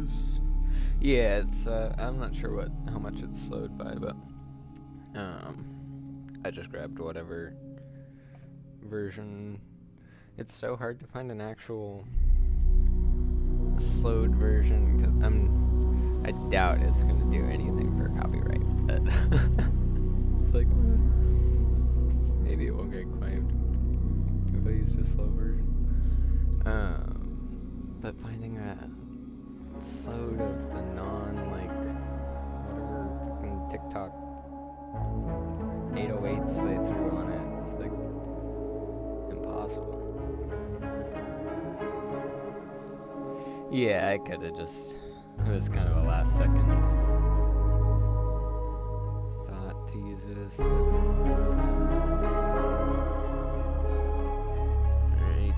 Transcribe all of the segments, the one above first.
this. Yeah, it's I'm not sure how much it's slowed by, but I just grabbed whatever version. It's so hard to find an actual slowed version, 'cause I doubt it's gonna do anything for copyright, but it's like maybe it won't get claimed if I use the slow version. But finding a slowed of the whatever fucking TikTok 808s they threw on it, it's like impossible. Yeah, I could've just, it was kind of a last second thought to use it as the... Alright.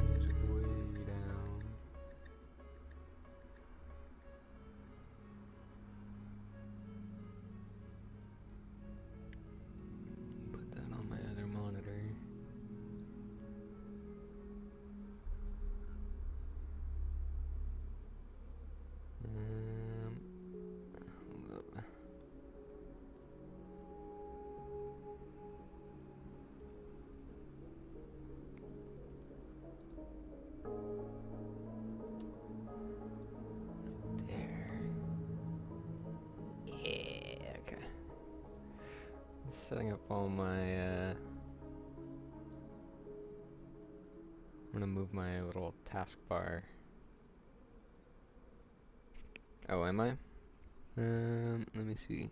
Music way down. Put that on my other monitor. Hold up. There. Yeah, okay. Setting up all my, I'm gonna move my little taskbar. Oh, am I? Let me see.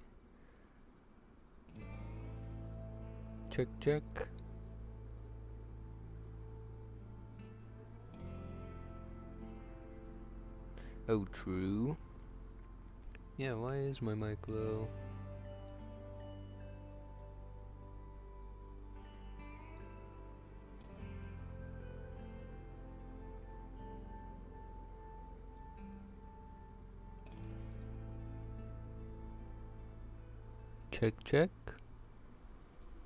Check, check. Oh, true. Yeah, why is my mic low? Check, check.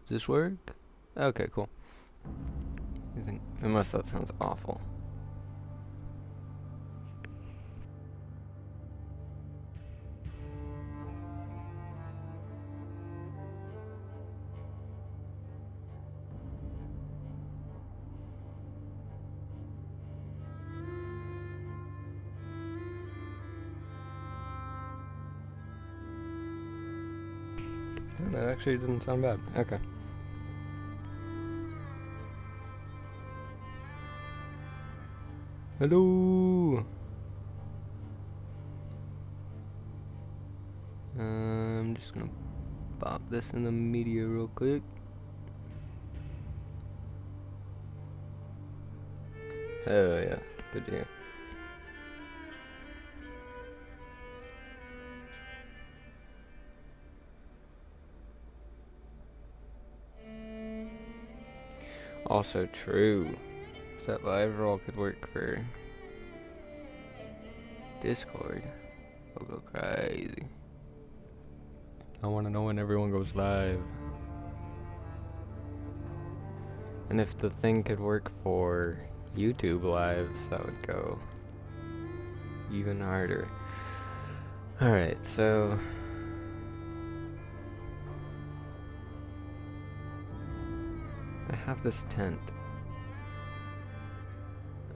Does this work? Okay, cool. I think, unless that sounds awful. Oh, that actually doesn't sound bad. Okay. Hello. I'm just gonna pop this in the media real quick. Oh yeah, good to hear. Also true. If that live roll could work for Discord, I'll go crazy. I want to know when everyone goes live. And if the thing could work for YouTube lives, that would go even harder. Alright, so... I have this tent.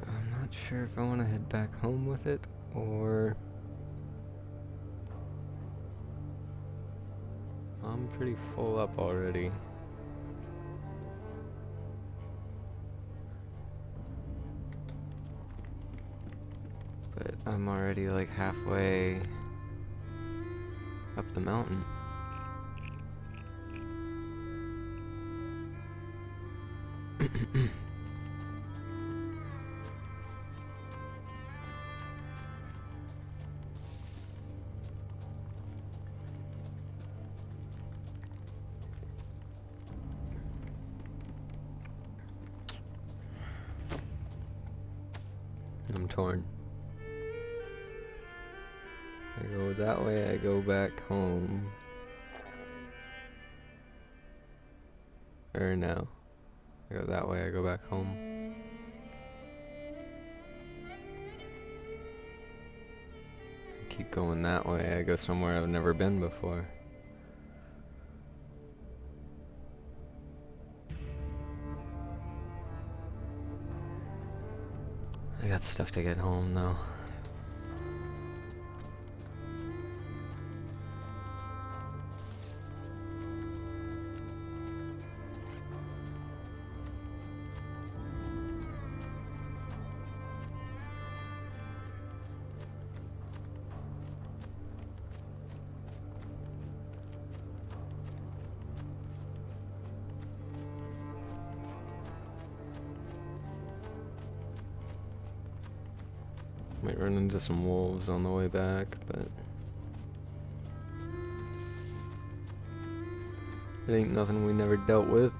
I'm not sure if I want to head back home with it, or... I'm pretty full up already. But I'm already like halfway up the mountain. I'm torn. I go that way, I go back home. Or no. I go that way, I go back home. Keep going that way, I go somewhere I've never been before. I got stuff to get home though. Might run into some wolves on the way back, but it ain't nothing we never dealt with.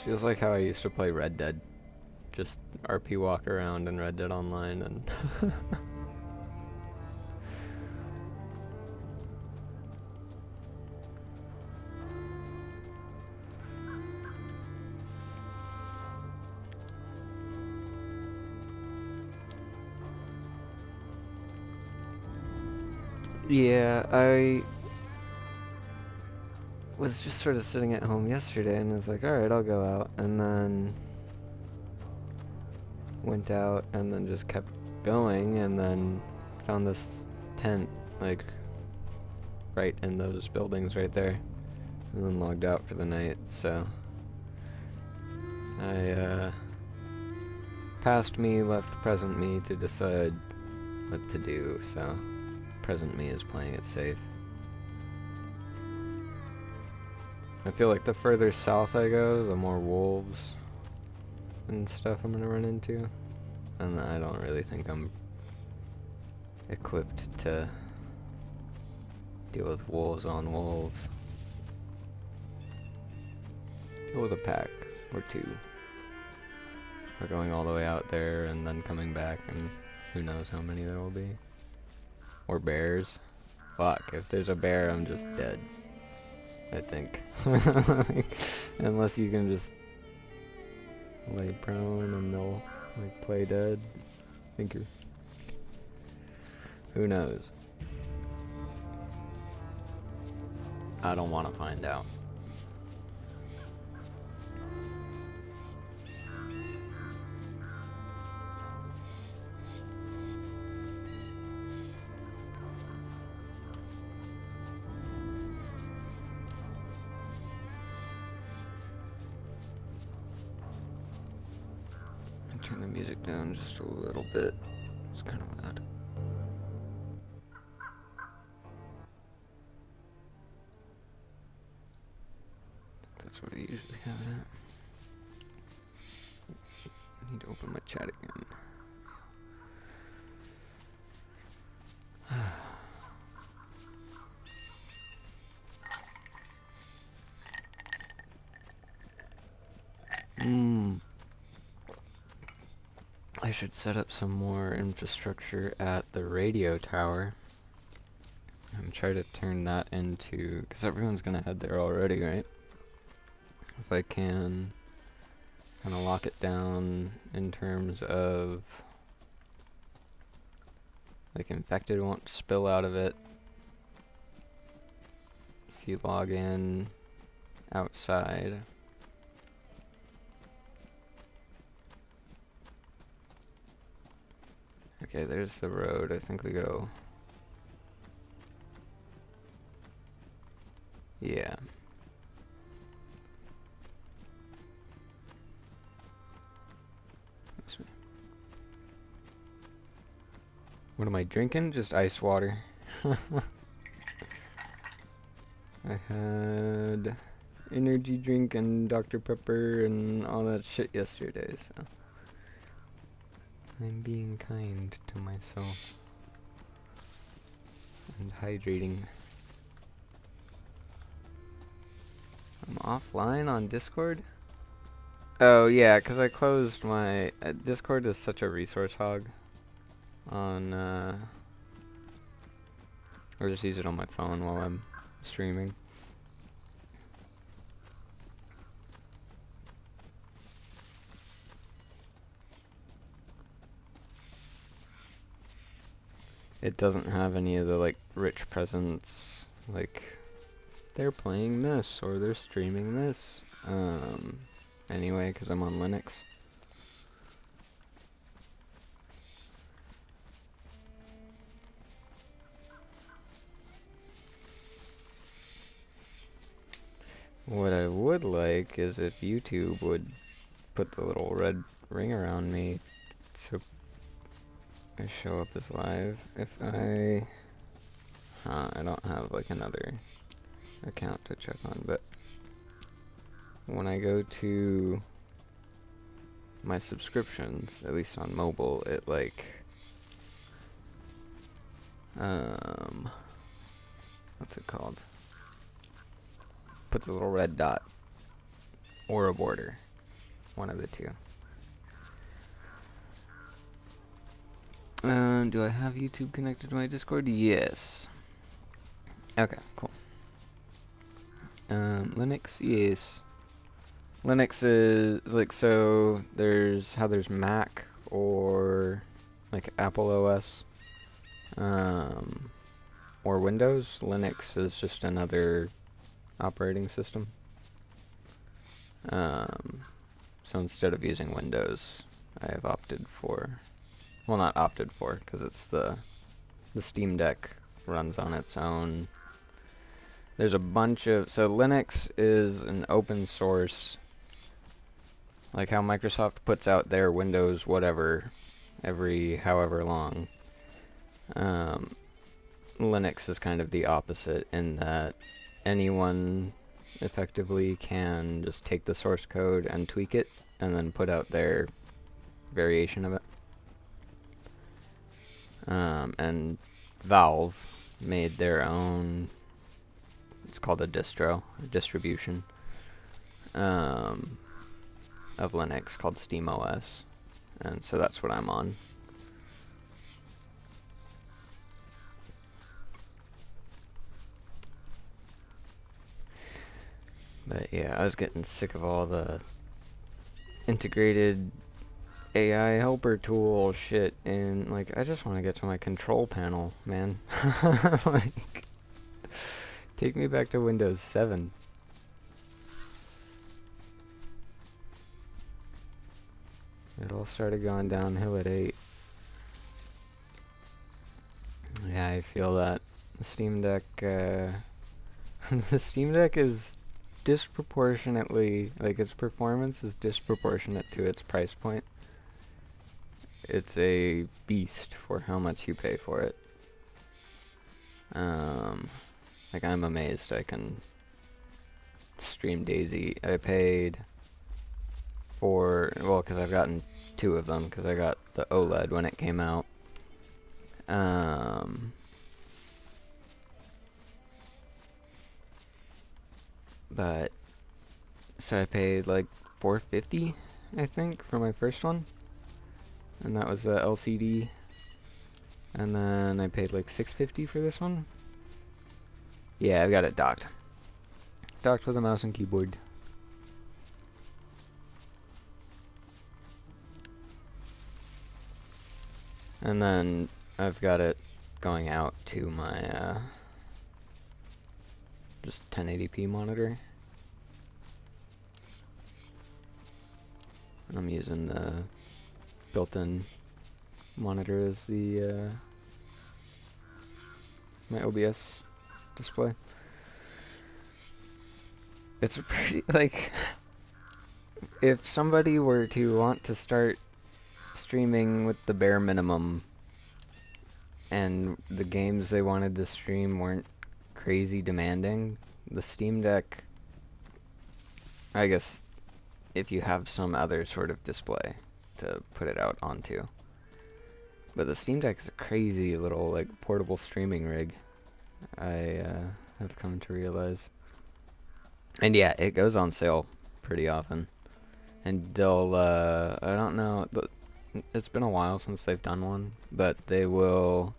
Feels like how I used to play Red Dead. Just RP walk around in Red Dead Online and yeah, I was just sort of sitting at home yesterday and was like, alright, I'll go out, and then went out and then just kept going and then found this tent like right in those buildings right there and then logged out for the night. So I past me left present me to decide what to do, so present me is playing it safe. I feel like the further south I go, the more wolves and stuff I'm gonna run into. And I don't really think I'm equipped to deal with wolves on wolves. Deal with a pack or two. We're going all the way out there and then coming back, and who knows how many there will be. Or bears. Fuck, if there's a bear, I'm just dead. I think. Unless you can just lay prone and they'll like play dead. I think you're... Who knows? I don't want to find out. Turn the music down just a little bit. It's kind of loud. That's what I usually have it at. I need to open my chat again. I should set up some more infrastructure at the radio tower and try to turn that into, because everyone's gonna head there already, right? If I can kind of lock it down in terms of like infected won't spill out of it if you log in outside. Okay, there's the road. I think we go. Yeah. What am I drinking? Just ice water. I had energy drink and Dr. Pepper and all that shit yesterday, so I'm being kind to myself and hydrating. I'm offline on Discord? Oh yeah, 'cause I closed my... Discord is such a resource hog on... or just use it on my phone while I'm streaming. It doesn't have any of the like rich presence, like they're playing this or they're streaming this anyway, because I'm on Linux. What I would like is if YouTube would put the little red ring around me so I show up as live. If I don't have like another account to check on, but when I go to my subscriptions, at least on mobile, it like what's it called? Puts a little red dot or a border, one of the two. Do I have YouTube connected to my Discord? Yes. Okay, cool. Linux, yes. Linux is like, so there's Mac or like Apple OS, or Windows. Linux is just another operating system. So instead of using Windows, I have opted for, well, not opted for, because it's the Steam Deck runs on its own. There's a bunch of, so Linux is an open source, like how Microsoft puts out their Windows whatever every however long. Linux is kind of the opposite in that anyone effectively can just take the source code and tweak it and then put out their variation of it. And Valve made their own, it's called a distro, a distribution of Linux called SteamOS, and so that's what I'm on. But yeah, I was getting sick of all the integrated AI helper tool shit, and like I just want to get to my control panel, man. Like, take me back to Windows 7. It all started going downhill at 8. Yeah, I feel that. The Steam Deck, the Steam Deck is disproportionately, like its performance is disproportionate to its price point. It's a beast for how much you pay for it. Like I'm amazed I can stream DayZ. I paid for, well, because I've gotten 2 of them, because I got the OLED when it came out. But so I paid like $450, I think, for my first one, and that was the LCD. And then I paid like $650 for this one. Yeah, I've got it docked. Docked with a mouse and keyboard. And then I've got it going out to my just 1080p monitor. I'm using the built-in monitor as the my OBS display. It's pretty, like, if somebody were to want to start streaming with the bare minimum and the games they wanted to stream weren't crazy demanding. The Steam Deck, I guess, if you have some other sort of display to put it out onto. But the Steam Deck is a crazy little, like, portable streaming rig, I have come to realize. And yeah, it goes on sale pretty often. And they'll, I don't know, but it's been a while since they've done one, but they will,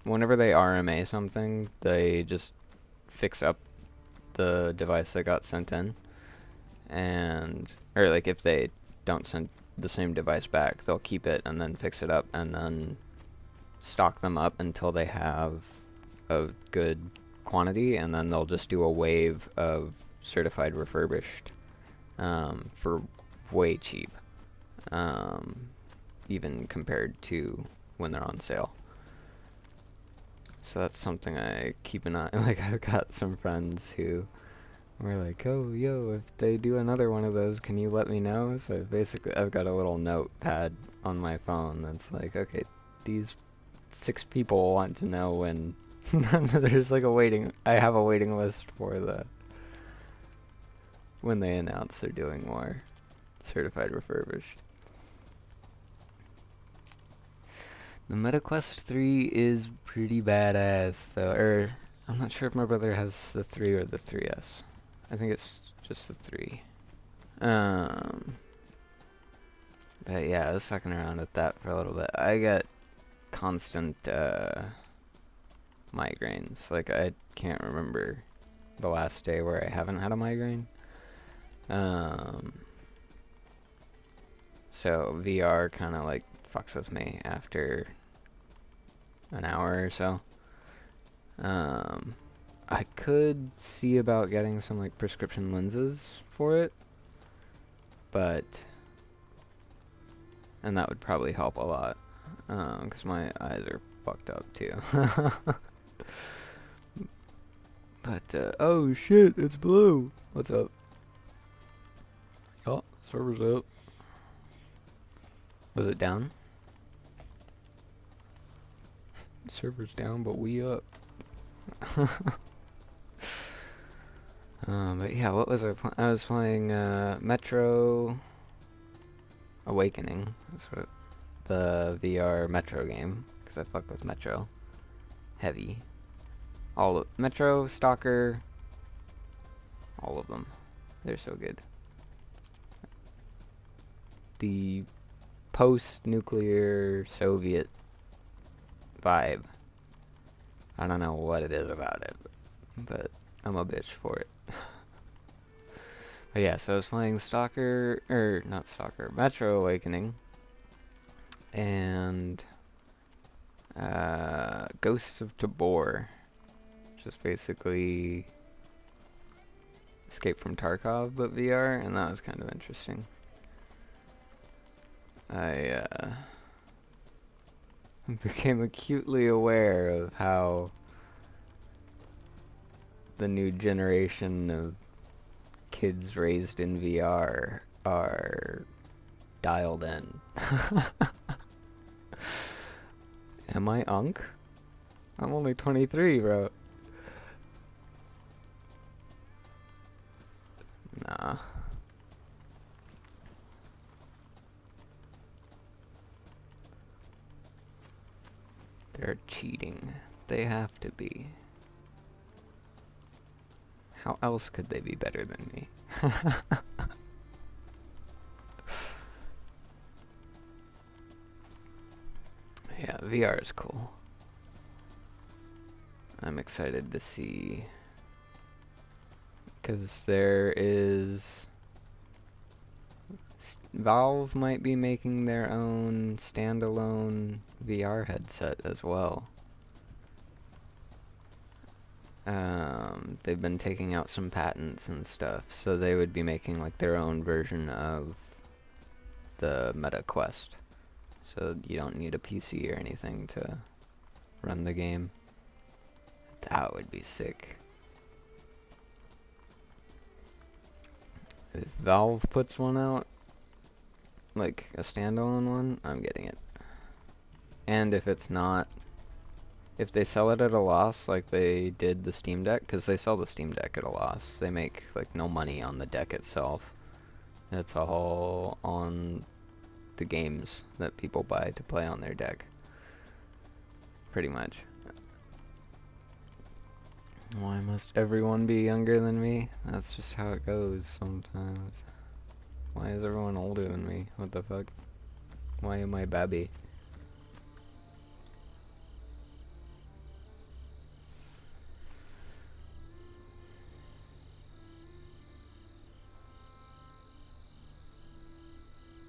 whenever they RMA something, they just fix up the device that got sent in, and, or like if they don't send the same device back, they'll keep it and then fix it up and then stock them up until they have a good quantity, and then they'll just do a wave of certified refurbished for way cheap, even compared to when they're on sale. So that's something I keep an eye. Like, I've got some friends who were like, "Oh, yo, if they do another one of those, can you let me know?" So I've got a little notepad on my phone that's like, okay, these 6 people want to know when there's like I have a waiting list for when they announce they're doing more certified refurbished. The MetaQuest 3 is pretty badass, though. I'm not sure if my brother has the 3 or the 3S. I think it's just the 3. But yeah, I was fucking around with that for a little bit. I get constant migraines. Like, I can't remember the last day where I haven't had a migraine. So VR kind of like fucks with me after an hour or so. I could see about getting some like prescription lenses for it, and that would probably help a lot, because my eyes are fucked up too. But oh shit, it's blue. What's up? Oh, server's up. Was it down? Server's down, but we up. But yeah, what was I was playing Metro Awakening. That's what the VR Metro game, because I fuck with Metro heavy. All of Metro, Stalker, all of them. They're so good. The post-nuclear Soviet vibe. I don't know what it is about it, but I'm a bitch for it. But yeah, so I was playing Metro Awakening, and Ghosts of Tabor, which is basically Escape from Tarkov but VR, and that was kind of interesting. I became acutely aware of how the new generation of kids raised in VR are dialed in. Am I unk? I'm only 23, bro. Nah. They're cheating. They have to be. How else could they be better than me? Yeah, VR is cool. I'm excited to see, because there is Valve might be making their own standalone VR headset as well. They've been taking out some patents and stuff, so they would be making like their own version of the MetaQuest. So you don't need a PC or anything to run the game. That would be sick. If Valve puts one out, like a standalone one, I'm getting it. And if it's not, if they sell it at a loss like they did the Steam Deck, because they sell the Steam Deck at a loss, they make like no money on the deck itself. It's all on the games that people buy to play on their deck, pretty much. Why must everyone be younger than me? That's just how it goes sometimes. Why is everyone older than me? What the fuck? Why am I babby?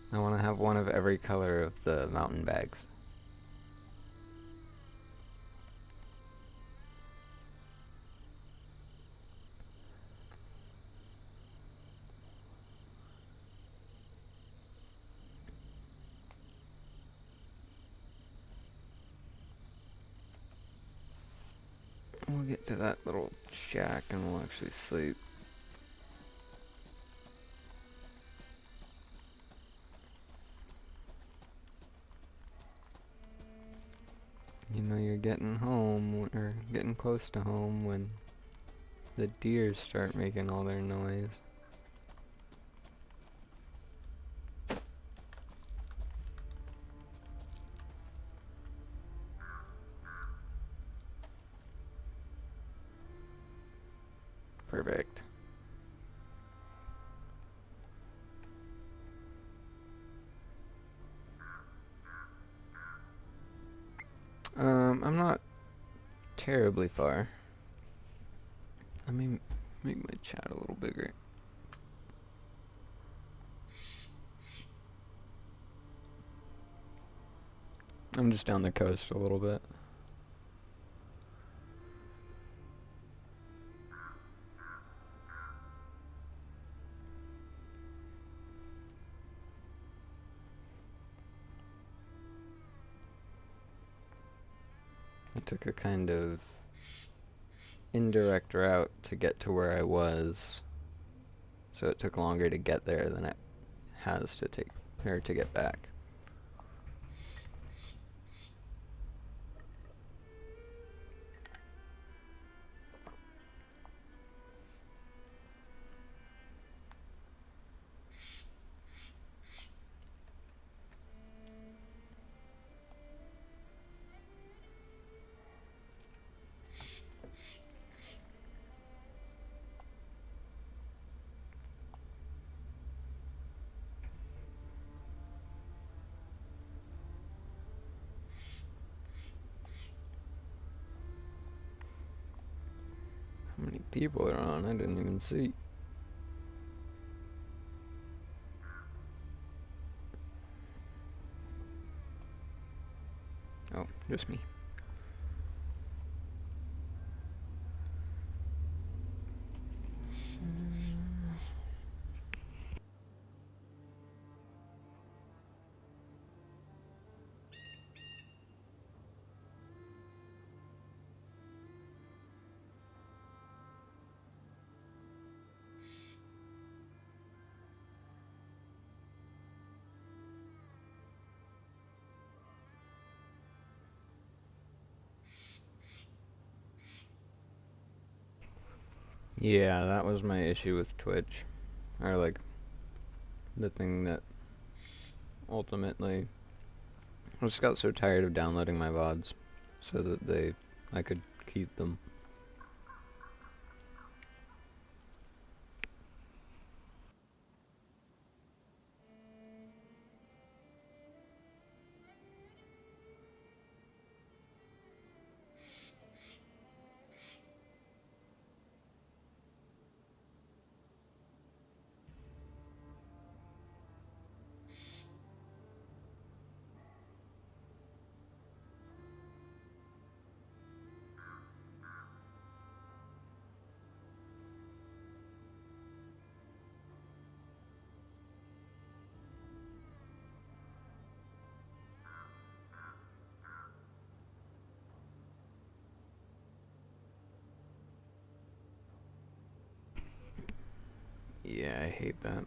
I want to have one of every color of the mountain bags. We'll get to that little shack and we'll actually sleep. You know you're getting home, or getting close to home, when the deer start making all their noise. Perfect. I'm not terribly far. Let me make my chat a little bigger. I'm just down the coast a little bit. I took a kind of indirect route to get to where I was, so it took longer to get there than it has to take, or to get back. How many people are on? I didn't even see. Oh, just me. Yeah, that was my issue with Twitch. Or like, the thing that ultimately, I just got so tired of downloading my VODs so that I could keep them. Yeah, I hate that.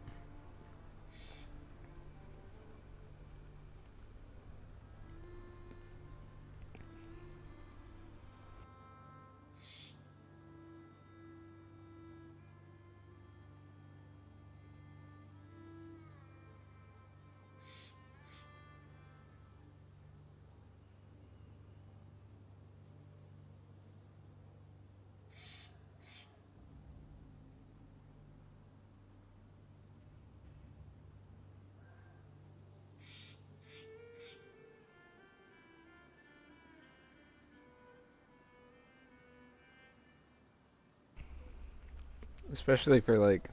especially for like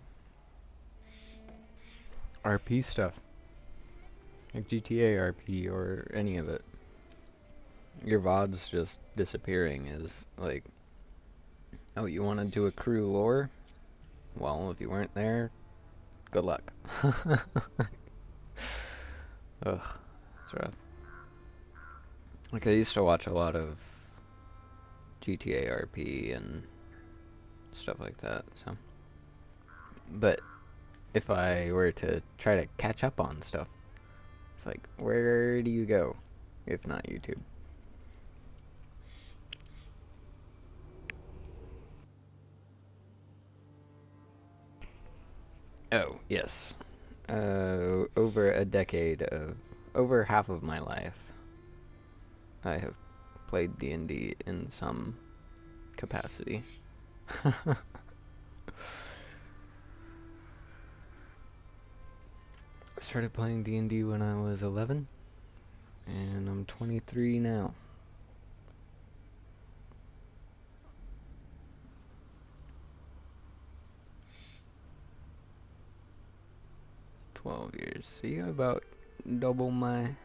RP stuff, like GTA RP or any of it. Your VODs just disappearing is like, oh, you want to do a crew lore? Well, if you weren't there, good luck. Ugh, it's rough. Like, I used to watch a lot of GTA RP and stuff like that, so. But if I were to try to catch up on stuff, it's like, where do you go if not YouTube? Oh, yes. Over a decade of, over half of my life, I have played D&D in some capacity. I started playing D&D when I was 11, and I'm 23 now. It's 12 years. So you got about double my...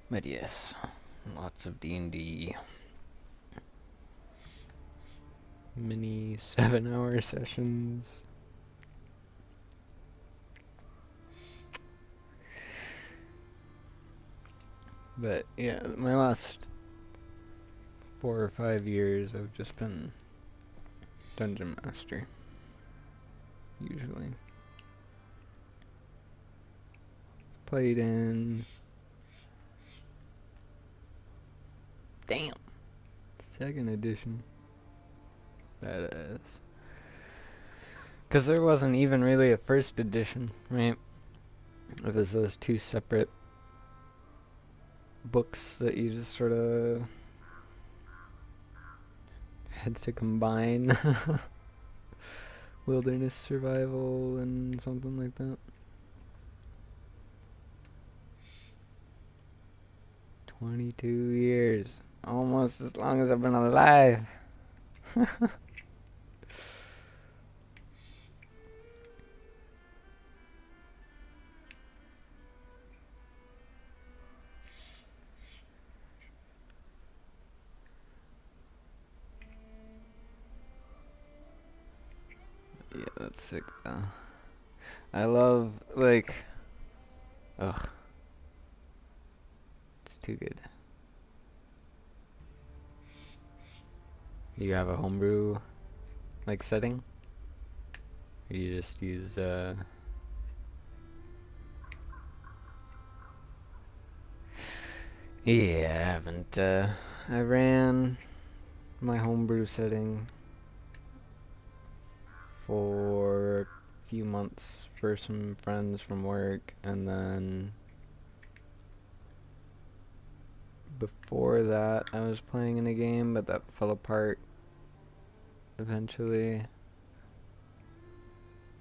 But yes, lots of D&D. Mini 7-hour sessions. But yeah, my last 4 or 5 years I've just been Dungeon Master. Usually. Played in... Damn! 2nd edition. Badass. Because there wasn't even really a 1st edition, right? It was those 2 separate books that you just sort of had to combine. Wilderness survival and something like that. 22 years. Almost as long as I've been alive. Yeah, that's sick though. I love, like... Ugh. It's too good. Do you have a homebrew, like, setting? Or you just use, Yeah, I haven't, I ran my homebrew setting for a few months for some friends from work, and then before that I was playing in a game, but that fell apart eventually.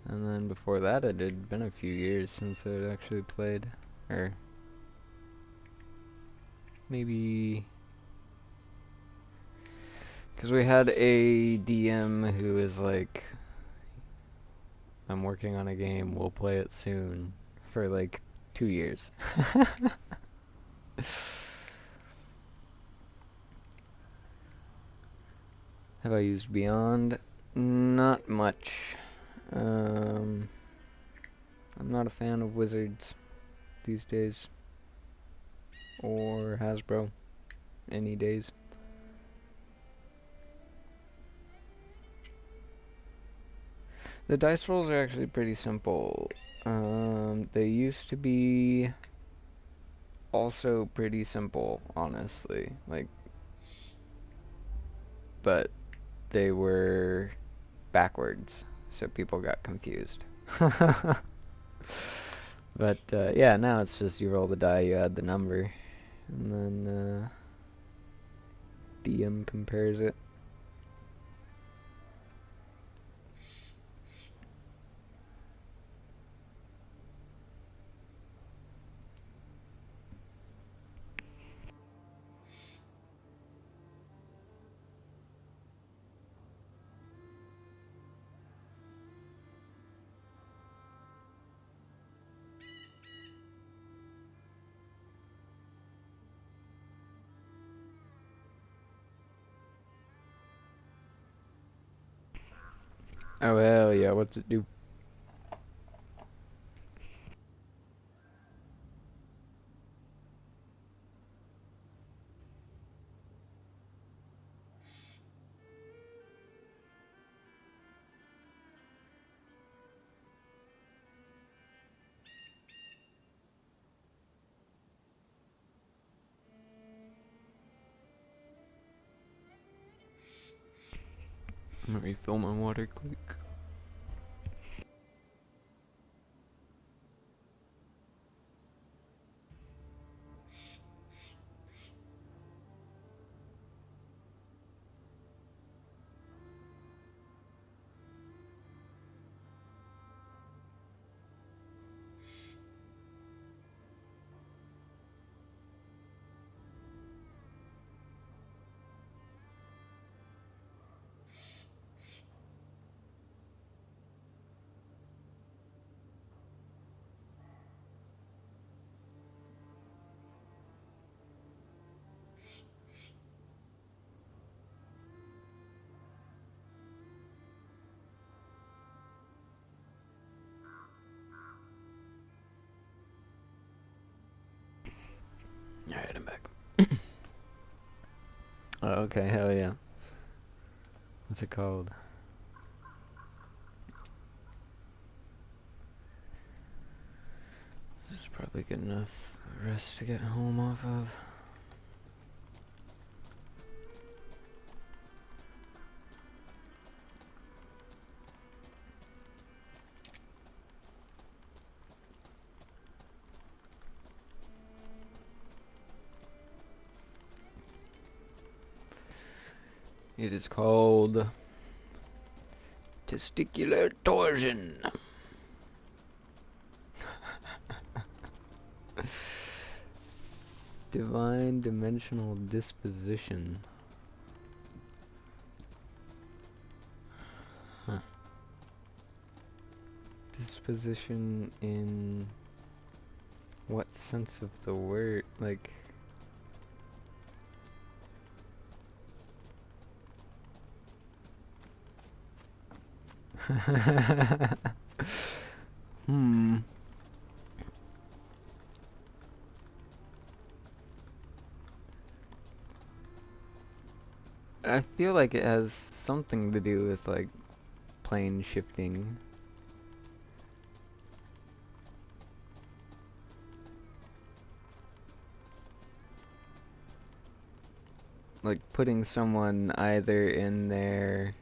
And then before that it had been a few years since I'd actually played, or maybe... Because we had a DM who was like, I'm working on a game, we'll play it soon, for like 2 years. Have I used Beyond? Not much. I'm not a fan of Wizards these days. Or Hasbro. Any days. The dice rolls are actually pretty simple. They used to be also pretty simple, honestly. Like, but they were backwards, so people got confused. But yeah, now it's just you roll the die, you add the number, and then DM compares it. Oh hell yeah, what's it do? I'm gonna refill my water quick. Alright, I'm back. Oh, okay, hell yeah. What's it called? This is probably good enough rest to get home off of. It is called testicular torsion. Divine dimensional disposition. Huh. Disposition in what sense of the word? Like, hmm. I feel like it has something to do with like plane shifting. Like putting someone either in there.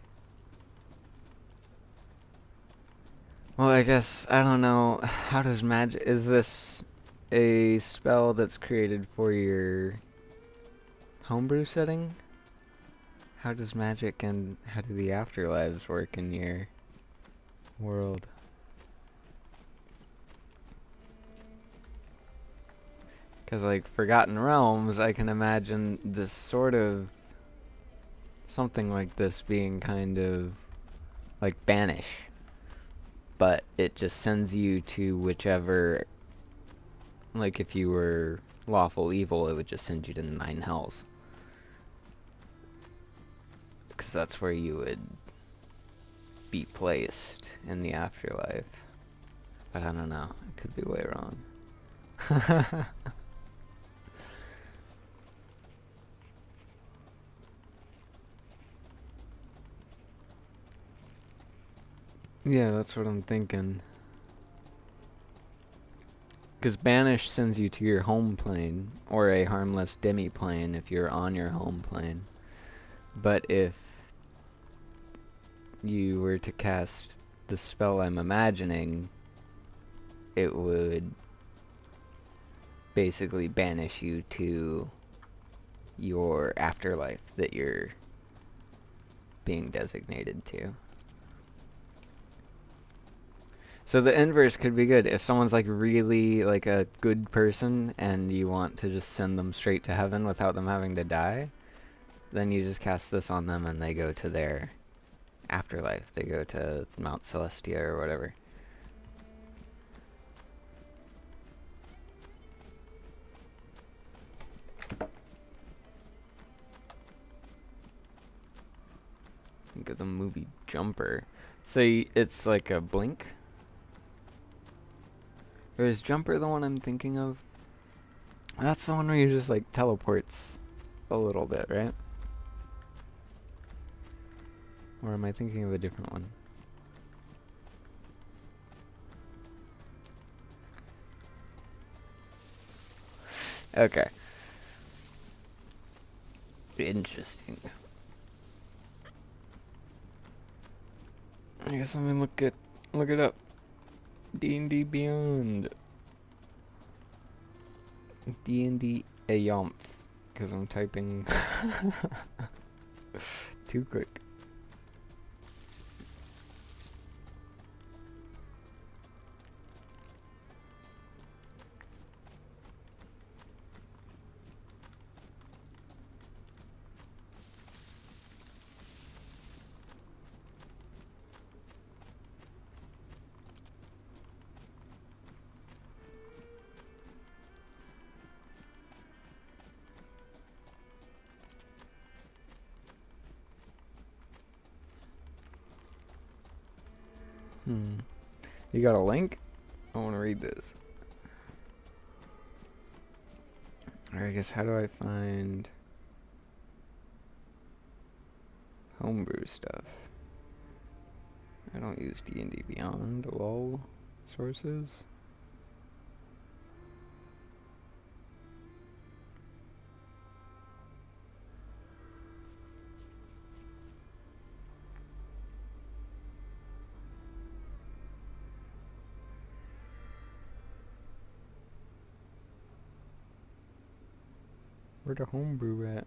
Well, I guess, I don't know, how does magic, is this a spell that's created for your homebrew setting? How does magic and how do the afterlives work in your world? Because, like, Forgotten Realms, I can imagine this sort of, something like this being kind of like Banish. But it just sends you to whichever, like if you were lawful evil, it would just send you to the 9 hells. Because that's where you would be placed in the afterlife. But I don't know, I could be way wrong. Yeah, that's what I'm thinking. Because Banish sends you to your home plane, or a harmless demi-plane if you're on your home plane. But if you were to cast the spell I'm imagining, it would basically banish you to your afterlife that you're being designated to. So the inverse could be good. If someone's like really like a good person and you want to just send them straight to heaven without them having to die, then you just cast this on them and they go to their afterlife. They go to Mount Celestia or whatever. Think of the movie Jumper. So it's like a blink? Or is Jumper the one I'm thinking of? That's the one where you just like teleports a little bit, right? Or am I thinking of a different one? Okay. Interesting. I guess I'm gonna look it up. D&D Beyond. D&D Ayomf. Because I'm typing too quick. You got a link? I want to read this. Or I guess how do I find homebrew stuff? I don't use D&D Beyond. Lol. Sources? Where the homebrew at?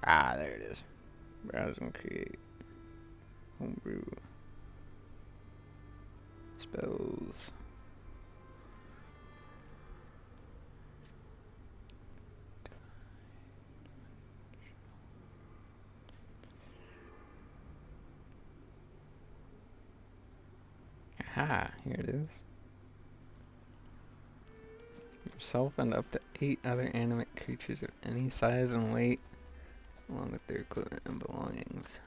Ah, there it is. Browse and create. Homebrew. Spells. Aha, here it is. Yourself and up to 8 other animate creatures of any size and weight, along with their equipment and belongings.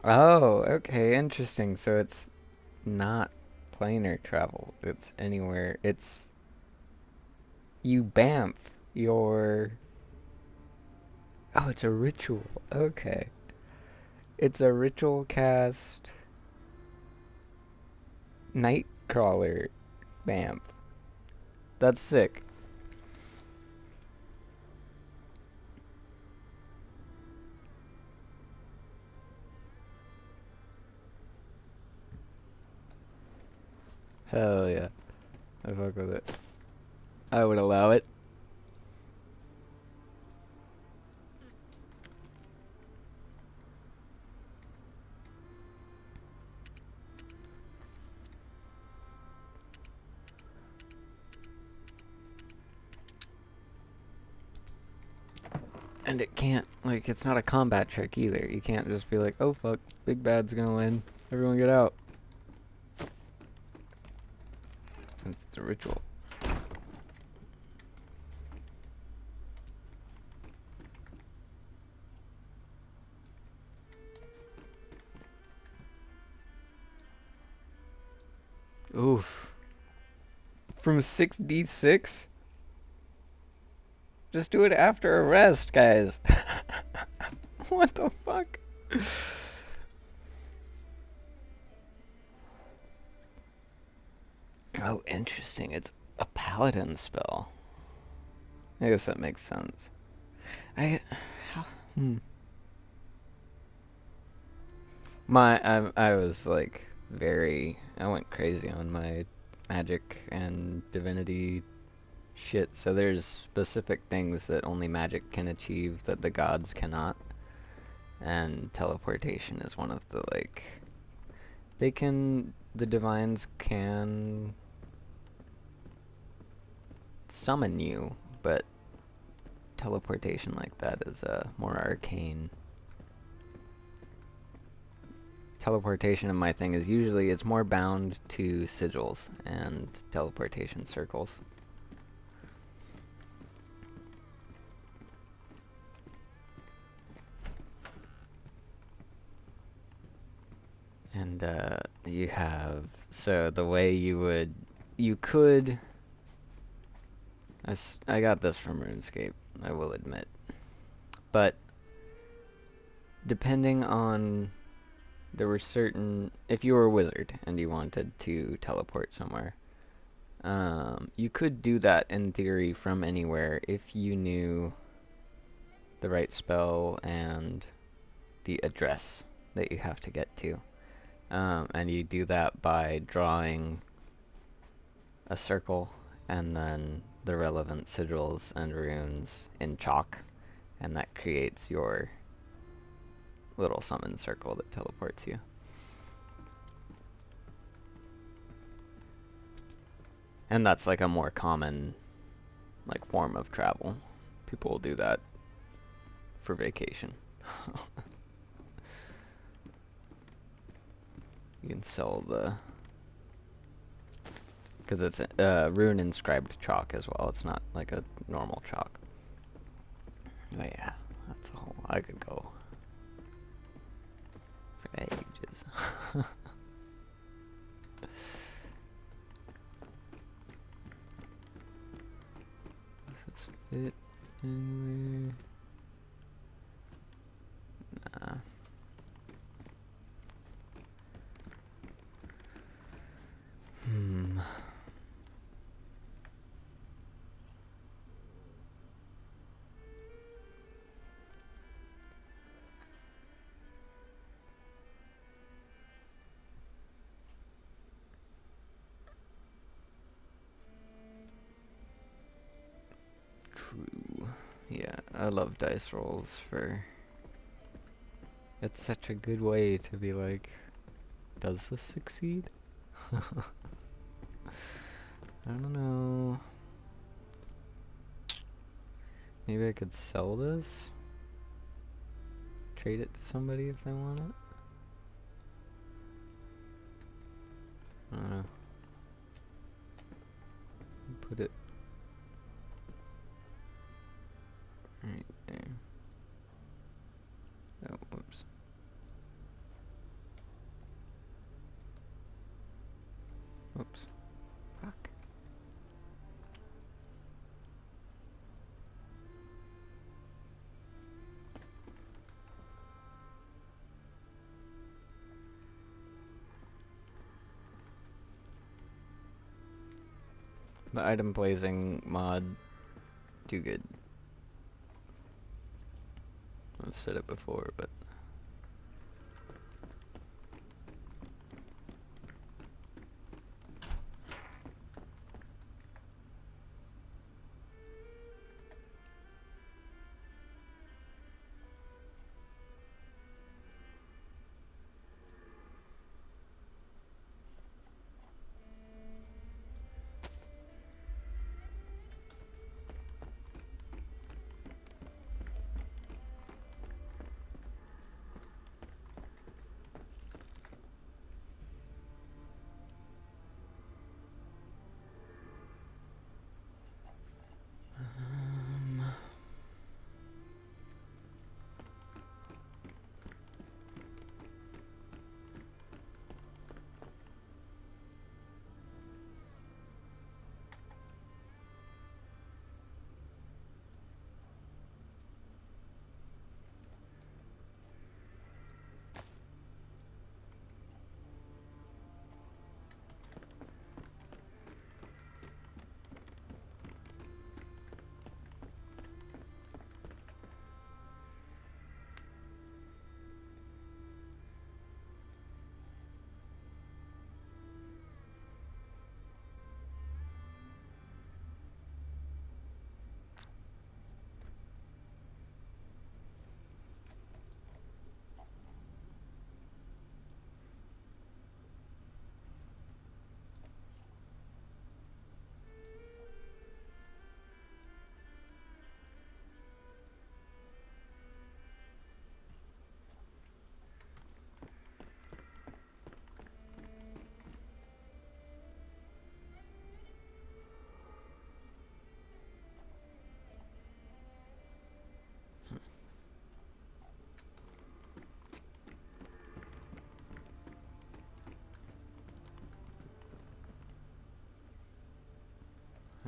Oh, okay, interesting. So it's not planar travel. It's anywhere. It's you bamf your... Oh, it's a ritual. Okay. It's a ritual cast Nightcrawler bamf. That's sick. Hell yeah. I fuck with it. I would allow it. And it can't, like, it's not a combat trick either. You can't just be like, oh fuck, big bad's gonna win. Everyone get out. Since it's a ritual. Oof. From 6d6? Just do it after a rest, guys. What the fuck? Oh, interesting. It's a paladin spell. I guess that makes sense. I was like I went crazy on my magic and divinity shit. So there's specific things that only magic can achieve that the gods cannot. And teleportation is one of the, like, the divines can summon you, but teleportation like that is more arcane. teleportation in my thing is usually it's more bound to sigils and teleportation circles. And you have, so the way you could, I got this from RuneScape, I will admit, but depending on, there were certain, if you were a wizard and you wanted to teleport somewhere, you could do that in theory from anywhere if you knew the right spell and the address that you have to get to. And you do that by drawing a circle and then the relevant sigils and runes in chalk, and that creates your little summon circle that teleports you. And that's like a more common like form of travel. People will do that for vacation. You can sell the, because it's rune inscribed chalk as well. It's not like a normal chalk. But yeah, that's a whole, I could go for ages. Does this fit anywhere? Nah. True. Yeah, I love dice rolls for, it's such a good way to be like, does this succeed? I don't know. Maybe I could sell this? Trade it to somebody if they want it? I don't know. Put it right there. Oh, whoops. Whoops. Fuck. The item blazing mod, too good. I've said it before, but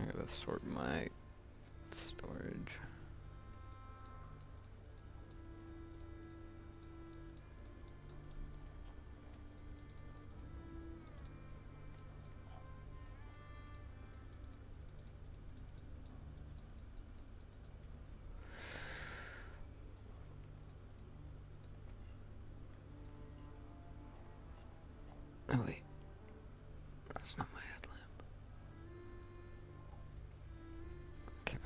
I gotta sort my storage. Oh wait, that's not my headlamp. Okay.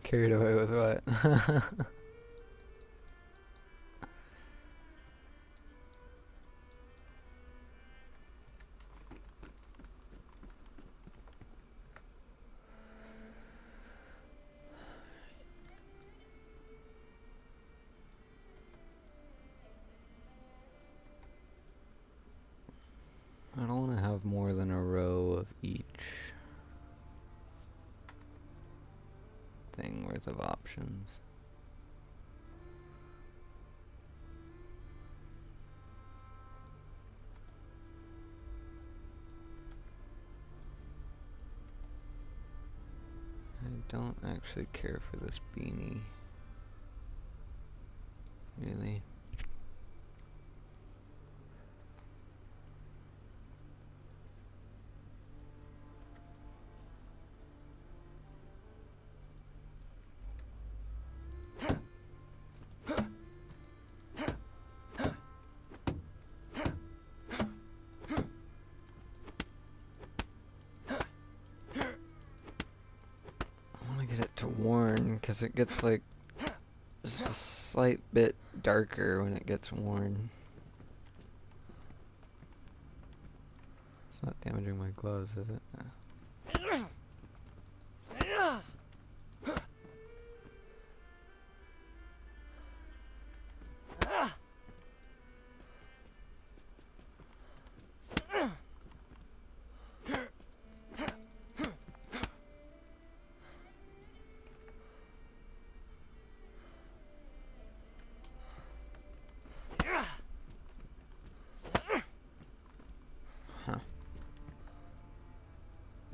Carried away with what? I don't want to have more than a row of each thing worth of options. I don't actually care for this beanie. Really? Because it gets like just a slight bit darker when it gets worn. It's not damaging my gloves, is it? No.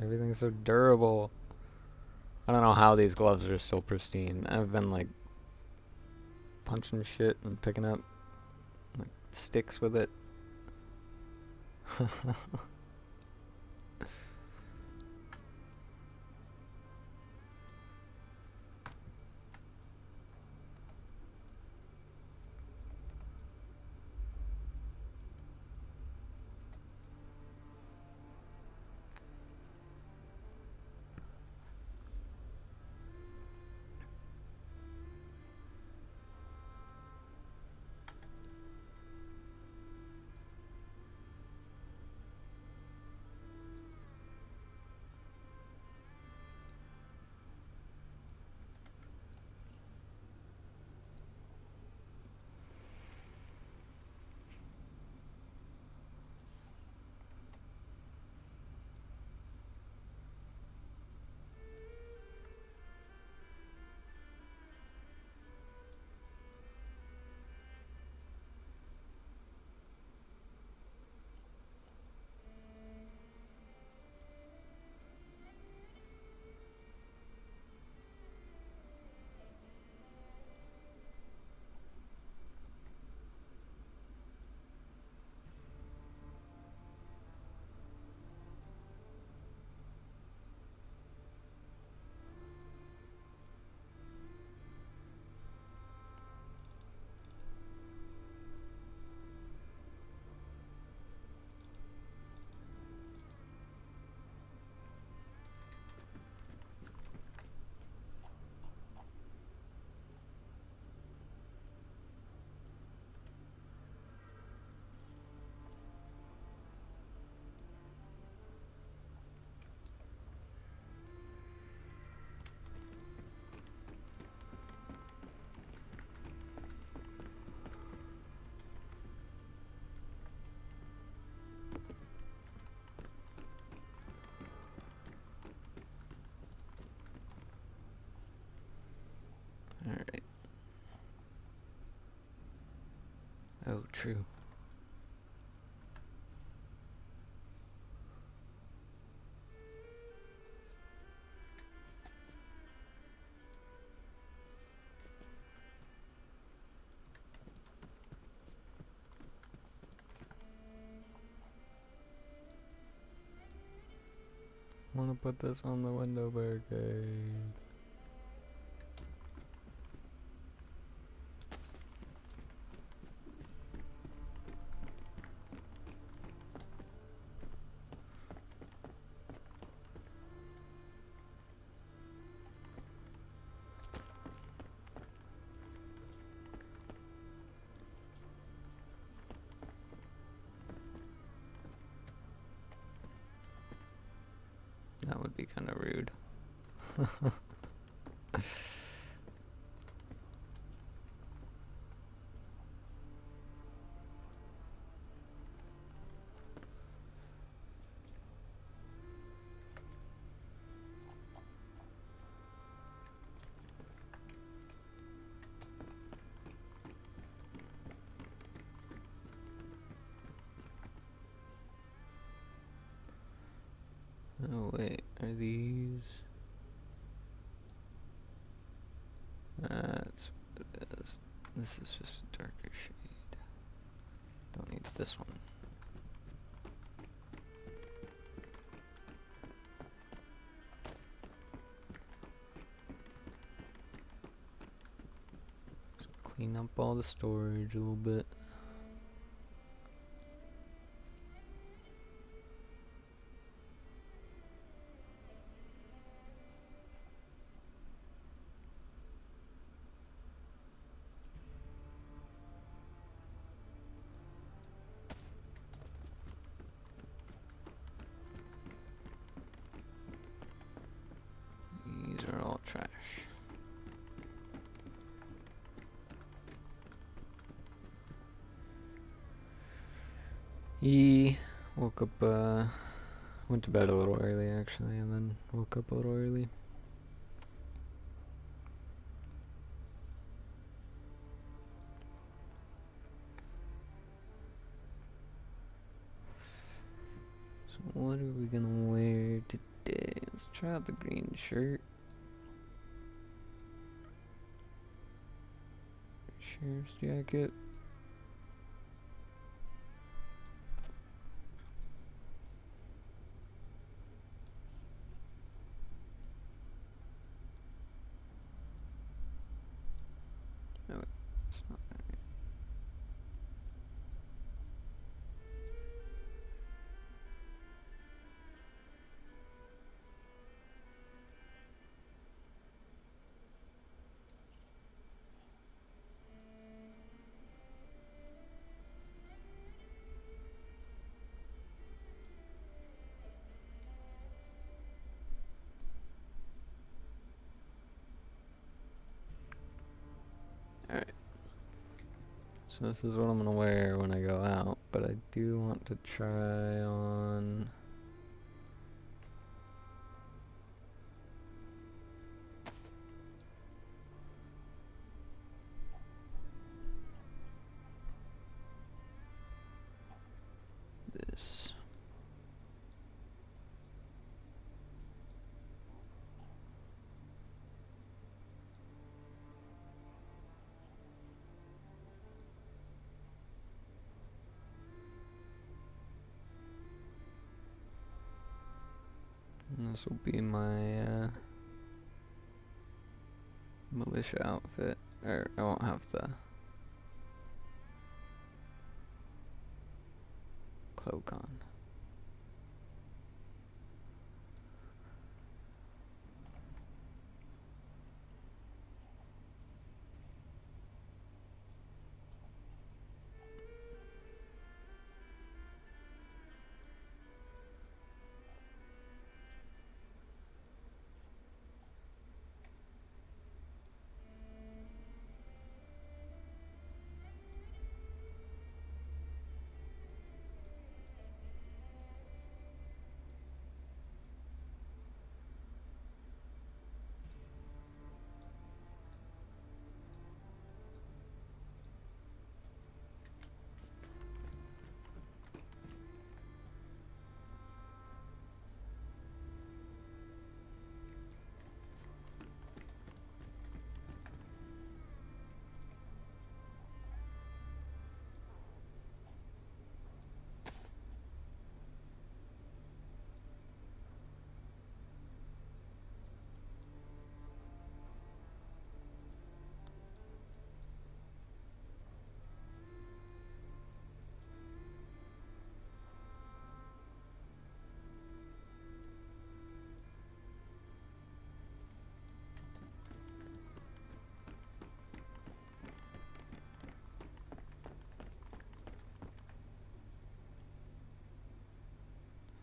Everything's so durable. I don't know how these gloves are still pristine. I've been like punching shit and picking up like sticks with it. true. I want to put this on the window barricade. That would be kind of rude. Oh wait, are these? That's what it is. This is just a darker shade. Don't need this one. So clean up all the storage a little bit. These are all trash. He woke up, went to bed a little early actually, and then woke up a little early. So what are we gonna wear today? Let's try out the green shirt. Sheriff's jacket. Oh wait, it's not that right. Alright. So this is what I'm gonna wear when I go out, but I do want to try on this. And this will be my militia outfit, or I won't have the cloak on.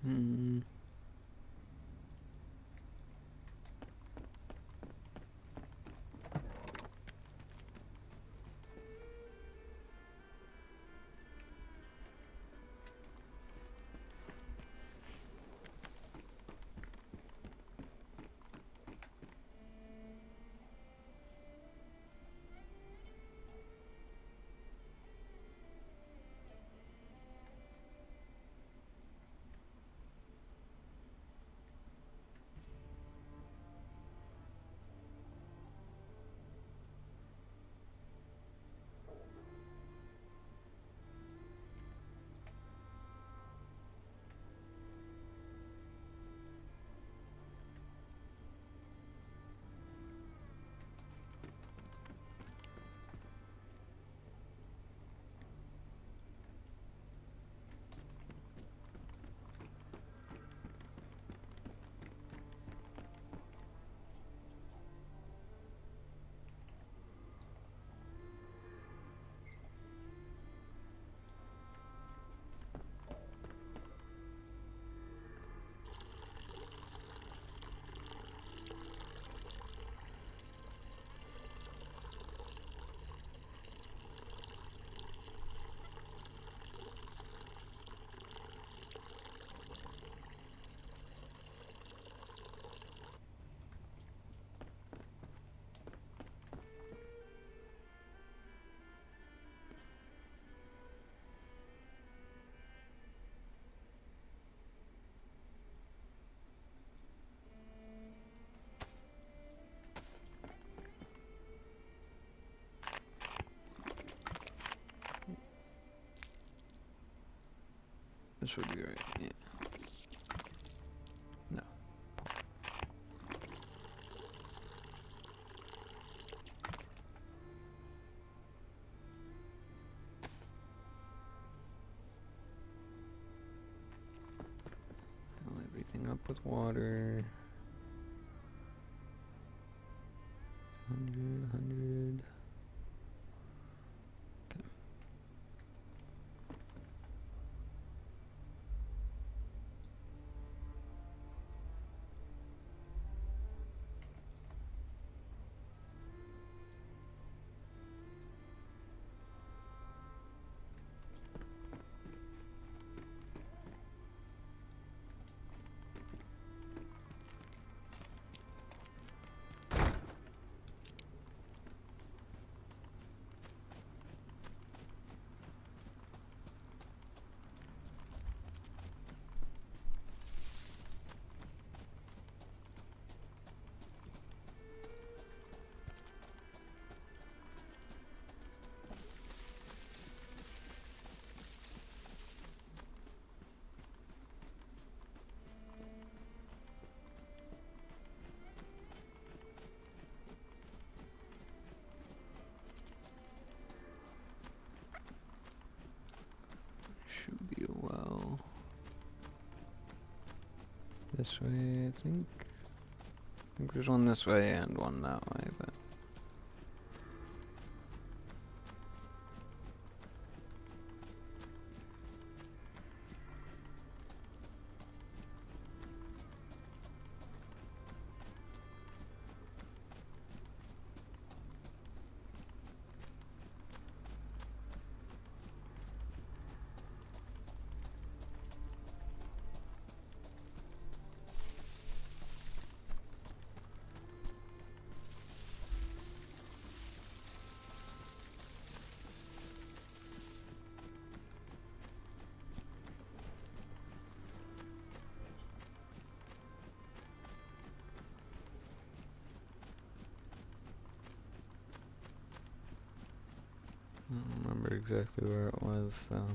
Hmm. This would be right, yeah. No. Fill everything up with water. 100. Okay. Should be a well. This way, I think. I think there's one this way and one that way, but. I don't remember exactly where it was, though.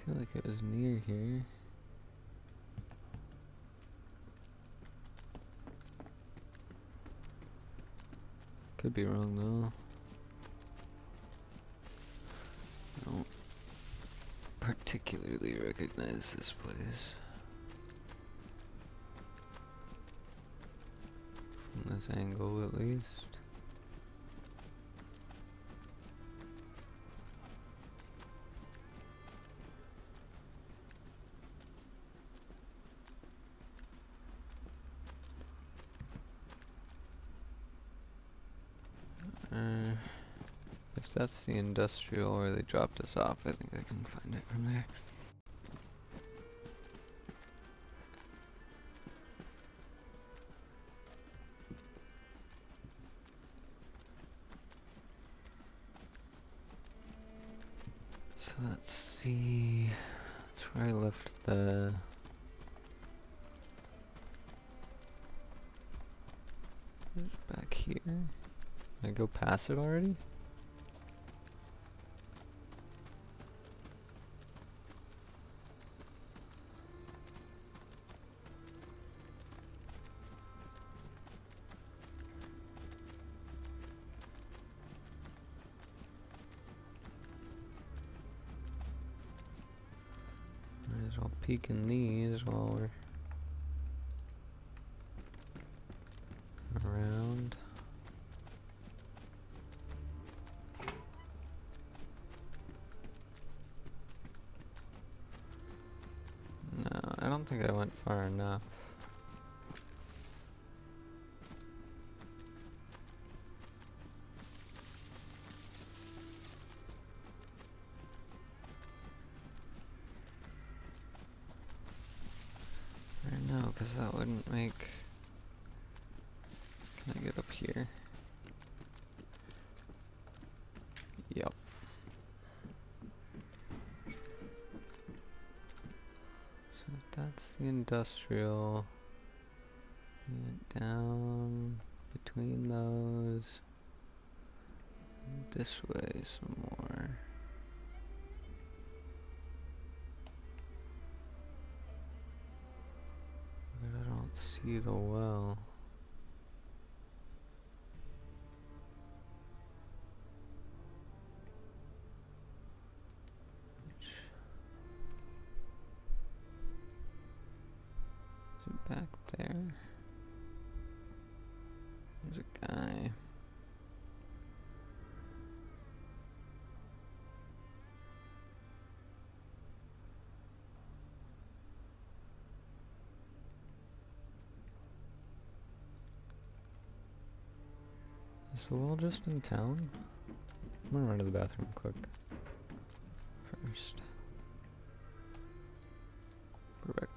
feel like it was near here. Could be wrong though. I don't particularly recognize this place. From this angle at least. If that's the industrial where they dropped us off, I think I can find it from there. So that's where I left the back here. Did I go past it already? Might as well peek in these while we're around. No, I don't think I went far enough. Or no, because that wouldn't make... Can I get up here? Yep. So that's the industrial. We went down between those. And this way some more. But I don't see the well. Back there. There's a guy. Is the wall just in town? I'm gonna run to the bathroom quick. First. We're back.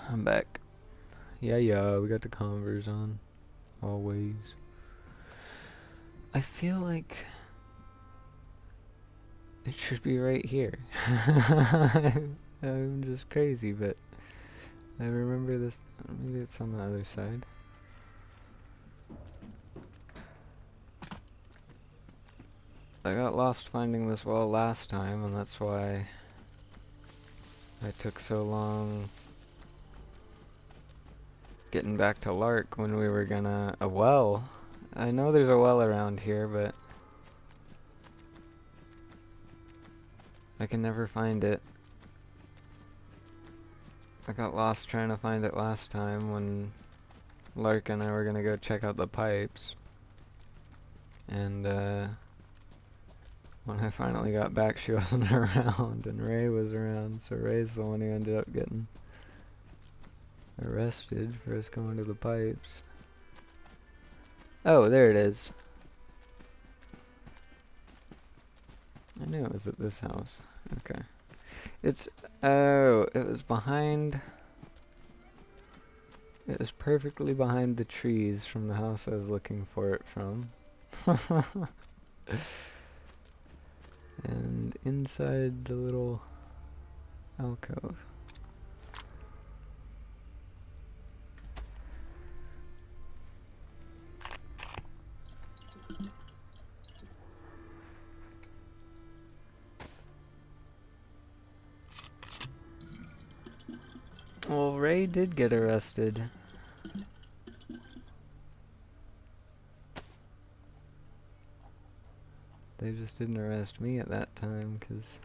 I'm back. Yeah, we got the Converse on. Always. I feel like it should be right here. I'm just crazy, but I remember this. Maybe it's on the other side. I got lost finding this well last time, and that's why I took so long getting back to Lark when we were gonna... A well? I know there's a well around here, but I can never find it. I got lost trying to find it last time when Lark and I were gonna go check out the pipes. And when I finally got back, she wasn't around, and Ray was around, so Ray's the one who ended up getting arrested for us going to the pipes. Oh, there it is. I knew it was at this house. Okay. It's... Oh, it was behind... It was perfectly behind the trees from the house I was looking for it from. And inside the little alcove. Well, Ray did get arrested. They just didn't arrest me at that time, 'cause...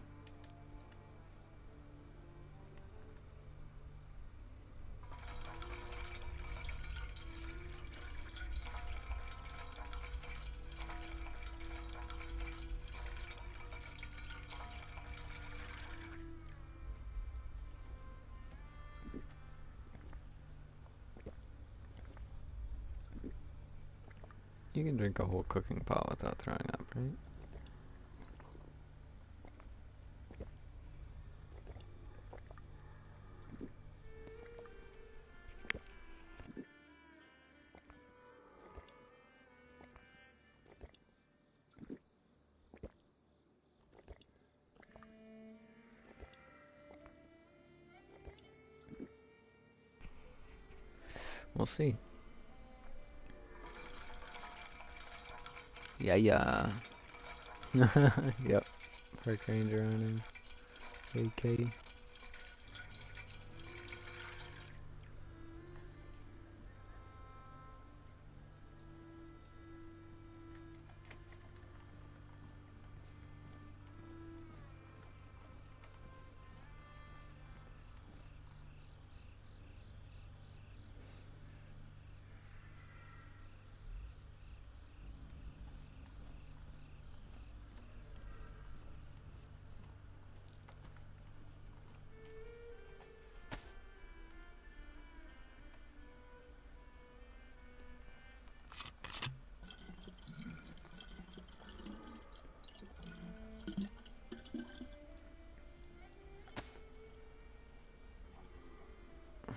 You can drink a whole cooking pot without throwing up, right? We'll see. Yeah. Yep. Park ranger on him. AK.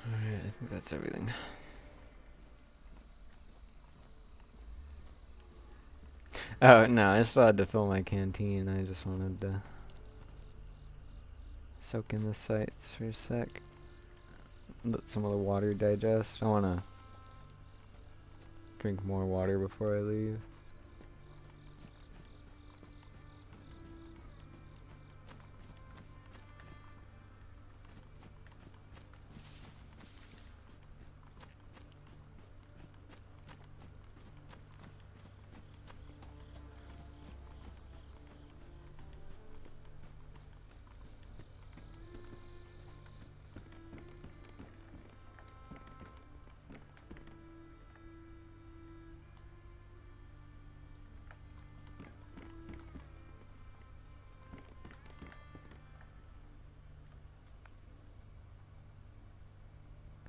Alright, I think that's everything. Oh, no, I still had to fill my canteen. I just wanted to soak in the sights for a sec. Let some of the water digest. I want to drink more water before I leave.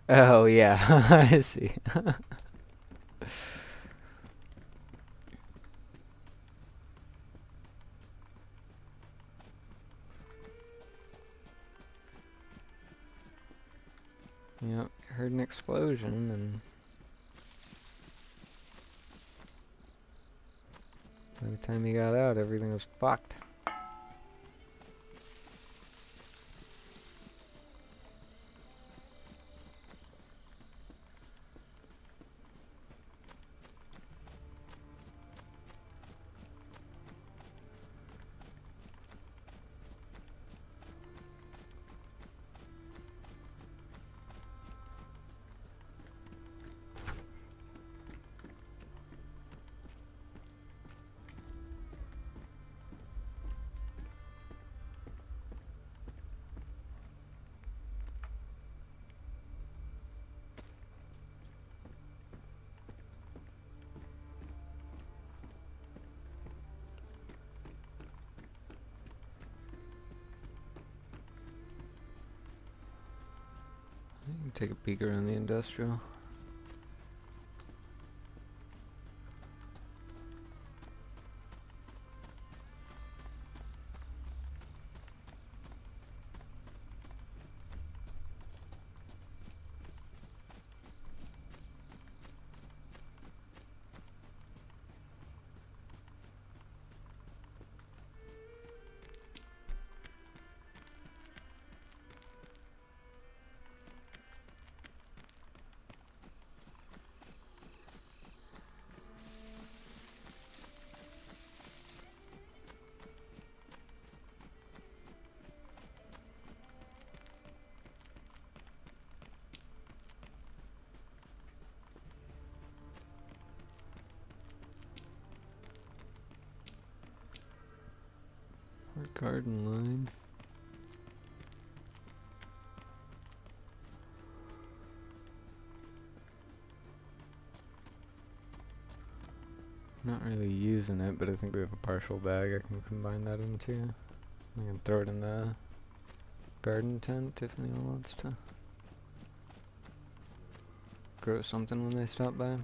Oh, yeah, I see. Yep, heard an explosion and by the time he got out, everything was fucked. You can take a peek around the industrial. Or garden line. Not really using it, but I think we have a partial bag I can combine that into. I can throw it in the garden tent if anyone wants to grow something when they stop by.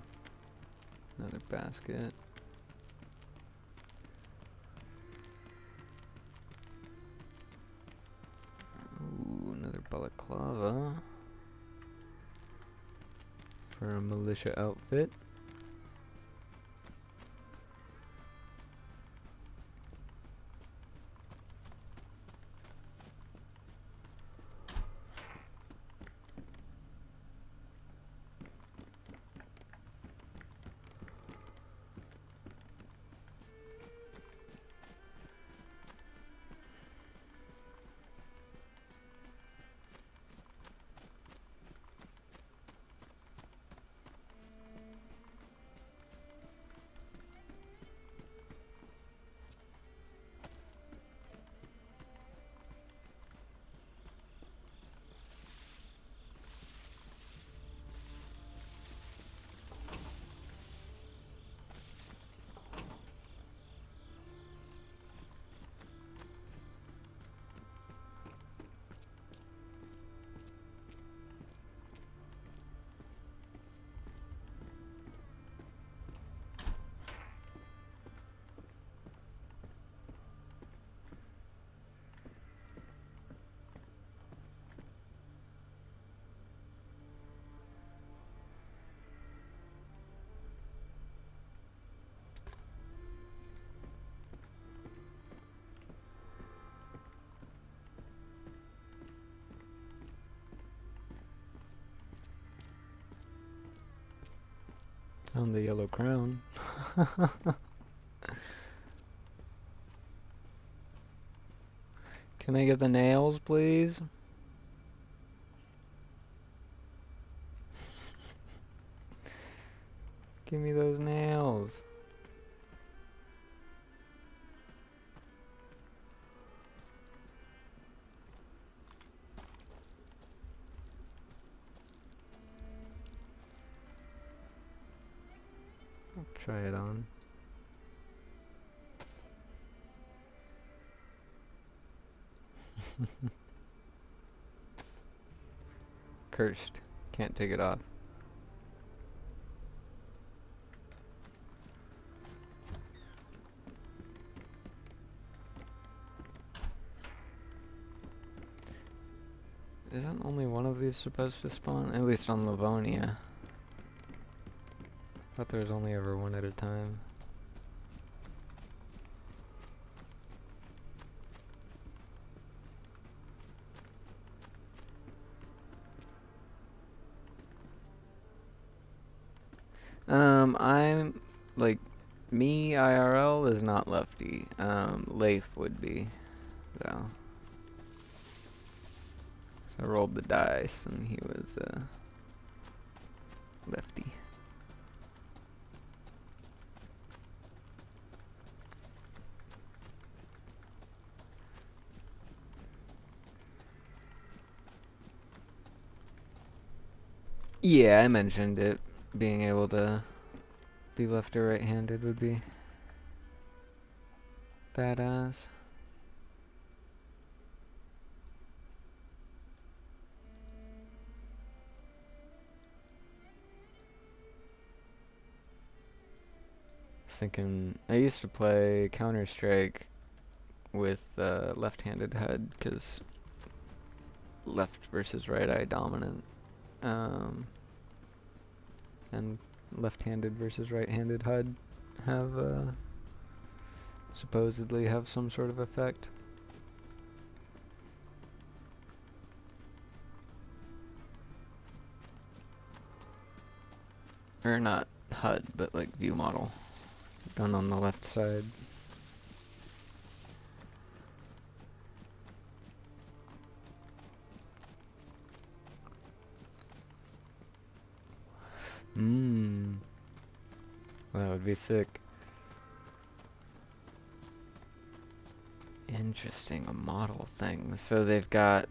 Another basket. Ooh, another balaclava for a militia outfit. Found the yellow crown. Can I get the nails, please? Give me those nails. I'll try it on. Cursed. Can't take it off. Isn't only one of these supposed to spawn? At least on Livonia. Thought there was only ever one at a time. I'm like me IRL is not lefty. Leif would be though. So I rolled the dice and he was lefty. Yeah, I mentioned it. Being able to be left or right-handed would be badass. Thinking I used to play Counter-Strike with left-handed HUD because left versus right eye dominant, and left-handed versus right-handed HUD have supposedly have some sort of effect. Or not HUD, but like view model. Gun on the left side. That would be sick. Interesting, a model thing. So they've got...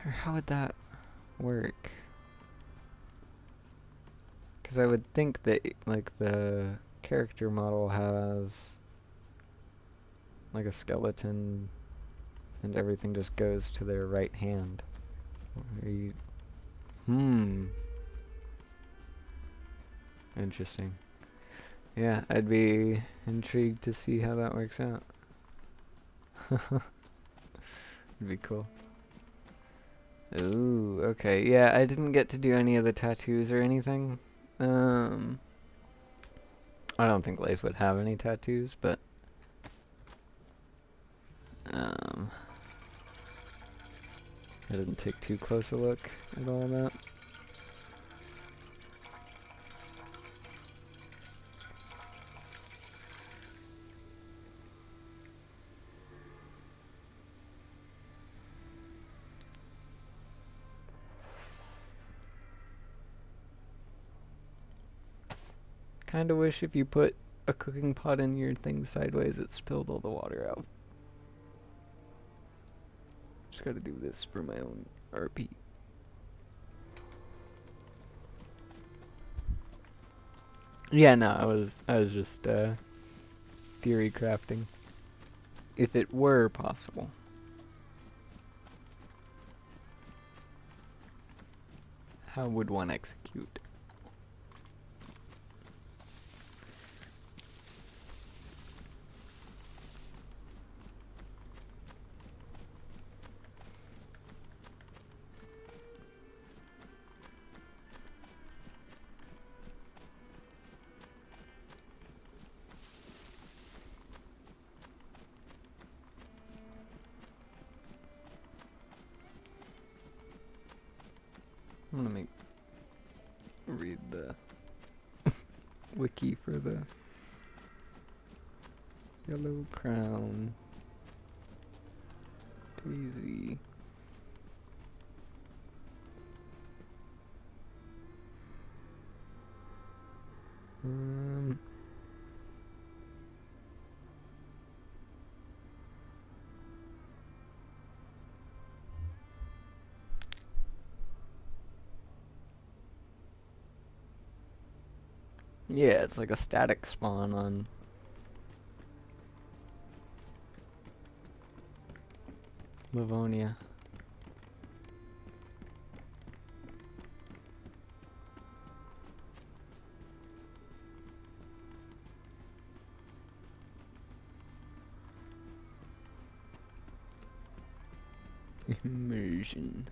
How would that work? Because I would think that like the character model has like a skeleton and everything just goes to their right hand. Interesting. Yeah, I'd be intrigued to see how that works out. It'd be cool. Ooh, okay. Yeah, I didn't get to do any of the tattoos or anything. I don't think Leif would have any tattoos, but I didn't take too close a look at all that. Kinda wish if you put a cooking pot in your thing sideways, it spilled all the water out. Just gotta do this for my own RP. Yeah, no, I was just theory crafting. If it were possible. How would one execute? I'm gonna read the wiki for the yellow crown DayZ. Yeah, it's like a static spawn on Livonia. Immersion.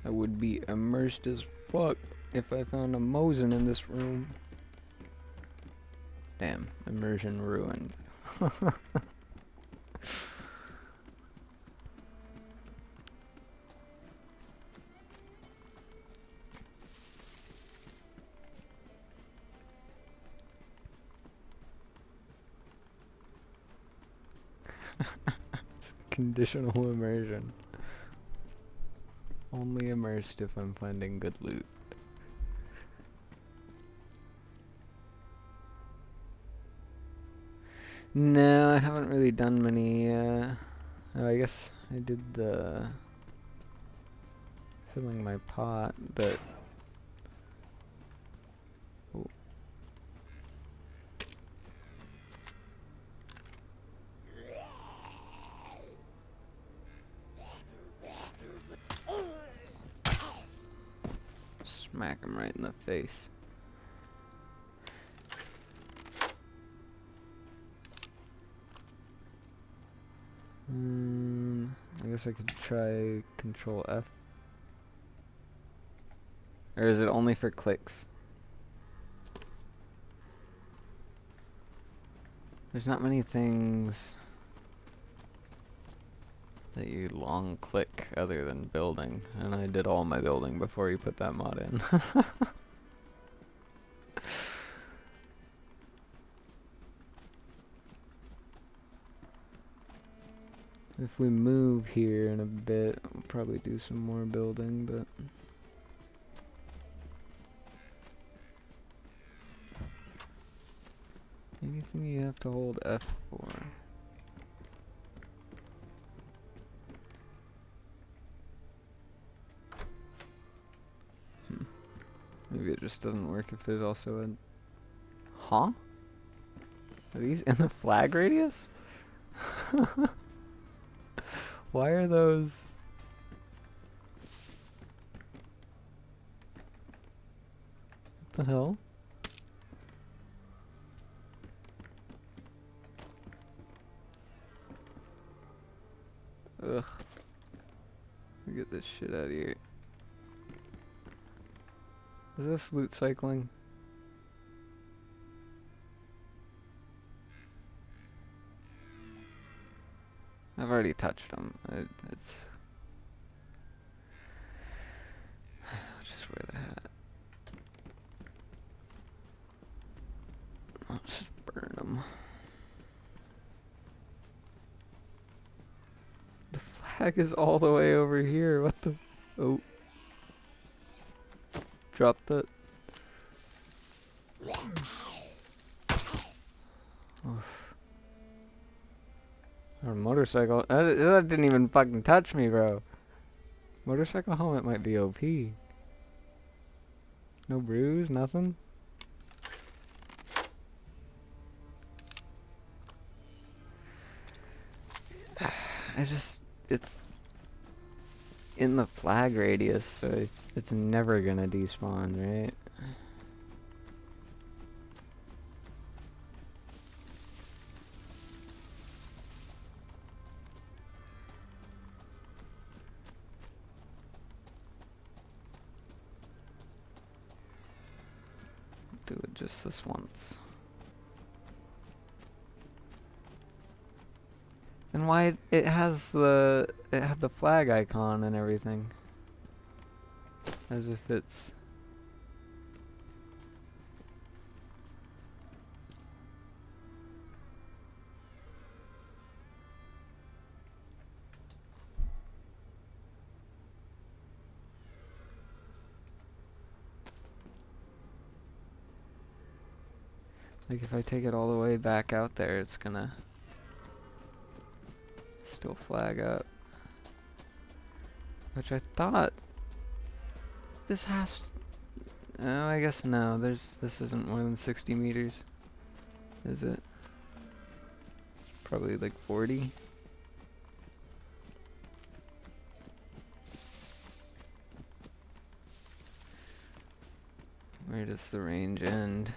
I would be immersed as fuck if I found a Mosin in this room. Damn, immersion ruined. Conditional immersion. Only immersed if I'm finding good loot. No, I haven't really done many, oh, I guess I did the filling my pot, but oh. Smack him right in the face. I guess I could try Control F. Or is it only for clicks? There's not many things that you long click other than building, and I did all my building before you put that mod in. If we move here in a bit, we'll probably do some more building, but anything you have to hold F for. Maybe it just doesn't work if there's also a... Huh? Are these in the flag radius? Why are those... What the hell? Ugh. Get this shit out of here. Is this loot cycling? I've already touched them. It's... I'll just wear the hat. I'll just burn them. The flag is all the way over here. What the... Oh. Dropped it. Oof. Our motorcycle. That didn't even fucking touch me, bro. Motorcycle helmet might be OP. No bruise, nothing. It's in the flag radius, so it's never gonna despawn, right? Do it just this once. And why it had the flag icon and everything. As if it's... Like if I take it all the way back out there, it's gonna still flag up. Which I thought this has... Oh, I guess no. This isn't more than 60 meters. Is it? Probably like 40. Where does the range end?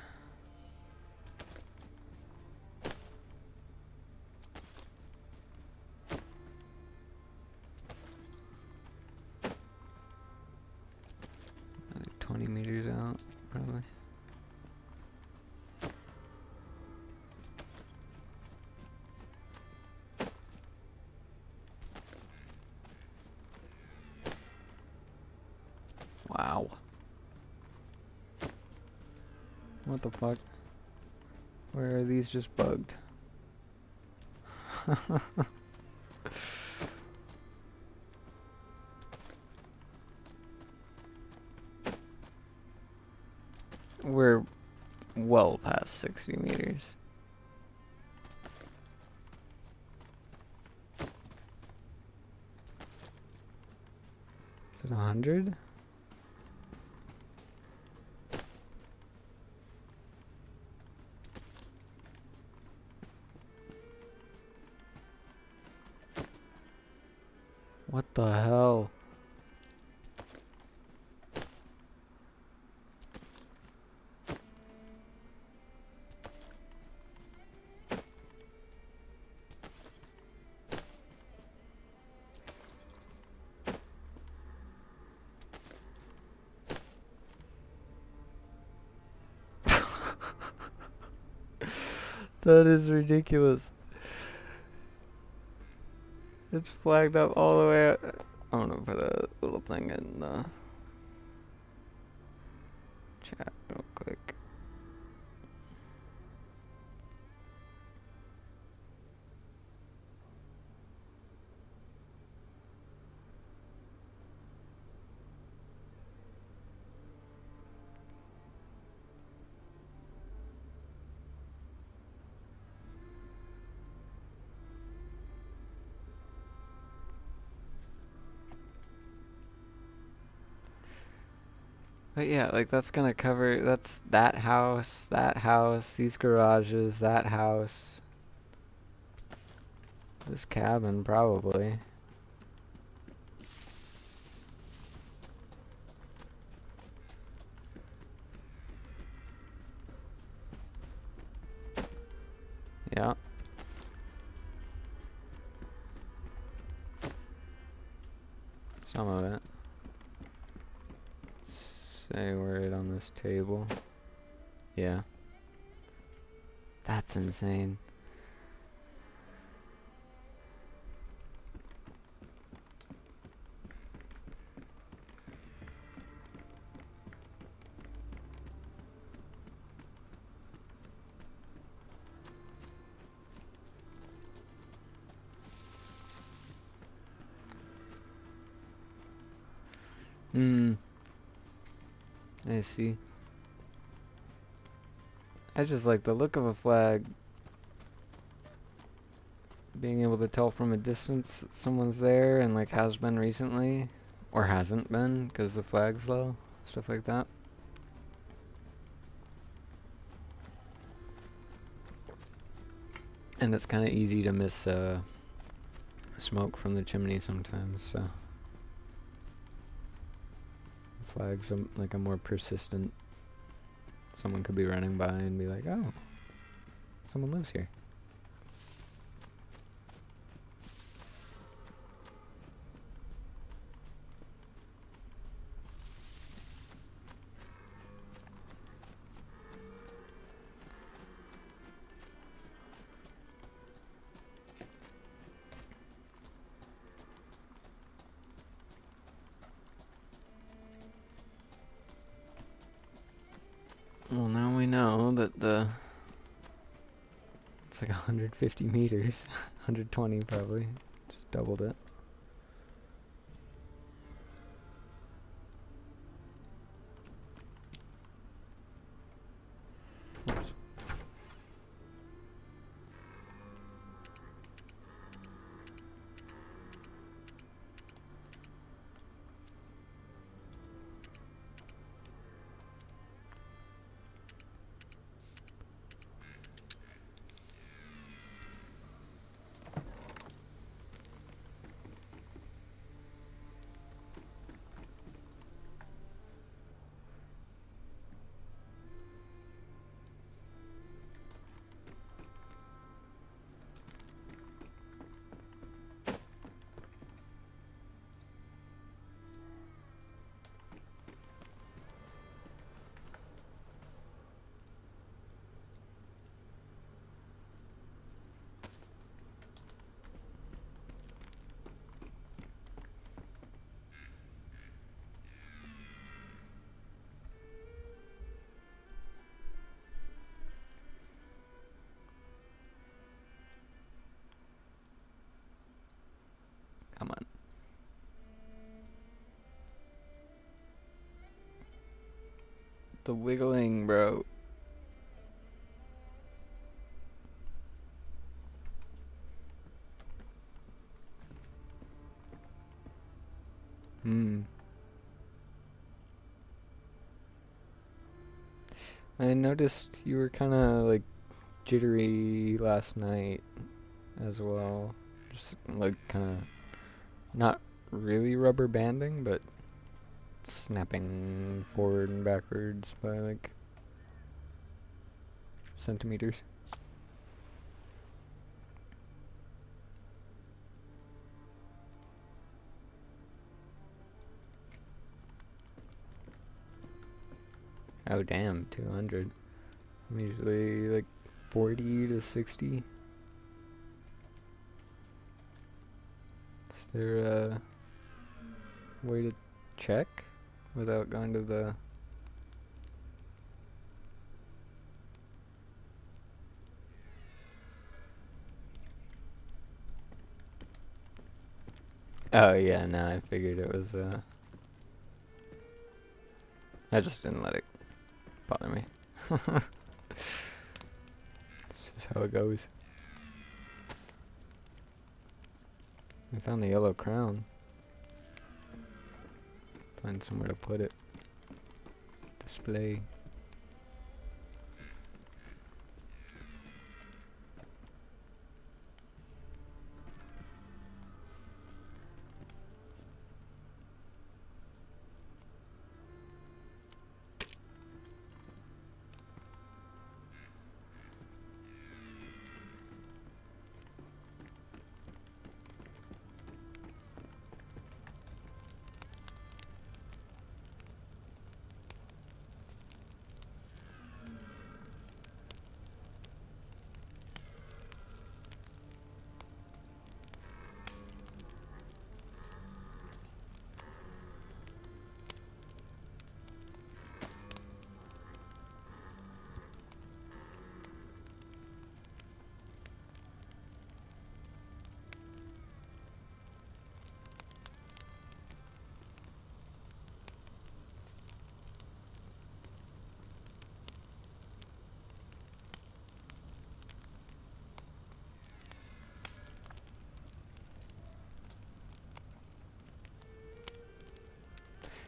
Like 20 meters out, probably. Wow. What the fuck? Where are these just bugged? We're well past 60 meters. Is it 100? What the hell? That is ridiculous. It's flagged up all the way out. I'm gonna put a little thing in the chat real quick. But yeah, like that's gonna cover, that's that house, these garages, that house, this cabin probably. Yeah. Some of it. Say word on this table. Yeah. That's insane. I see. I just like the look of a flag. Being able to tell from a distance that someone's there and like has been recently. Or hasn't been because the flag's low. Stuff like that. And it's kind of easy to miss smoke from the chimney sometimes, so. Flags like a more persistent. Someone could be running by and be like, oh, someone lives here. Well, now we know that it's like 150 meters, 120 probably, just doubled it. Oops. the wiggling, bro. I noticed you were kind of like jittery last night as well. Just like kind of not really rubber banding, but snapping forward and backwards by like centimeters. Oh damn, 200. I'm usually like 40 to 60. Is there a way to check without going to the... Oh yeah, no, I figured it was I just didn't let it bother me. It's just how it goes. I found the yellow crown. Find somewhere to put it. Display.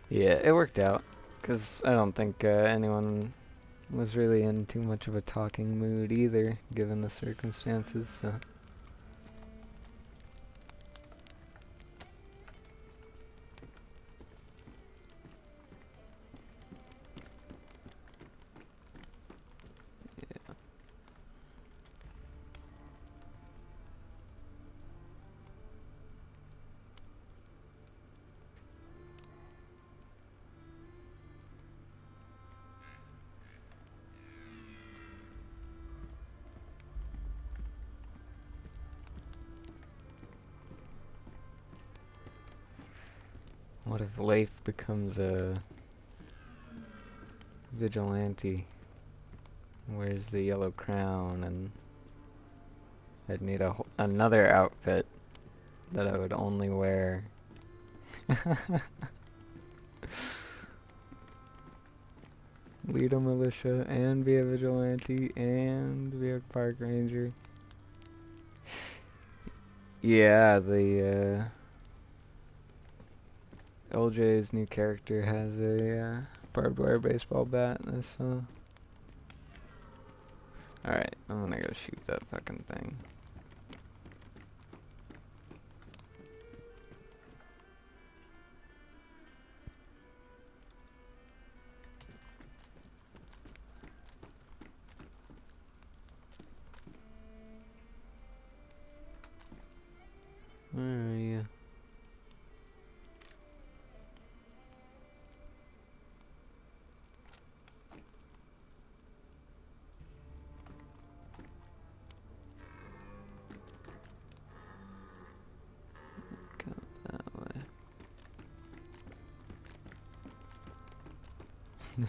Yeah, it worked out, because I don't think anyone was really in too much of a talking mood either, given the circumstances, so... Yeah. What if Leif becomes a vigilante? Wears the yellow crown, and I'd need another outfit that I would only wear. Lead a militia, and be a vigilante, and be a park ranger. Yeah, the LJ's new character has a barbed wire baseball bat in this song. Alright, I'm gonna go shoot that fucking thing. Where are you? Go that way.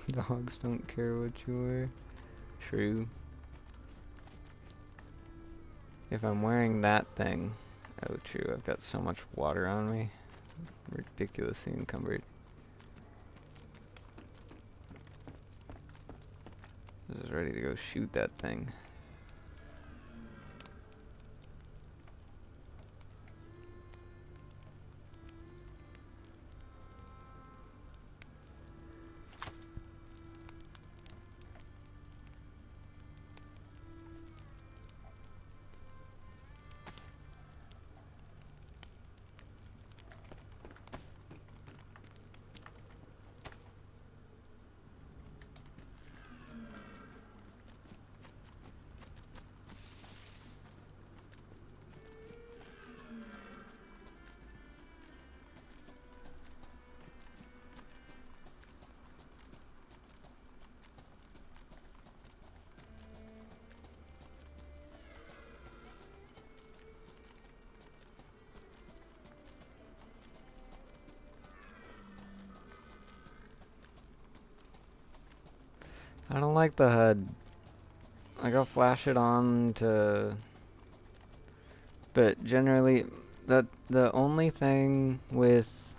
The dogs don't care what you wear. True. If I'm wearing that thing... Oh, true, I've got so much water on me. Ridiculously encumbered. Just ready to go shoot that thing. I don't like the HUD. Like, I'll flash it on to... But generally, the only thing with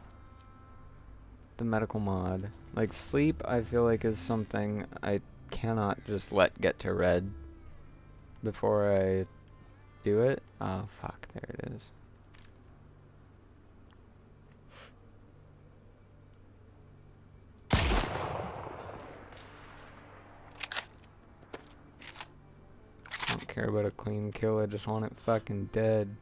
the medical mod, like sleep, I feel like is something I cannot just let get to red before I do it. Oh, fuck, there it is. Don't care about a clean kill, I just want it fucking dead.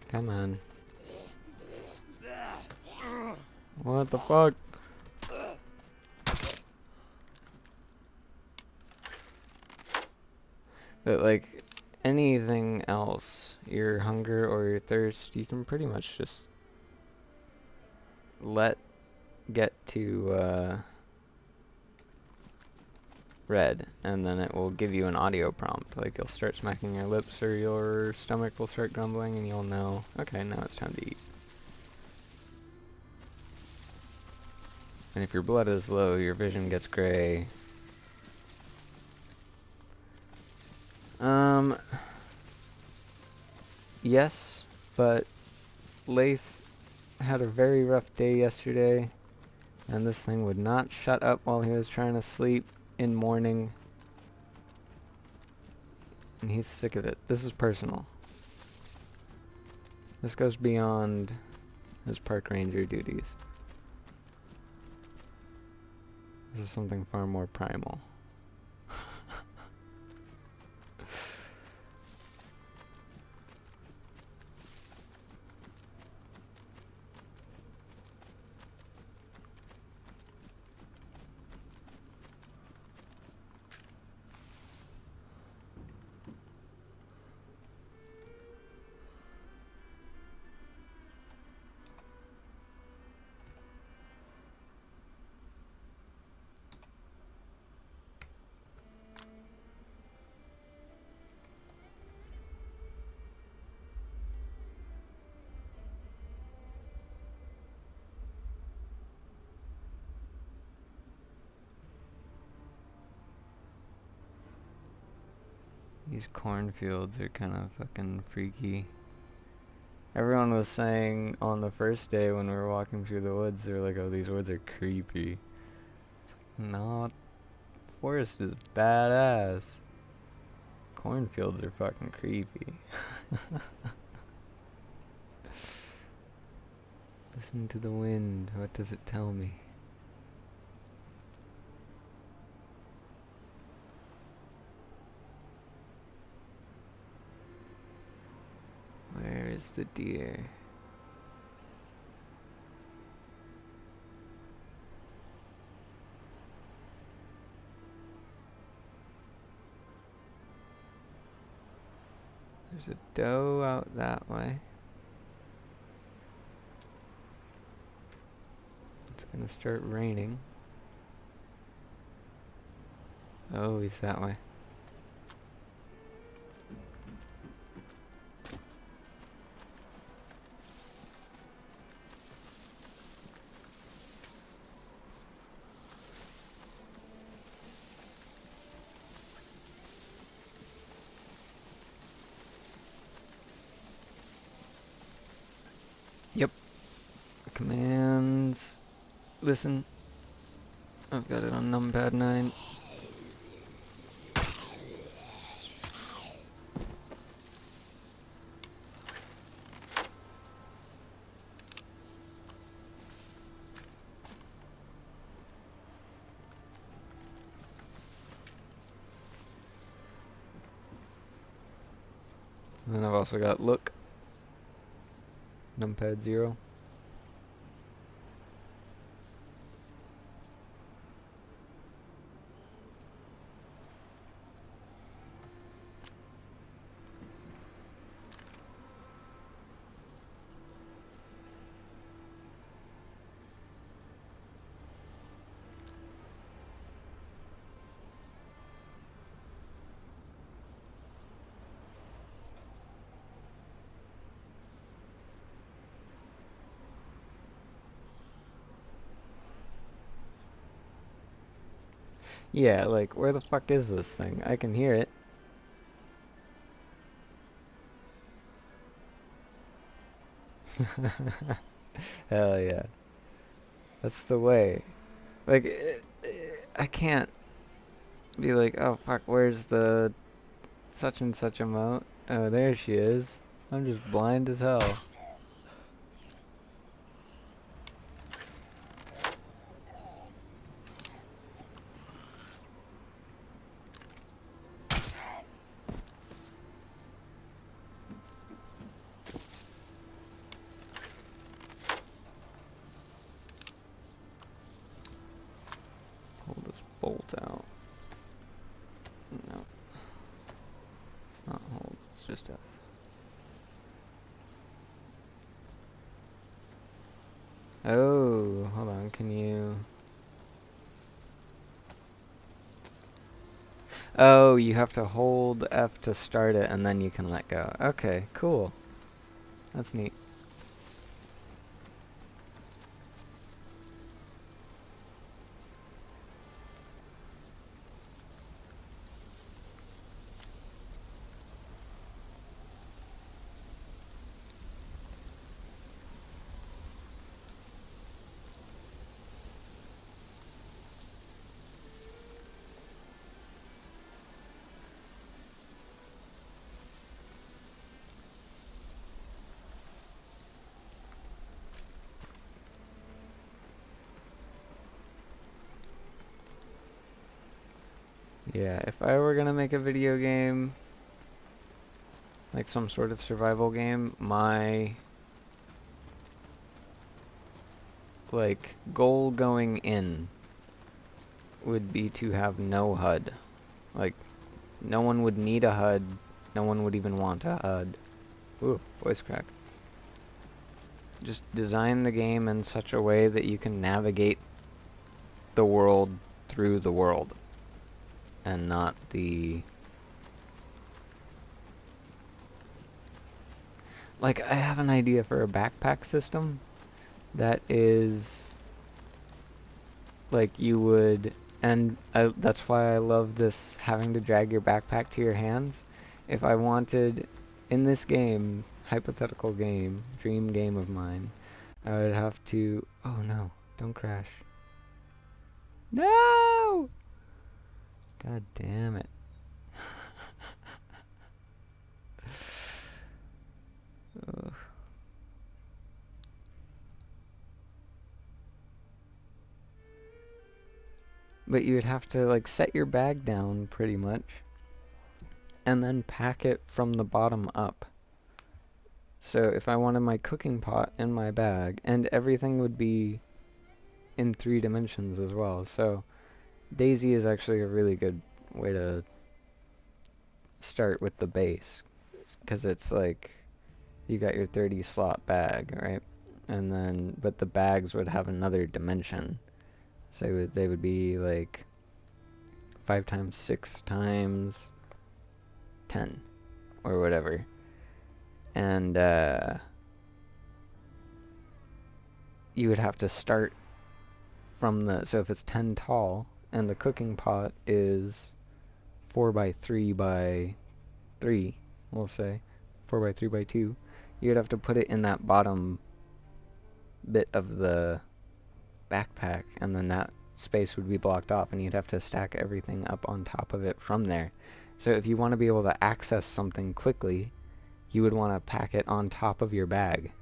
Come on. What the fuck? But like anything else, your hunger or your thirst, you can pretty much just let get to red, and then it will give you an audio prompt. Like you'll start smacking your lips or your stomach will start grumbling and you'll know, okay, now it's time to eat. And if your blood is low, your vision gets gray. Yes, but Leif had a very rough day yesterday, and this thing would not shut up while he was trying to sleep in morning. And he's sick of it. This is personal. This goes beyond his park ranger duties. This is something far more primal. These cornfields are kind of fucking freaky. Everyone was saying on the first day when we were walking through the woods, they were like, oh, these woods are creepy. It's like, no, the forest is badass. Cornfields are fucking creepy. Listen to the wind. What does it tell me? Where is the deer? There's a doe out that way. It's gonna start raining. Oh, he's that way. Yep. Commands. Listen. I've got it on numpad 9. And then I've also got look. Numpad 0. Yeah, like, where the fuck is this thing? I can hear it. Hell yeah. That's the way. Like, I can't be like, oh fuck, where's the such and such emote? Oh, there she is. I'm just blind as hell. Pull this bolt out. No. It's not hold, it's just F. Oh, hold on, can you... Oh, you have to hold F to start it and then you can let go. Okay, cool. That's neat. Yeah, if I were gonna make a video game, like some sort of survival game, my like goal going in would be to have no HUD. Like, no one would need a HUD, no one would even want a HUD. Ooh, voice crack. Just design the game in such a way that you can navigate the world through the world. And not the... Like, I have an idea for a backpack system that is... Like, you would... And that's why I love this having to drag your backpack to your hands. If I wanted, in this game, hypothetical game, dream game of mine, I would have to... Oh no, don't crash. No! God damn it. Ugh. But you would have to like set your bag down pretty much and then pack it from the bottom up. So if I wanted my cooking pot in my bag, and everything would be in 3 dimensions as well. So DayZ is actually a really good way to start with the base, because it's like you got your 30 slot bag, right? And then but the bags would have another dimension. So they would be like 5 times 6 times 10 or whatever. And you would have to start from the... So if it's 10 tall and the cooking pot is 4 by 3 by 3, we'll say 4 by 3 by 2, you'd have to put it in that bottom bit of the backpack, and then that space would be blocked off, and you'd have to stack everything up on top of it from there. So if you want to be able to access something quickly, you would want to pack it on top of your bag,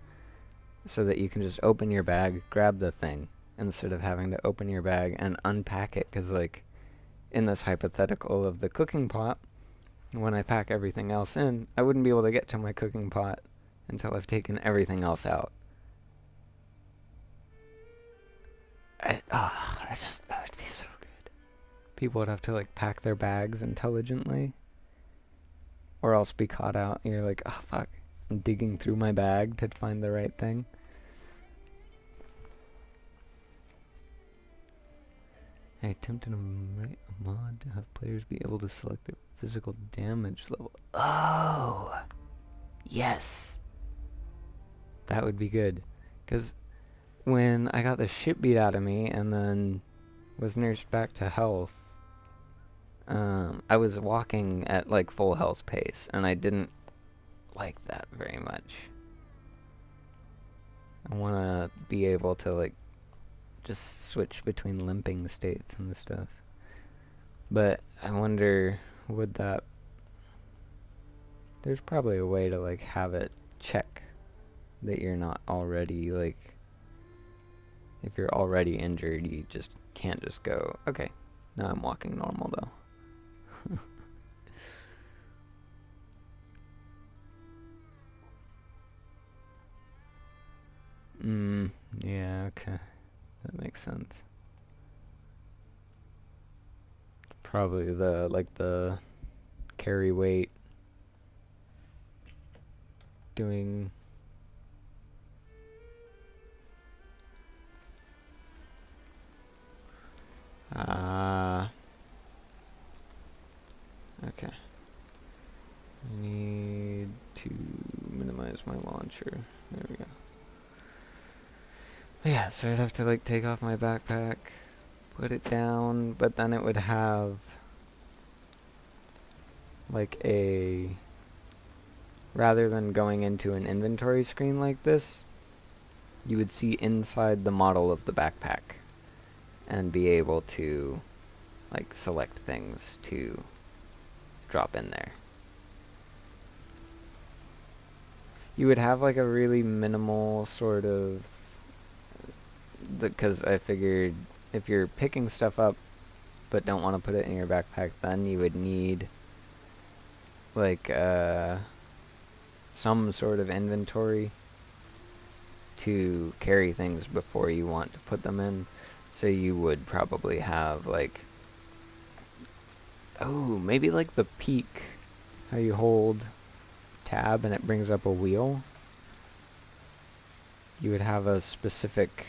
so that you can just open your bag, grab the thing, instead of having to open your bag and unpack it. Because, like, in this hypothetical of the cooking pot, when I pack everything else in, I wouldn't be able to get to my cooking pot until I've taken everything else out. That would be so good. People would have to, like, pack their bags intelligently, or else be caught out. You're like, oh fuck, I'm digging through my bag to find the right thing. I attempted to write a mod to have players be able to select their physical damage level. Oh! Yes! That would be good. Because when I got the shit beat out of me and then was nursed back to health, I was walking at, like, full health pace, and I didn't like that very much. I want to be able to, like, just switch between limping states and stuff. But I wonder, would that... There's probably a way to, like, have it check that you're not already, like... If you're already injured, you just can't just go, okay, now I'm walking normal, though. Yeah, okay. That makes sense. Probably the, like, the carry weight doing... Okay. I need to minimize my launcher. There we go. Yeah, so I'd have to, like, take off my backpack, put it down, but then it would have, like, a... Rather than going into an inventory screen like this, you would see inside the model of the backpack and be able to, like, select things to drop in there. You would have, like, a really minimal sort of... Because I figured if you're picking stuff up but don't want to put it in your backpack, then you would need, like, some sort of inventory to carry things before you want to put them in. So you would probably have, like... Oh, maybe like the peak, how you hold tab and it brings up a wheel. You would have a specific...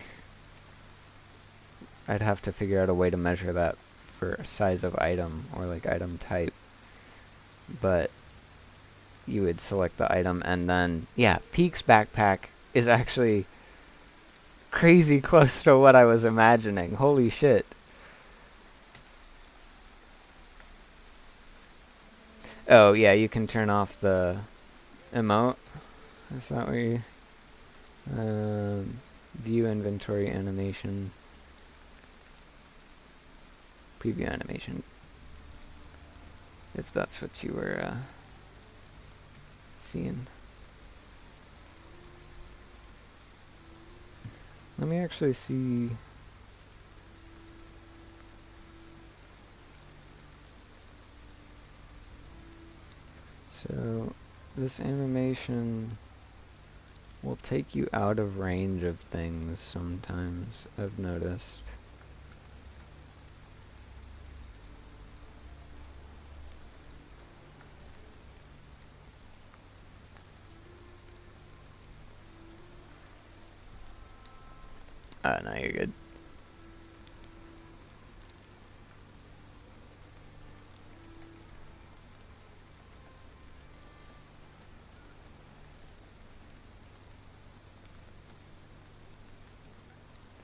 I'd have to figure out a way to measure that for a size of item or, like, item type. But you would select the item and then... Yeah, Peak's backpack is actually crazy close to what I was imagining. Holy shit. Oh, yeah, you can turn off the emote. Is that what you... view inventory animation. Preview animation. If that's what you were seeing. Let me actually see... So, this animation will take you out of range of things sometimes, I've noticed. No, you're good.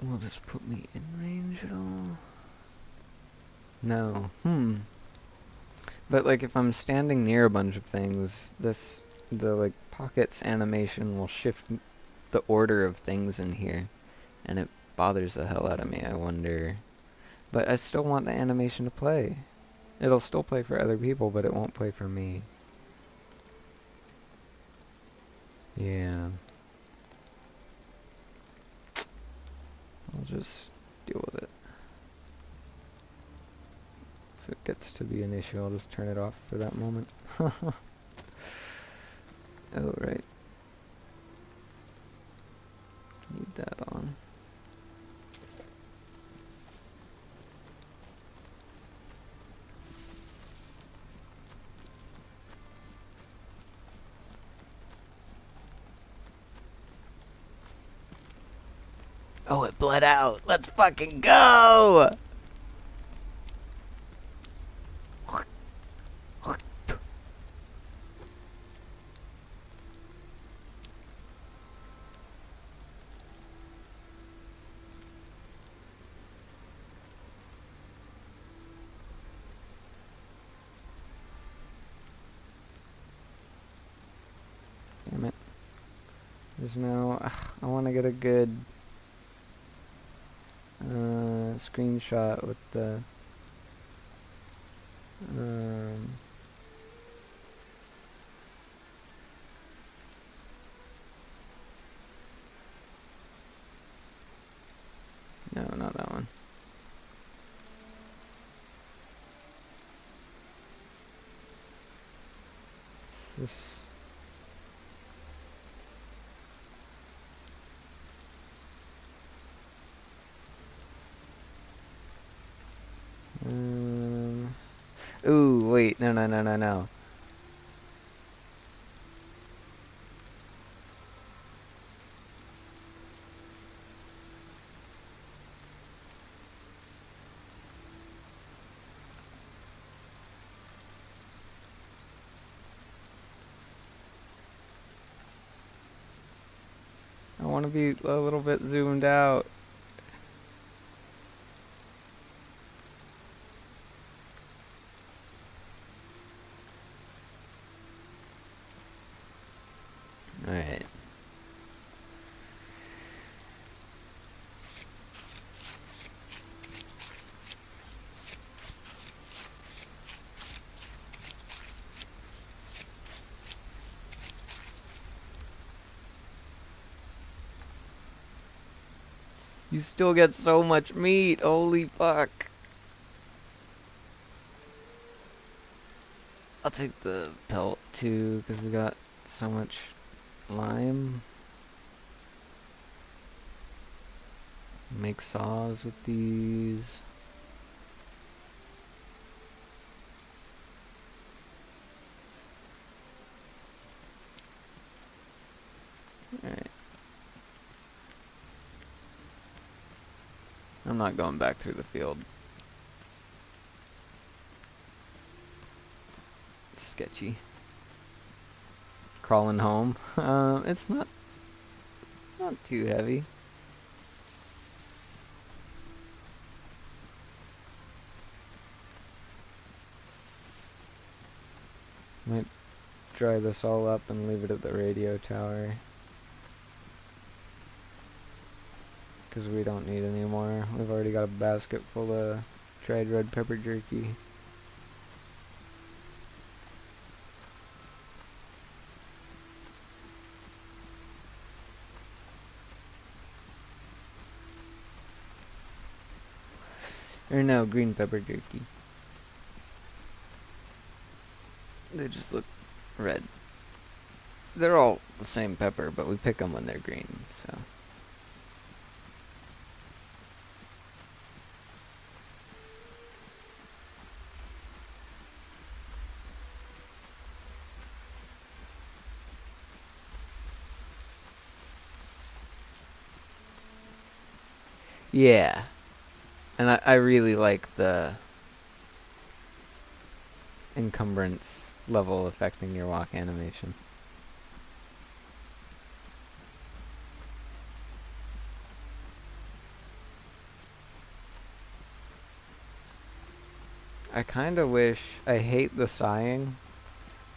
Will this put me in range at all? No. But, like, if I'm standing near a bunch of things, the, like, pockets animation will shift the order of things in here. And it bothers the hell out of me. I wonder. But I still want the animation to play. It'll still play for other people, but it won't play for me. Yeah. I'll just deal with it. If it gets to be an issue, I'll just turn it off for that moment. Oh, right. Need that on. Oh, it bled out. Let's fucking go! Damn it. There's no... I want to get a good screenshot with the... no, not that one. This... ooh, wait, no. I want to be a little bit zoomed out. Alright. You still get so much meat, holy fuck. I'll take the pelt too, because we got so much lime. Make saws with these. Alright. I'm not going back through the field. It's sketchy. Crawling home. It's not too heavy. Might dry this all up and leave it at the radio tower. Because we don't need any more. We've already got a basket full of dried red pepper jerky. Or no, green pepper jerky. They just look red. They're all the same pepper, but we pick them when they're green, so... yeah. And I really like the encumbrance level affecting your walk animation. I kinda wish, I hate the sighing,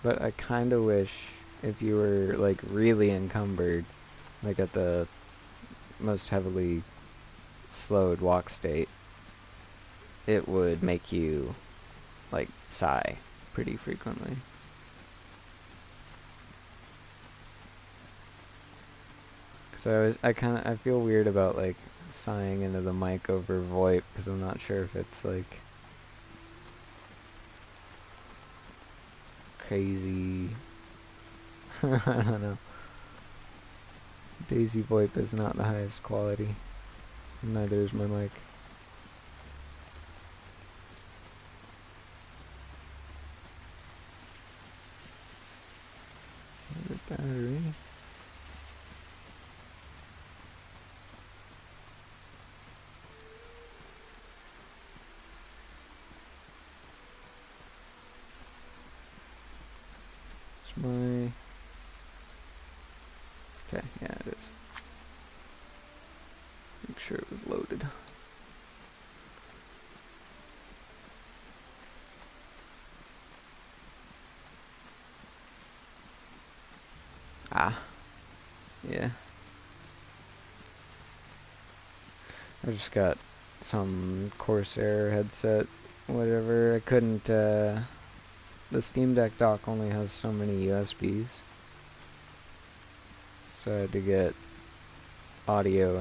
but I kinda wish if you were like really encumbered, like at the most heavily slowed walk state, it would make you like sigh pretty frequently. So I feel weird about like sighing into the mic over VoIP because I'm not sure if it's like crazy. I don't know. DayZ VoIP is not the highest quality. Neither is my mic. The battery. It's my. Okay, yeah, it is. Make sure it was loaded. Ah, yeah. I just got some Corsair headset, whatever. I couldn't, the Steam Deck dock only has so many USBs. So I had to get audio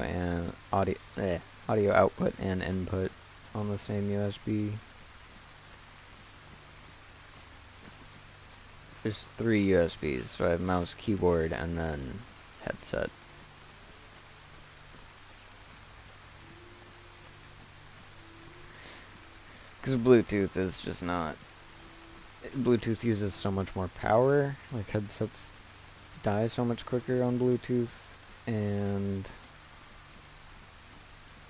output and input on the same USB. There's 3 USBs, so I have mouse, keyboard, and then headset. Because Bluetooth is just not... Bluetooth uses so much more power, like headsets die so much quicker on Bluetooth, and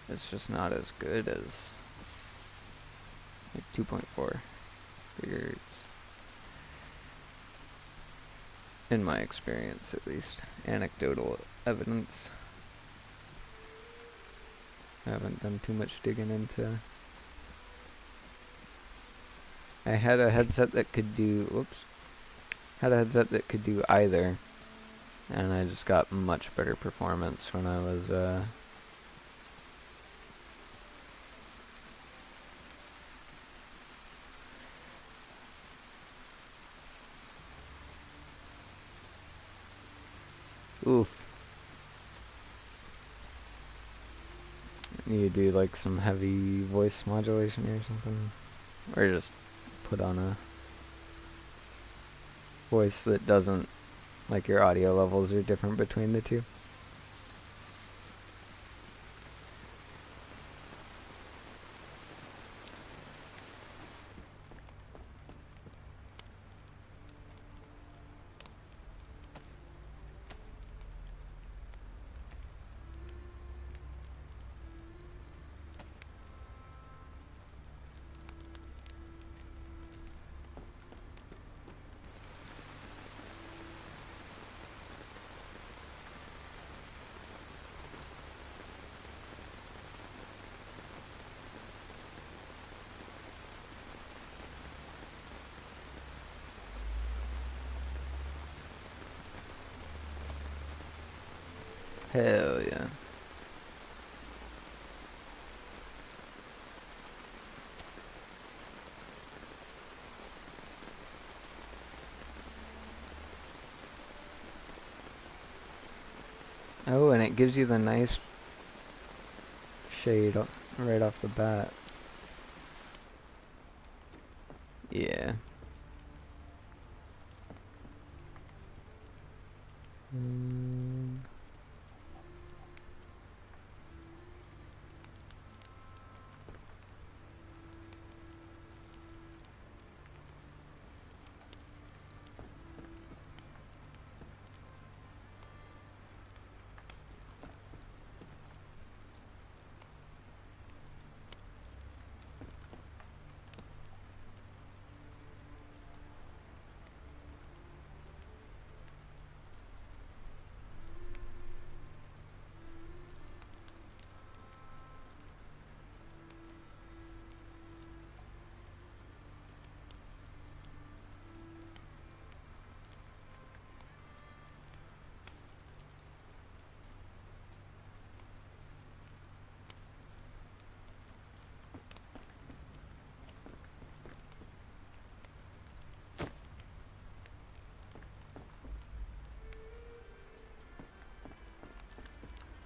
it's just not as good as like 2.4 gigahertz. In my experience, at least. Anecdotal evidence. I haven't done too much digging into... I had a headset that could do... Had a headset that could do either. And I just got much better performance when I was, Oof. You do like some heavy voice modulation or something? Or just put on a voice that doesn't, like your audio levels are different between the two? Hell yeah. Oh, and it gives you the nice shade right off the bat. Yeah.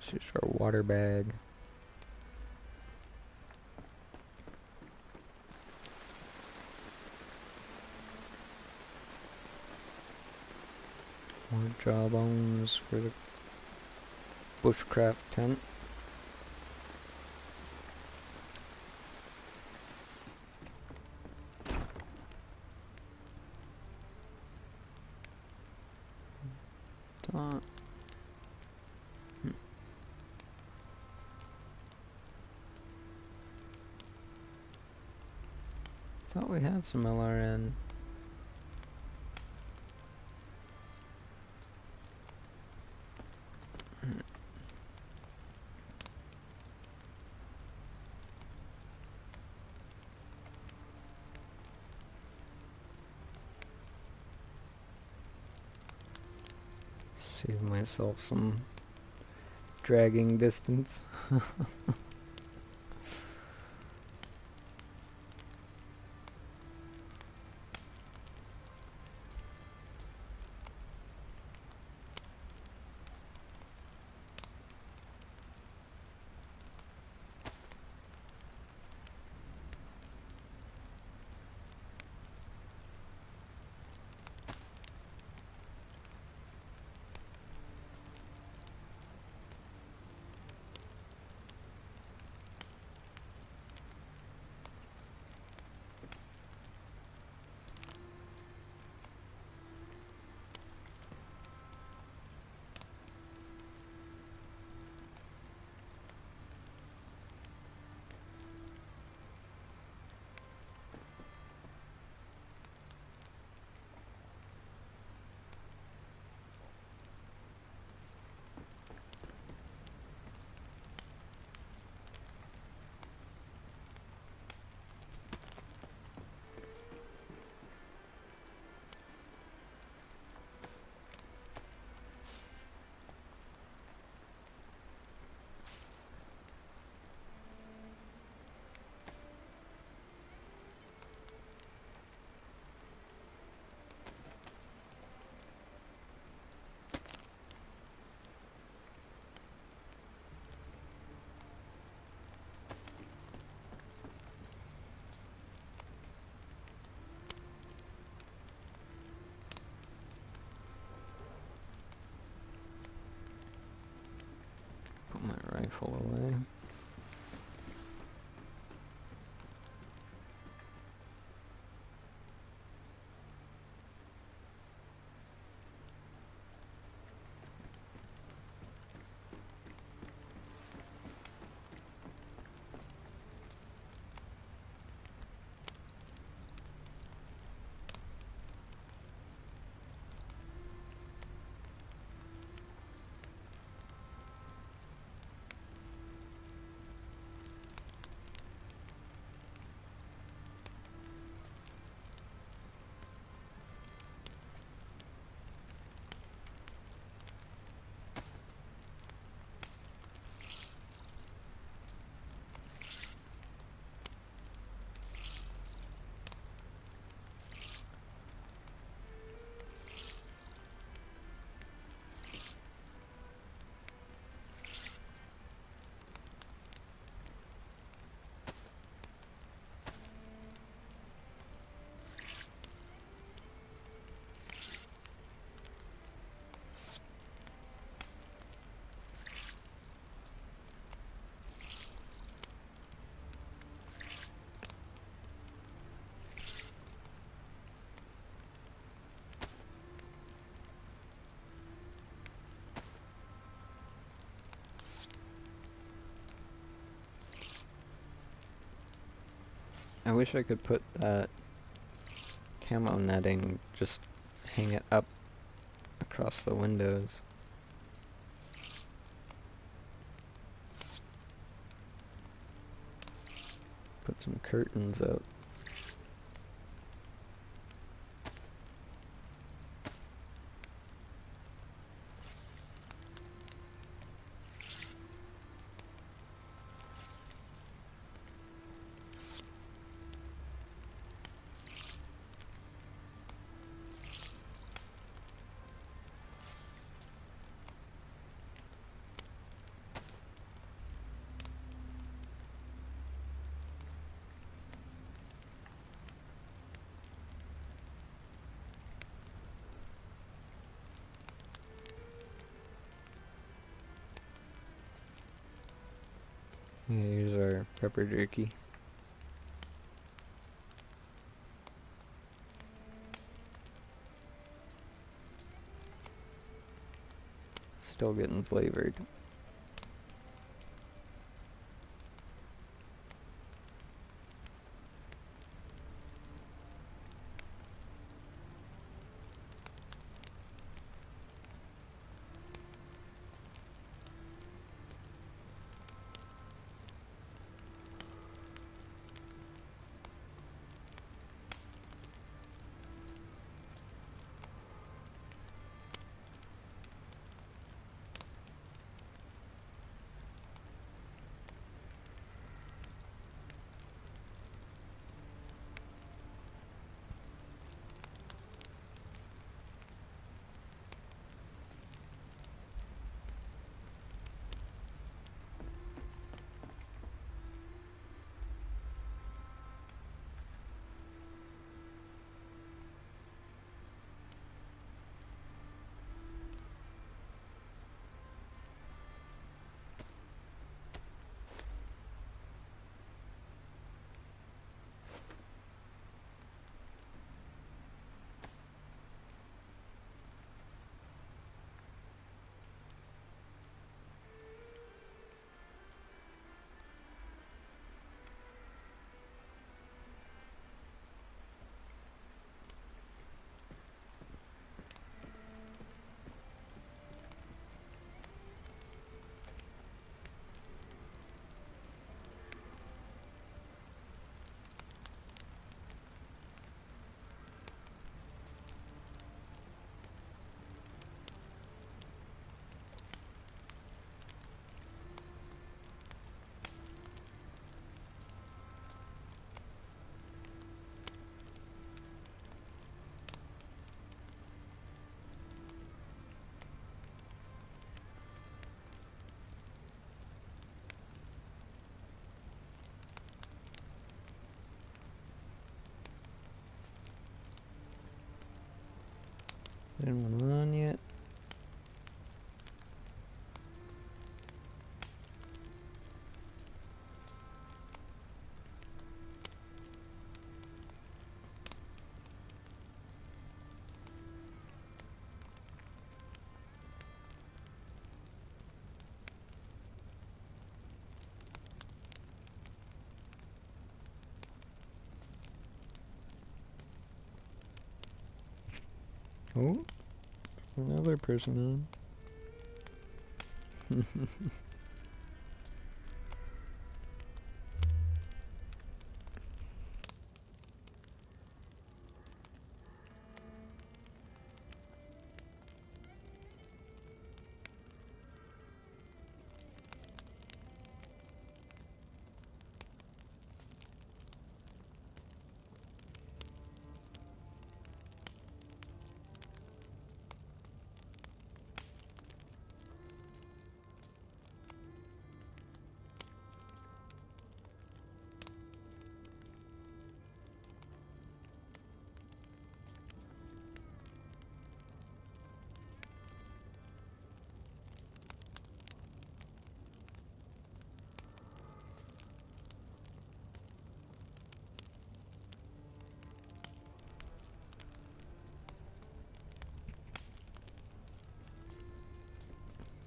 It's just our water bag. More jawbones for the bushcraft tent. Thought we had some LRN. Save myself some dragging distance. Put my rifle away. I wish I could put that camo netting, just hang it up across the windows. Put some curtains up. Yeah, here's our pepper jerky. Still getting flavored. Anyone on yet? Oh, another person on.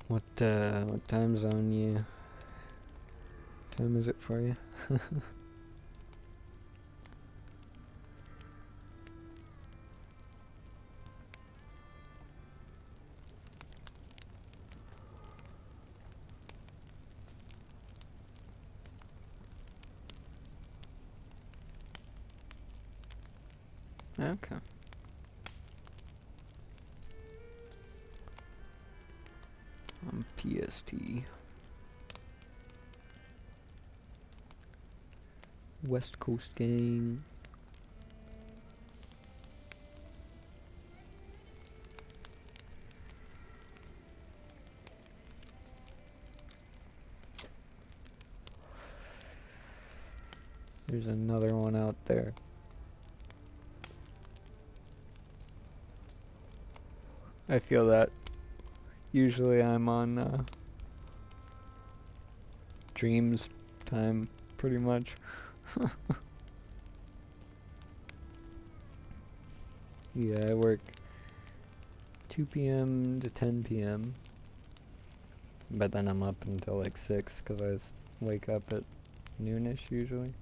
What time zone time is it for you? Okay. PST. West Coast gang. There's another one out there. I feel that. Usually I'm on Dreams time, pretty much. Yeah, I work 2 p.m. to 10 p.m. But then I'm up until like 6 because I wake up at noonish usually.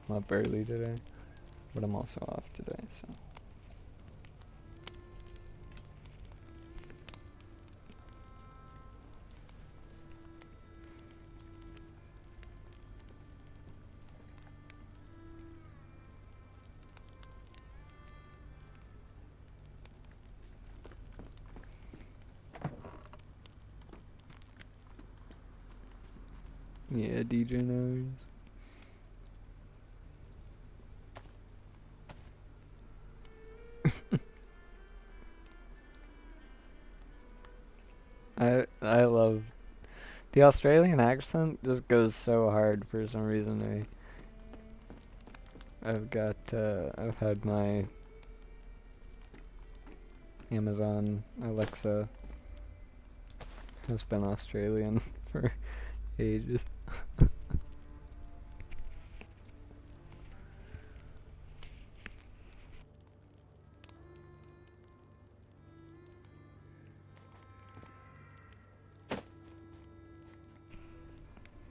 I'm up early today, but I'm also off today, so. Yeah, DJ knows. I love the Australian accent. Just goes so hard for some reason. I've had my Amazon Alexa has been Australian for ages.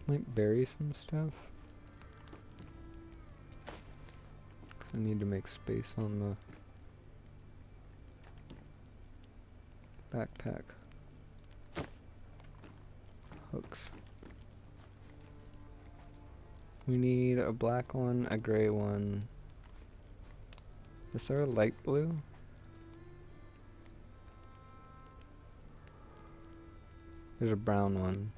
Might bury some stuff. I need to make space on the backpack. Hooks. We need a black one, a gray one. Is there a light blue? There's a brown one.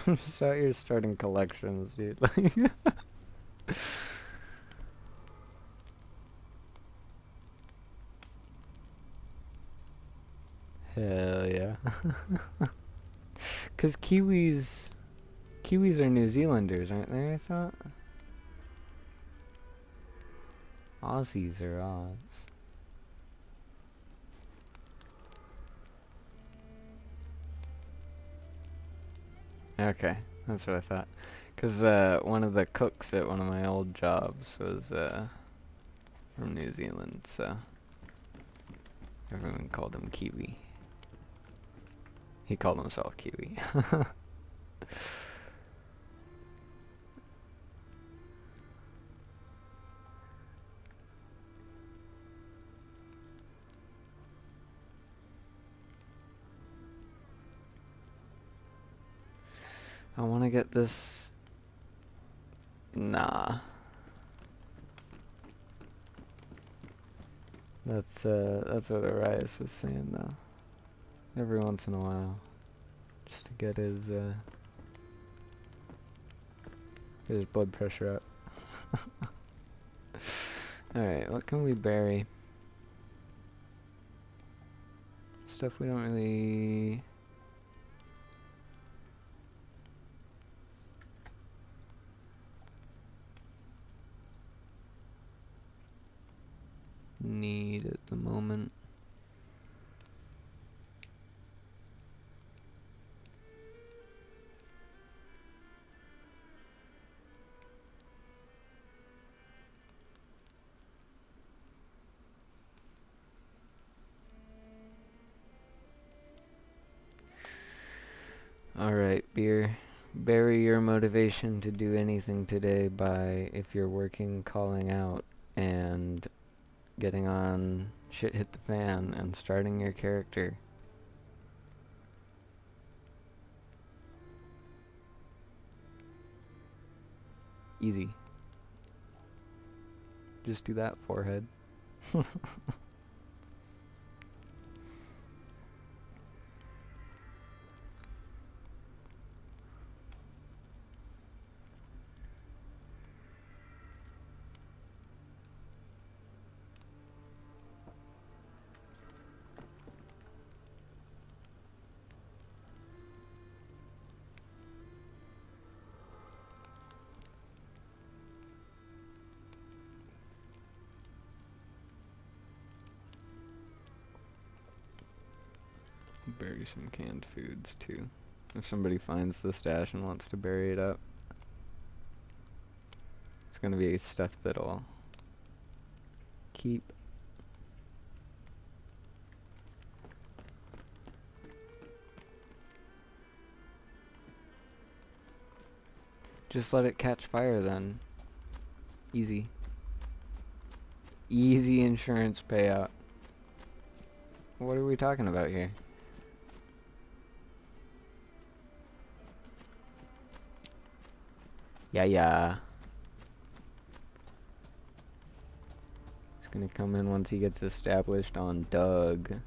I'm just out here starting collections, dude. Like hell yeah. Cause Kiwis are New Zealanders, aren't they, I thought? Aussies are Oz. Okay, that's what I thought. Cause one of the cooks at one of my old jobs was from New Zealand, so everyone called him Kiwi. He called himself Kiwi. I want to get this. Nah. That's what Arias was saying though. Every once in a while, just to get his blood pressure up. All right, what can we bury? Stuff we don't really. Need at the moment. Alright, beer. Bury your motivation to do anything today by, if you're working, calling out and getting on Shit Hit the Fan and starting your character. Easy. Just do that, forehead. bury some canned foods too. If somebody finds the stash and wants to bury it up, it's gonna be stuff that I'll keep. Just let it catch fire then. Easy. Easy insurance payout. What are we talking about here? Yeah. He's gonna come in once he gets established on Doug.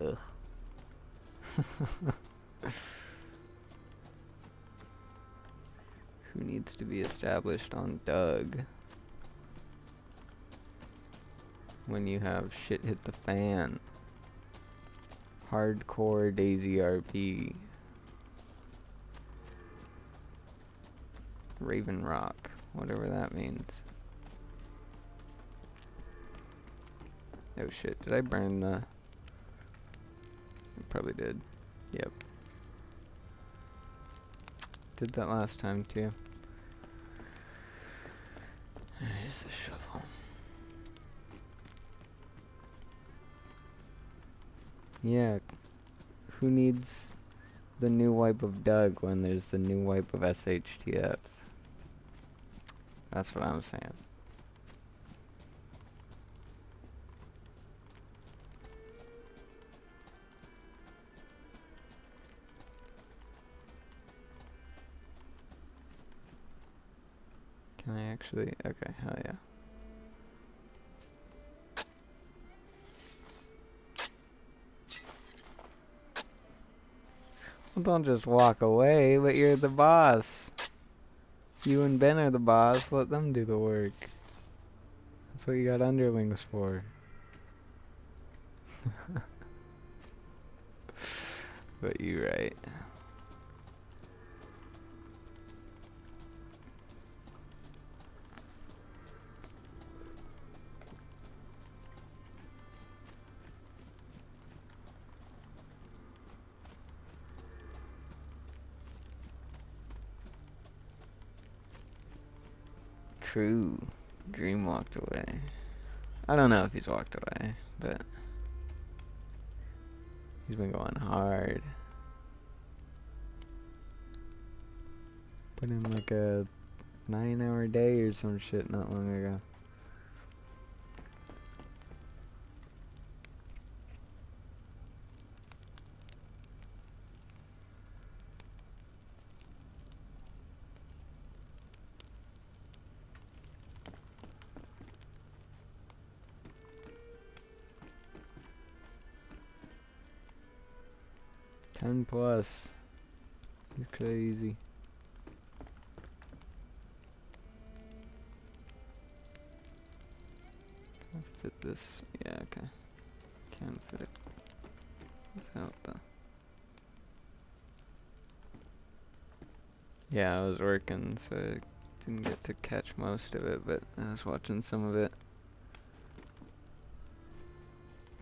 Ugh. Who needs to be established on Doug? When you have shit hit the fan. Hardcore DayZ RP. Raven Rock, whatever that means. Oh shit, did I burn the... I probably did. Yep. Did that last time too. There's the shovel. Yeah, who needs the new wipe of Doug when there's the new wipe of SHTF? That's what I'm saying. Can I actually? Okay, hell yeah. Well, don't just walk away, but you're the boss. You and Ben are the boss, let them do the work. That's what you got underlings for. But you're right. True. Dream walked away. I don't know if he's walked away, but he's been going hard. Put in like a 9-hour day or some shit not long ago. +10. He's crazy. Can I fit this? Yeah, okay. Can fit it without the... Yeah, I was working, so I didn't get to catch most of it, but I was watching some of it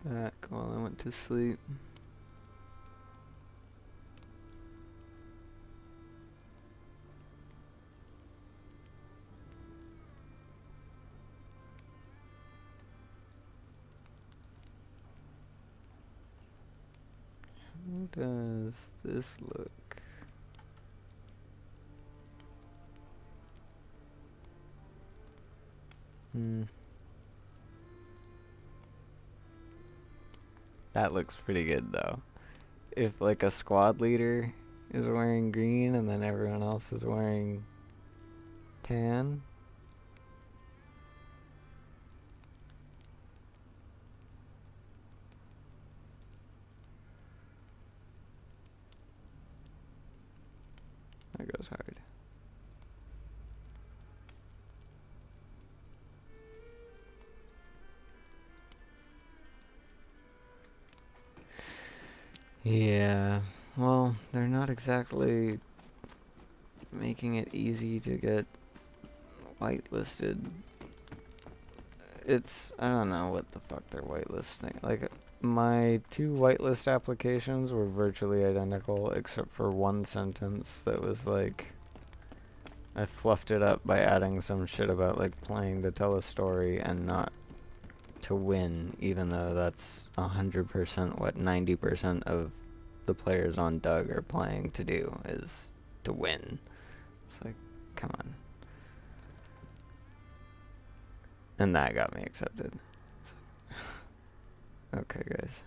back while I went to sleep. How does this look? That looks pretty good though. If like a squad leader is wearing green and then everyone else is wearing tan. That goes hard. Yeah, well, they're not exactly making it easy to get whitelisted. It's, I don't know what the fuck they're whitelisting. Like, my two whitelist applications were virtually identical except for one sentence that was like, I fluffed it up by adding some shit about like playing to tell a story and not to win, even though that's 100% what 90% of the players on Doug are playing to do, is to win. It's like, come on. And that got me accepted. Okay, guys.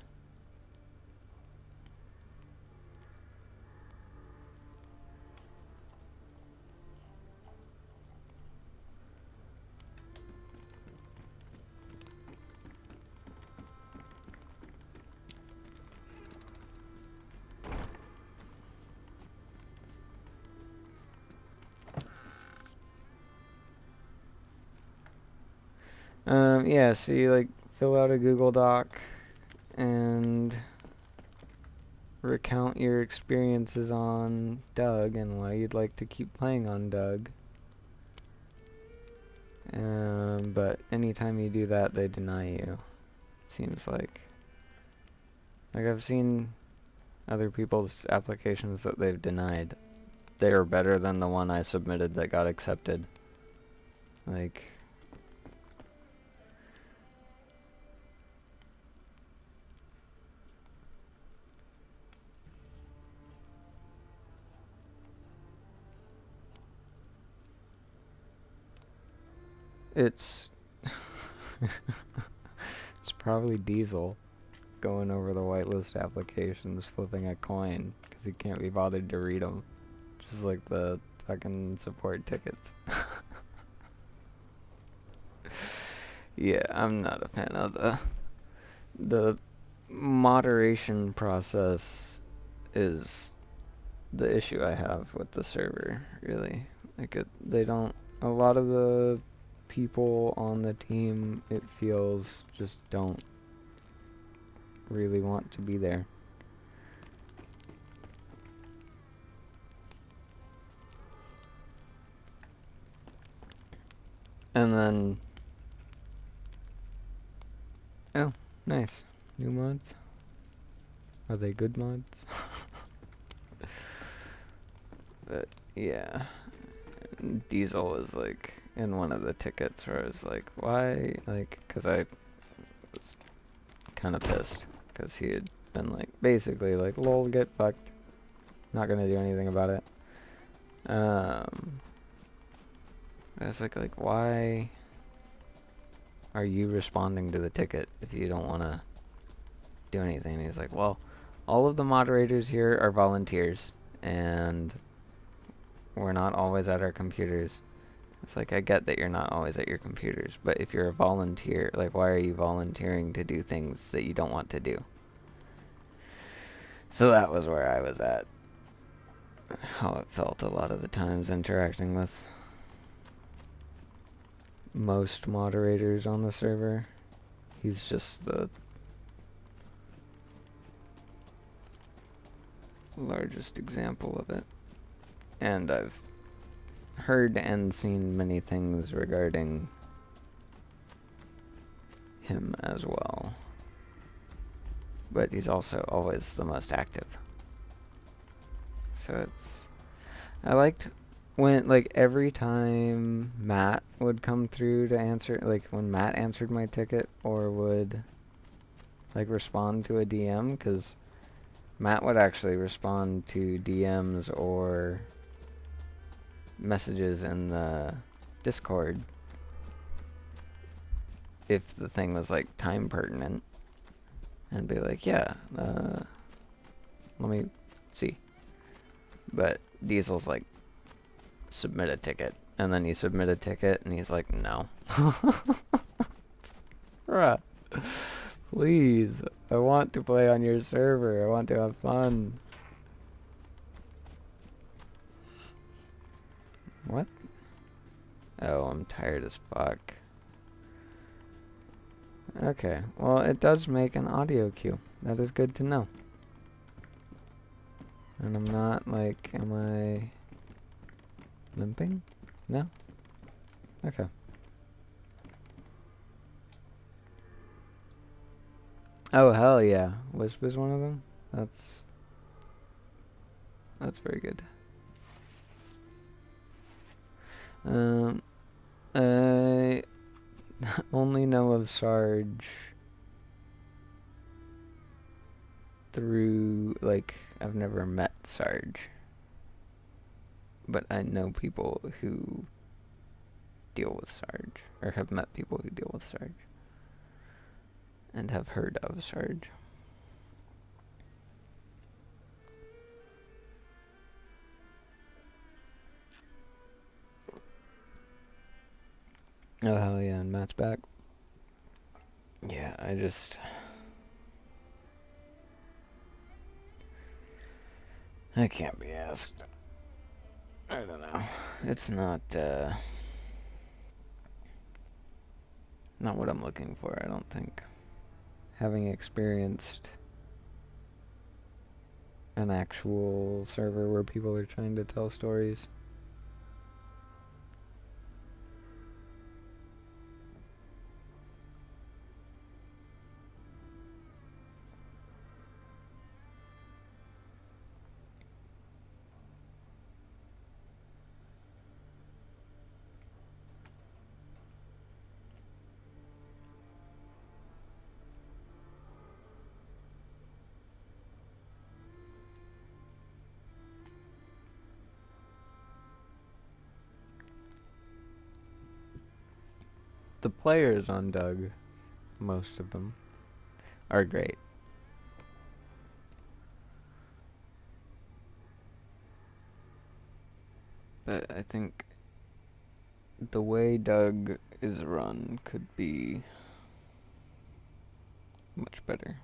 Yeah, so you like fill out a Google Doc and recount your experiences on Doug and why you'd like to keep playing on Doug. But anytime you do that, they deny you. It seems like. Like I've seen other people's applications that they've denied. They are better than the one I submitted that got accepted. Like, it's it's probably Diesel going over the whitelist applications, flipping a coin because he can't be bothered to read them, just like the fucking support tickets. Yeah, I'm not a fan of the moderation process is the issue I have with the server, really. Like they don't, a lot of the people on the team, it feels, just don't really want to be there. And then, oh, nice. New mods? Are they good mods? But, yeah. Diesel was like in one of the tickets where I was like, why? Like, because I was kind of pissed. Because he had been like, basically like, lol, get fucked. Not gonna do anything about it. I was like, why are you responding to the ticket if you don't want to do anything? And he's like, well, all of the moderators here are volunteers, and we're not always at our computers. It's like, I get that you're not always at your computers, but if you're a volunteer, like, why are you volunteering to do things that you don't want to do? So that was where I was at. How it felt a lot of the times interacting with most moderators on the server. He's just the largest example of it. And I've heard and seen many things regarding him as well. But he's also always the most active. So it's, I liked when, like, every time Matt would come through to answer, like, when Matt answered my ticket or would, like, respond to a DM, because Matt would actually respond to DMs or messages in the Discord if the thing was, like, time pertinent, and be like, yeah, let me see. But Diesel's like, submit a ticket. And then you submit a ticket, and he's like, no. Bruh. Please. I want to play on your server. I want to have fun. What? Oh, I'm tired as fuck. Okay. Well, it does make an audio cue. That is good to know. And I'm not, like, am I limping? No? Okay. Oh, hell yeah. Wisp is one of them? That's very good. I only know of Sarge through, like, I've never met Sarge. But I know people who deal with Sarge, or have met people who deal with Sarge, and have heard of Sarge. Oh, hell yeah, and Matt's back. Yeah, I can't be asked. I don't know. It's not what I'm looking for, I don't think. Having experienced an actual server where people are trying to tell stories. The players on Doug, most of them, are great. But I think the way Doug is run could be much better.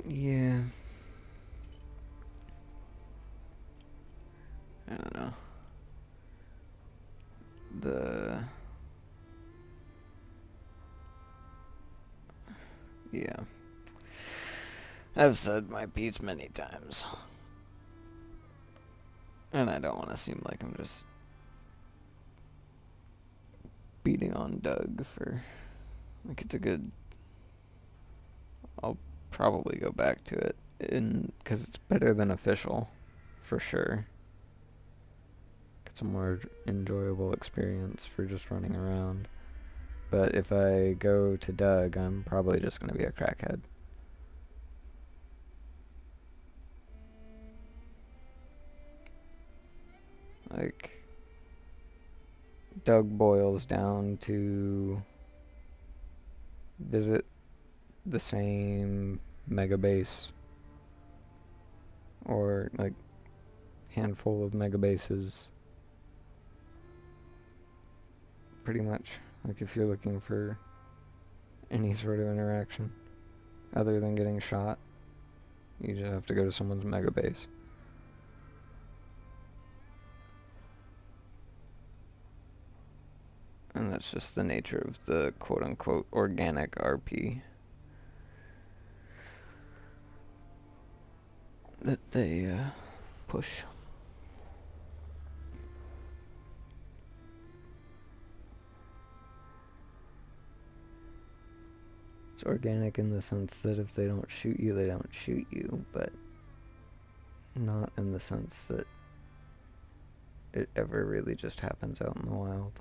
Yeah. I don't know. Yeah. I've said my piece many times. And I don't want to seem like I'm just beating on Doug for... Like, it's a good... I'll probably go back to it, because it's better than official, for sure. It's a more enjoyable experience for just running around. But if I go to Doug, I'm probably just going to be a crackhead. Like, Doug boils down to visit the same mega base, or like handful of mega bases, pretty much. Like, if you're looking for any sort of interaction other than getting shot, you just have to go to someone's mega base. And that's just the nature of the quote-unquote organic RP that they push. It's organic in the sense that if they don't shoot you, they don't shoot you, but not in the sense that it ever really just happens out in the wild.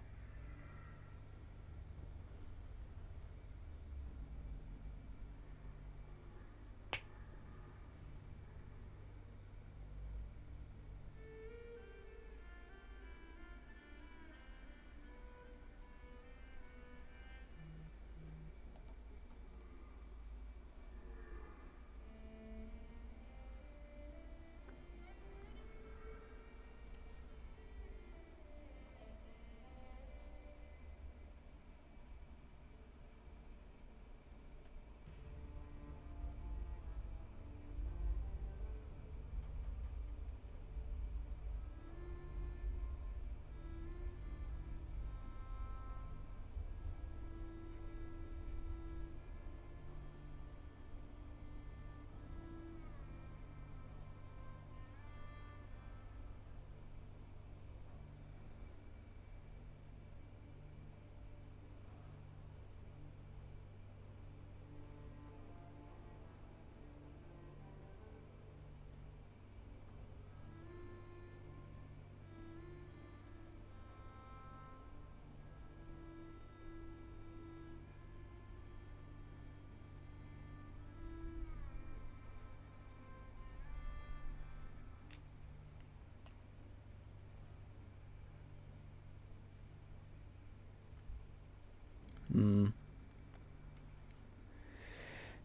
Hmm.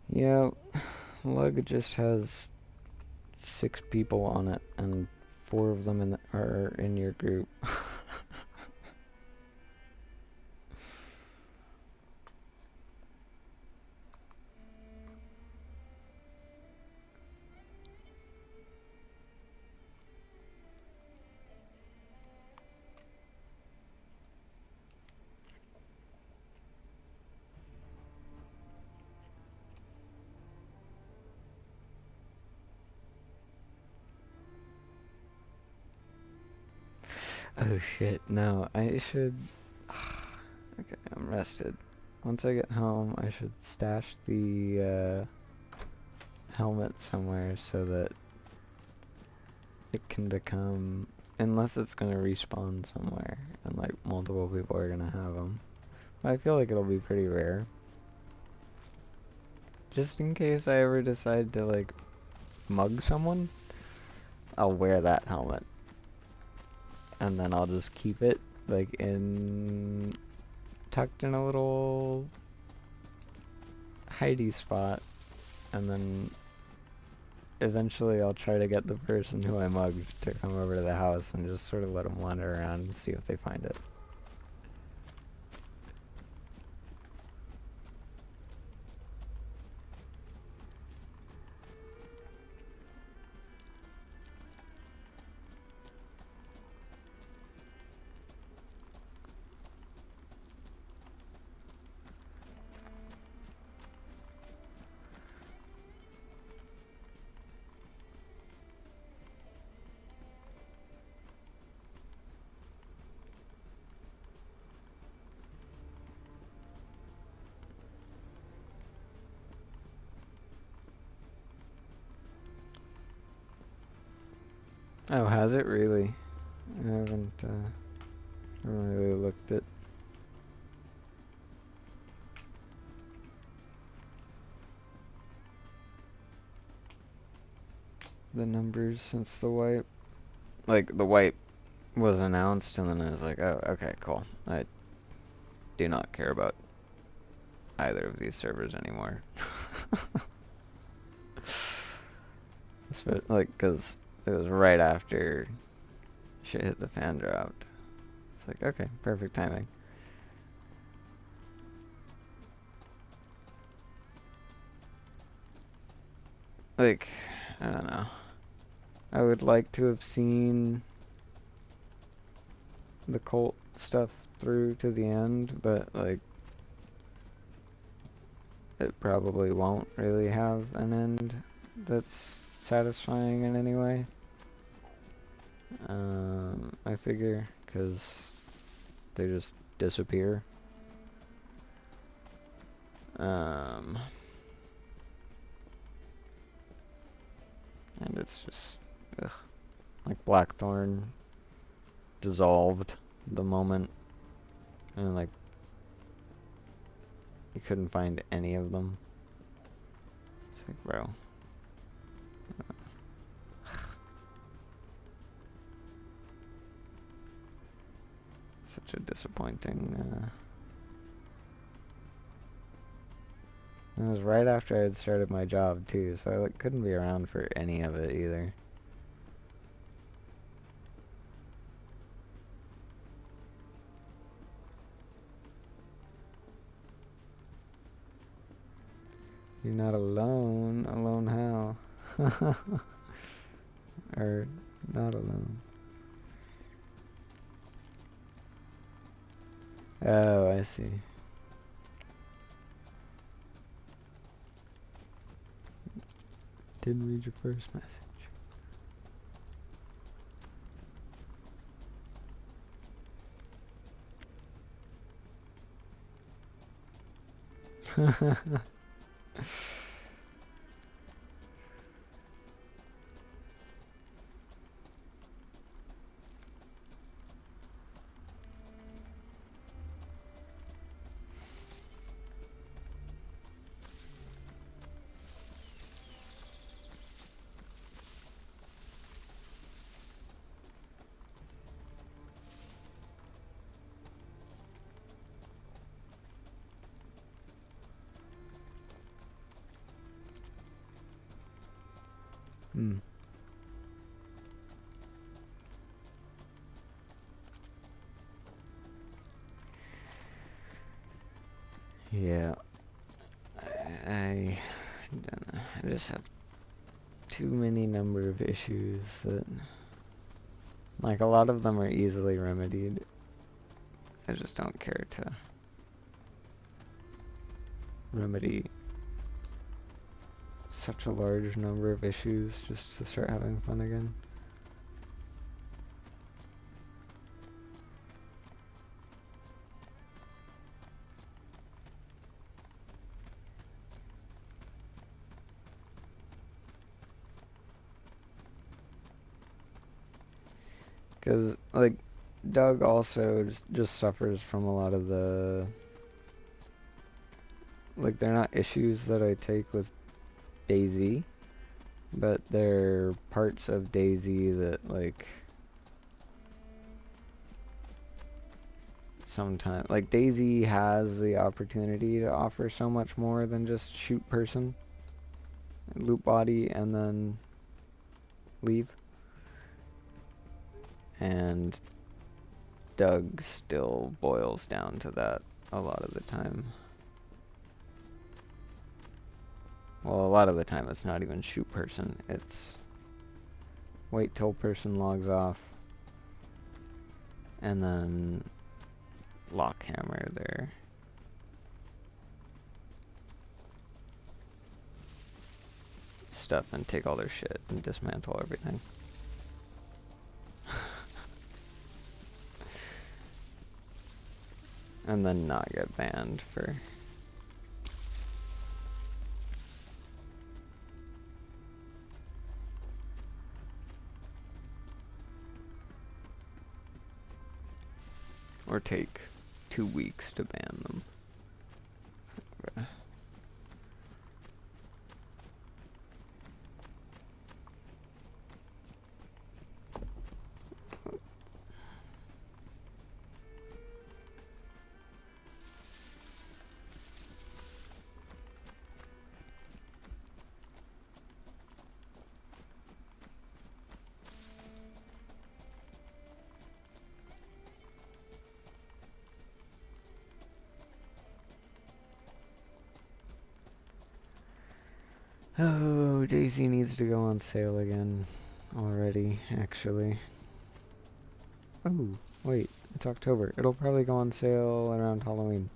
Yeah, Lug just has 6 people on it, and 4 of them are in your group. Oh shit, no, I should... Okay, I'm rested. Once I get home, I should stash the helmet somewhere so that it can become... Unless it's gonna respawn somewhere, and like multiple people are gonna have them. I feel like it'll be pretty rare. Just in case I ever decide to like mug someone, I'll wear that helmet. And then I'll just keep it like tucked in a little hidey spot, and then eventually I'll try to get the person who I mugged to come over to the house and just sort of let them wander around and see if they find it. Oh, has it really? I haven't really looked at the numbers since the wipe. Like, the wipe was announced, and then I was like, oh, okay, cool. I do not care about either of these servers anymore. Like, because it was right after shit hit the fan dropped. It's like, okay, perfect timing. Like, I don't know. I would like to have seen the cult stuff through to the end, but, like, it probably won't really have an end that's satisfying in any way. I figure, because they just disappear. And it's just, ugh. Like, Blackthorn dissolved the moment, and like, you couldn't find any of them. It's like, bro. Such a disappointing, it was right after I had started my job too, so I like couldn't be around for any of it either. You're not alone. Alone how? Or not alone. Oh, I see. Didn't read your first message. Hmm. Yeah. I don't know. I just have too many number of issues that, like, a lot of them are easily remedied. I just don't care to remedy such a large number of issues just to start having fun again. Because, like, Doug also just suffers from a lot of the, like, they're not issues that I take with DayZ, but they're parts of DayZ that, like, sometimes, like, DayZ has the opportunity to offer so much more than just shoot person, loot body, and then leave. And Doug still boils down to that a lot of the time. Well, a lot of the time it's not even shoot person, it's wait till person logs off and then lock hammer their stuff and take all their shit and dismantle everything. And then not get banned for or take 2 weeks to ban them. Oh, DayZ needs to go on sale again already, actually. Oh, wait, it's October. It'll probably go on sale around Halloween.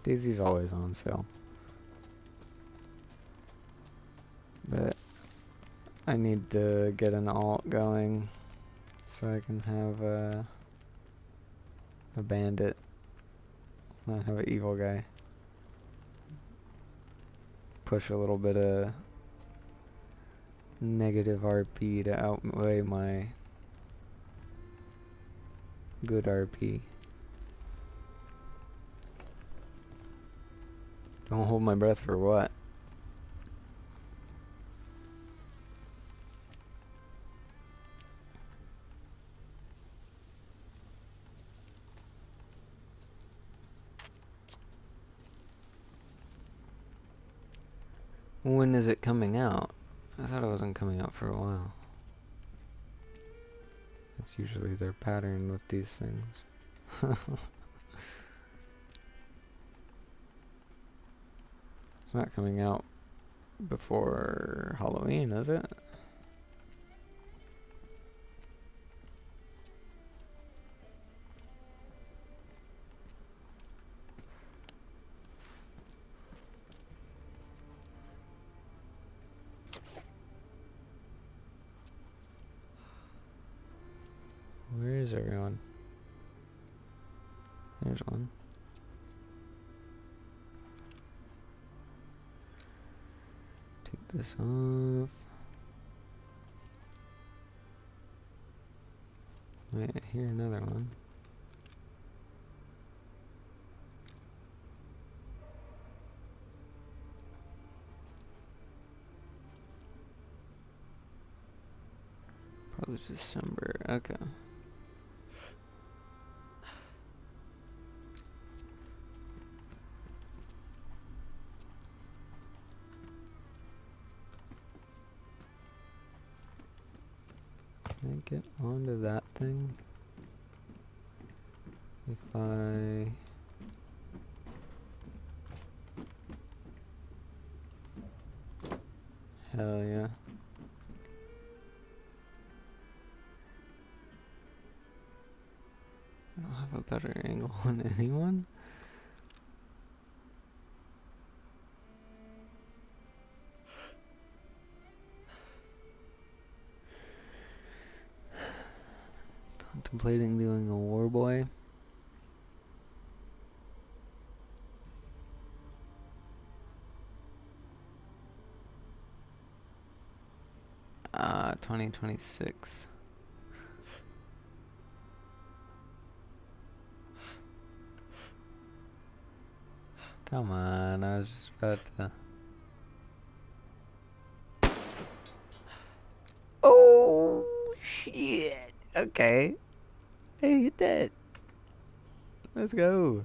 DayZ's always on sale. But I need to get an alt going so I can have a bandit, not have an evil guy. Push a little bit of negative RP to outweigh my good RP. Don't hold my breath for what? When is it coming out? I thought it wasn't coming out for a while. That's usually their pattern with these things. It's not coming out before Halloween, is it? Where is everyone? There's one. Take this off. Wait, I hear another one. Probably December. Okay. get onto that thing? If I... Hell yeah. I don't have a better angle on anyone. Contemplating doing a war boy. 2026. Come on, I was just about to... Oh, shit. Okay. Hey, hit that. Let's go.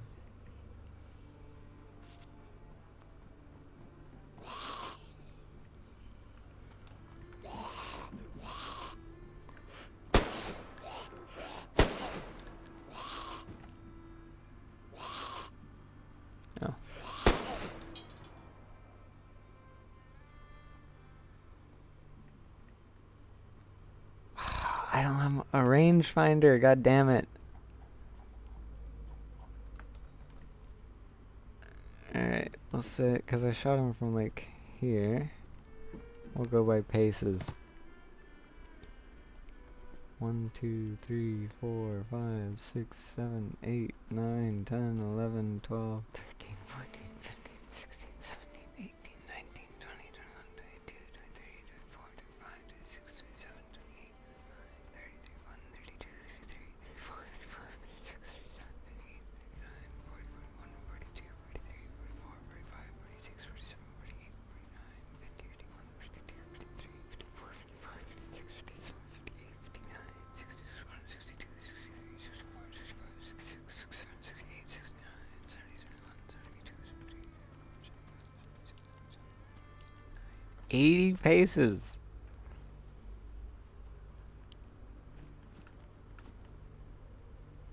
Oh. I don't have a rangefinder, god damn it. Alright, we'll say, because I shot him from like here. We'll go by paces. 1, 2, 3, 4, 5, 6, 7, 8, 9, 10, 11, 12, 13, 14, 15, 16, 17, 18, 19, 20, 21, 22, 23, 24, 25, 26, 27, 28, 29, 30, 31, 32, 33, 34, 35, 36, 37, 38, 39, 40, 41, 42, 43, 44, 45, 46, 47, 48, 49, 50, 51, 52, 53, 54, 55, 56, 57, 58, 59, 61, 62, 63, 64, 65, 66, 67, 68, 69, 70, 71, 72, 73, 80 paces.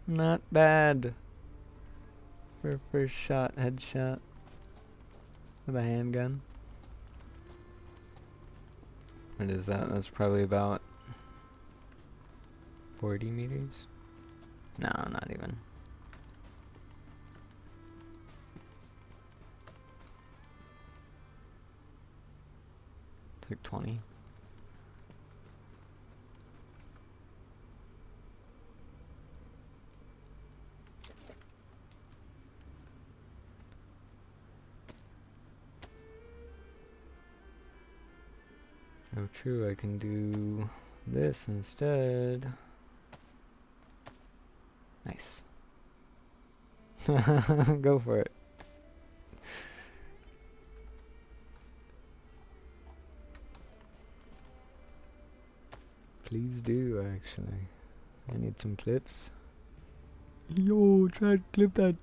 Not bad for first shot, headshot with a handgun. What is that? That's probably about 40 meters? No, not even. It's like 20. Oh, true, I can do this instead. Nice. Go for it. Please do, actually. I need some clips. Yo, try to clip that.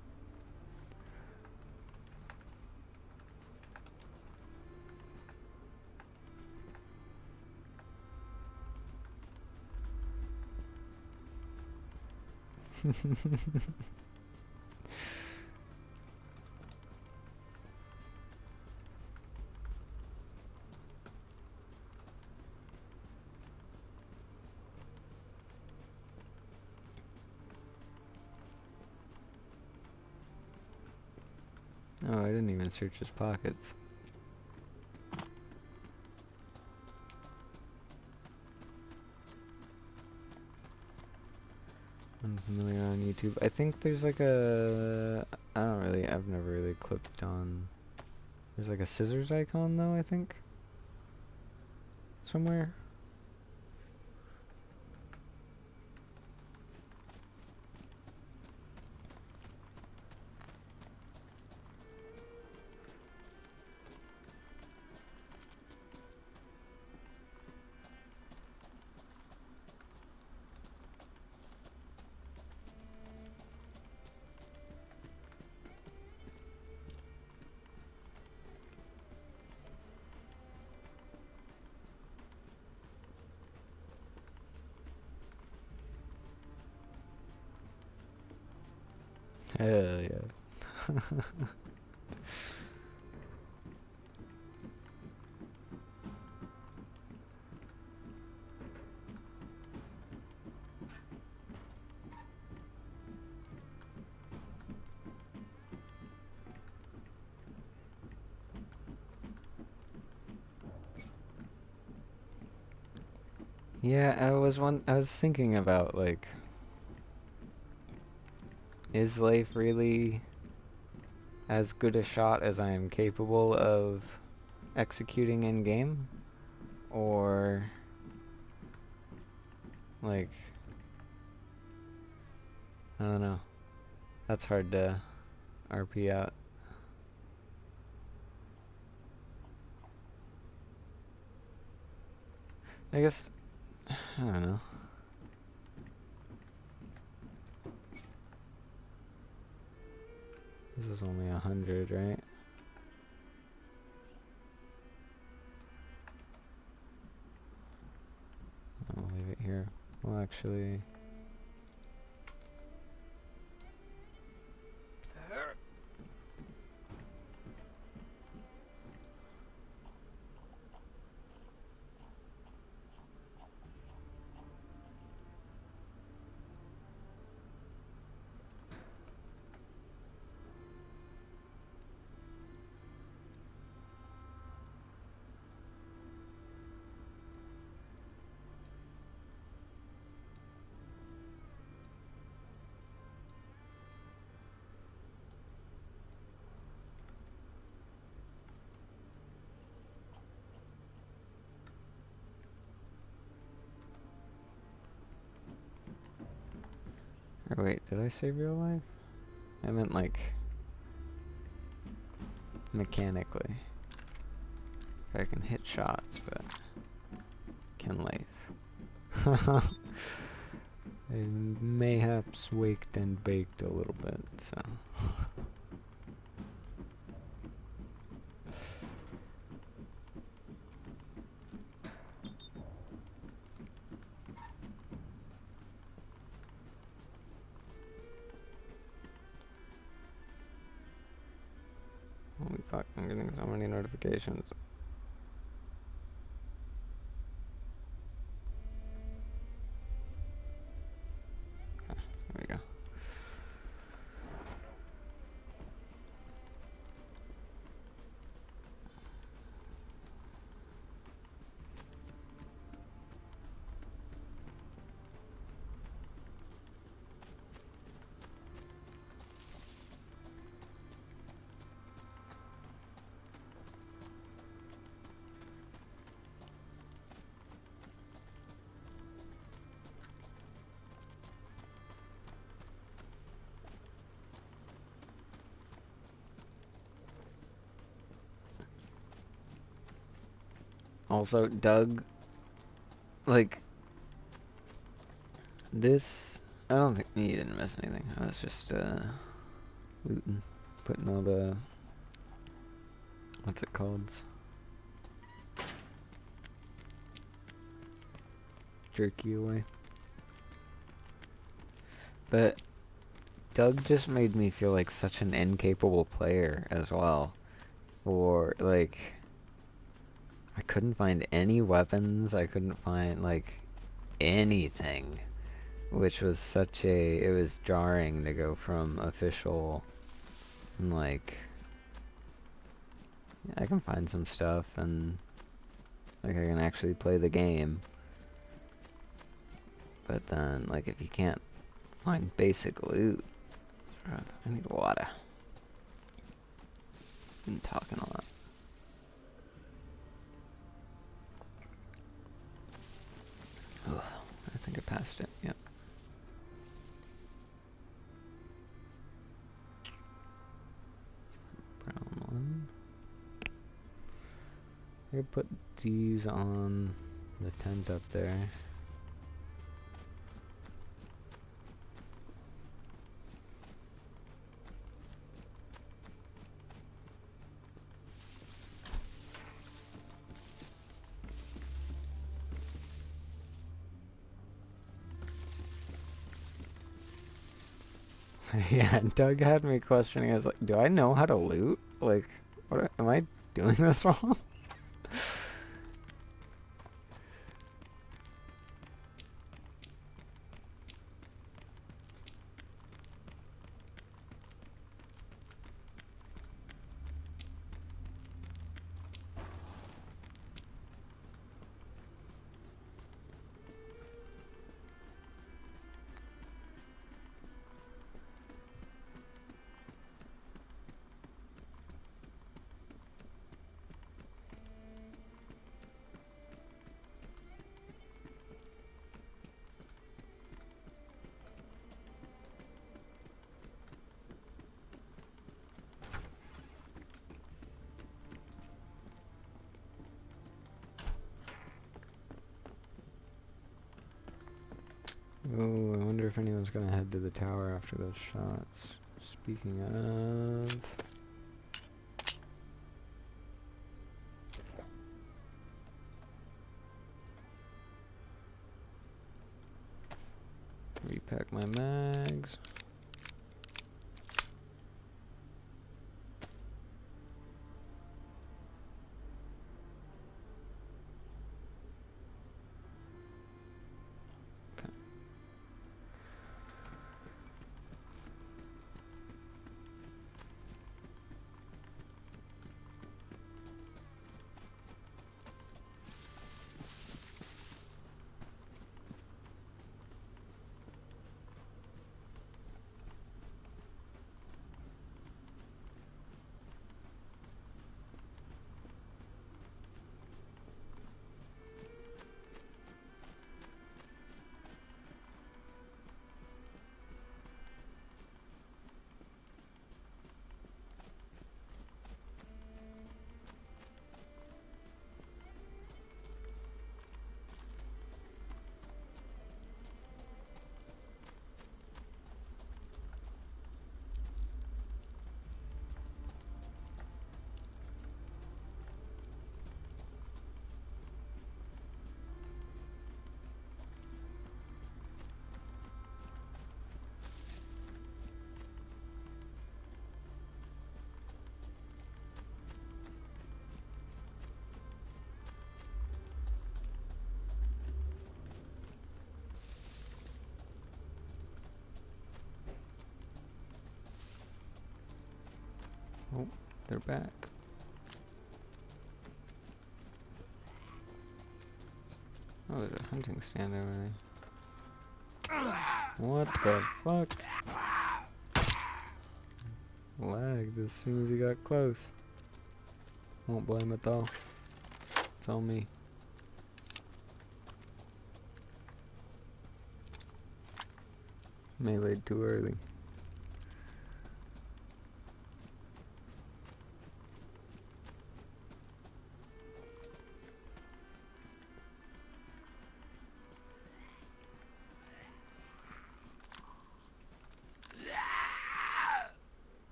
Oh, I didn't even search his pockets. Unfamiliar on YouTube. I think there's like a... I've never really clipped on... There's like a scissors icon though, I think. Somewhere. Hell yeah. Yeah, I was thinking about like, is Leif really as good a shot as I am capable of executing in game? Or like, I don't know. That's hard to RP out. I guess, I don't know. This is only 100, right? I'll leave it here. Well, actually, or wait, did I say real life? I meant like mechanically. I can hit shots, but can Leif. And mayhaps waked and baked a little bit, so. Holy fuck, I'm getting so many notifications. There we go. Also, Doug, like, this, I don't think, you didn't miss anything. I was just, looting, putting all the, what's it called? Jerky away. But Doug just made me feel like such an incapable player as well. Or, like, I couldn't find any weapons, I couldn't find, like, anything. Which was such a, it was jarring to go from official, and like, I can find some stuff, and, like, I can actually play the game. But then, like, if you can't find basic loot, it's rough. I need water. I'm talking a lot. Oh, I think I passed it, yep. Brown one. I could put these on the tent up there. Yeah, Doug had me questioning. I was like, do I know how to loot? Like, what am I doing this wrong? Oh, I wonder if anyone's gonna head to the tower after those shots. Speaking of... Repack my mags. Oh, they're back. Oh, there's a hunting stand over there. What the fuck? Lagged as soon as he got close. Won't blame it though. It's all me. Melee'd too early.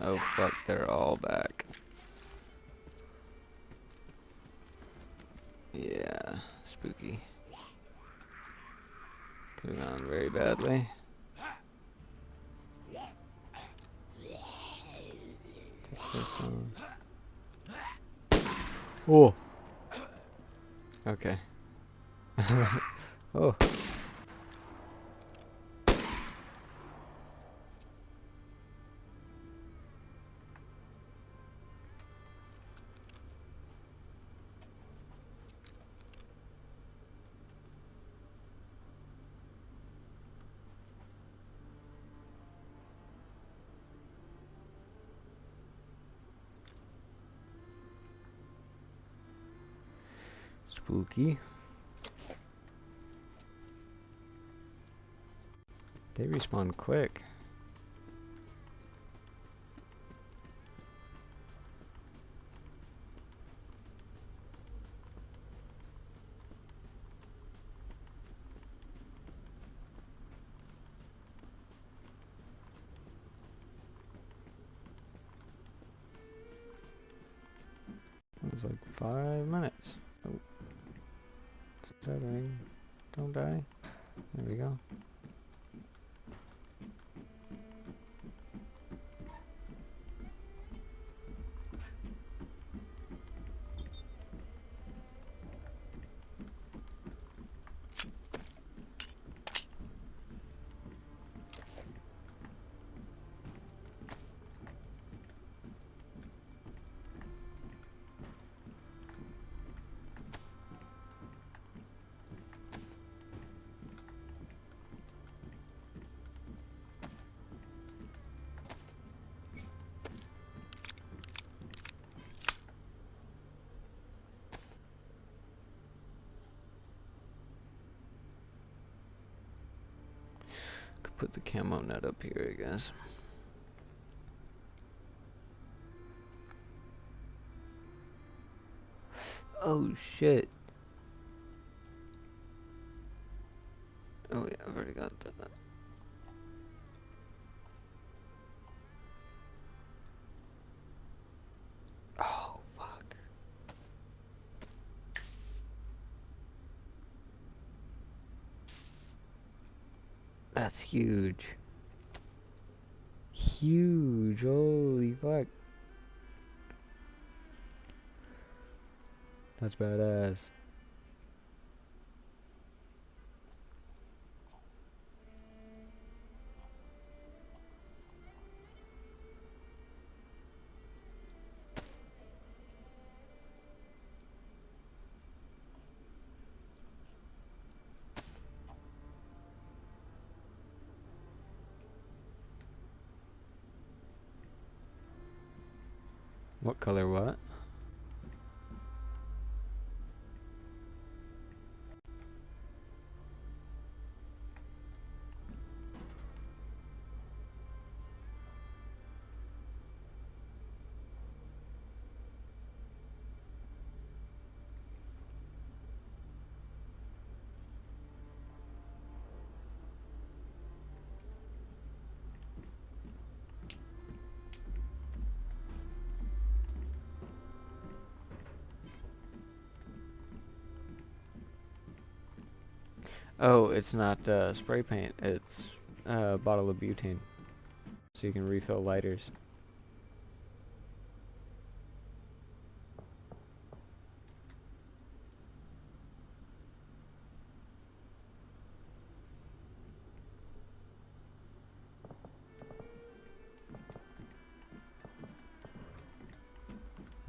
Oh fuck, they're all back. Yeah, spooky. Could have gone very badly. Take this one. Oh! Okay. Oh. Spooky. They respawn quick. It was like 5 minutes. Oh. Stuttering. Don't die. There we go. put the camo net up here, I guess. Oh shit. Oh yeah, I've already got that. Oh fuck. That's huge. Huge, holy fuck. That's badass. What color what? Oh, it's not spray paint, it's a bottle of butane. So you can refill lighters.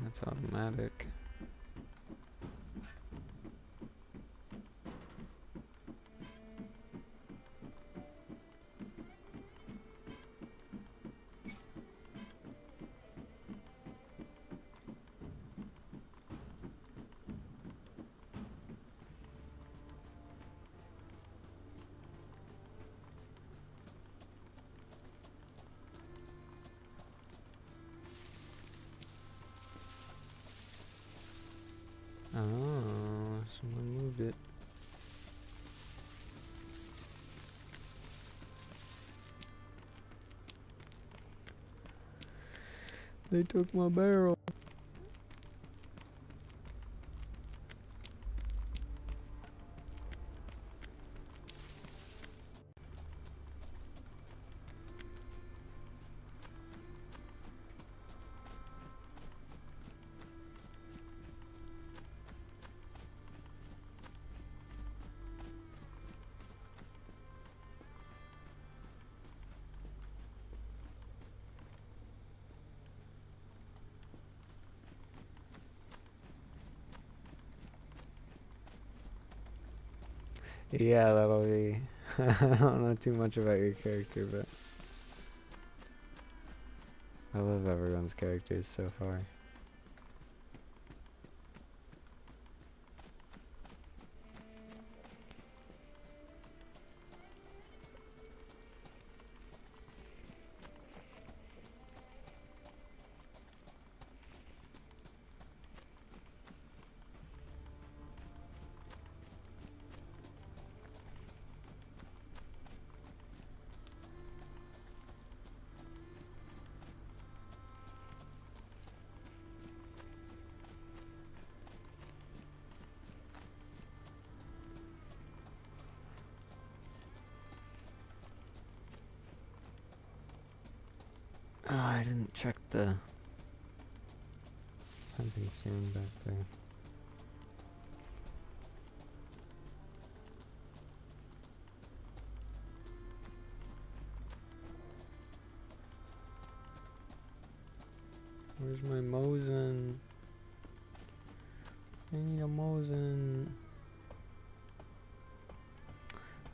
That's automatic. Oh, someone moved it. They took my barrel. Yeah, that'll be... I don't know too much about your character, but... I love everyone's characters so far. Oh, I didn't check the pumping stand back there. Where's my Mosin? I need a Mosin.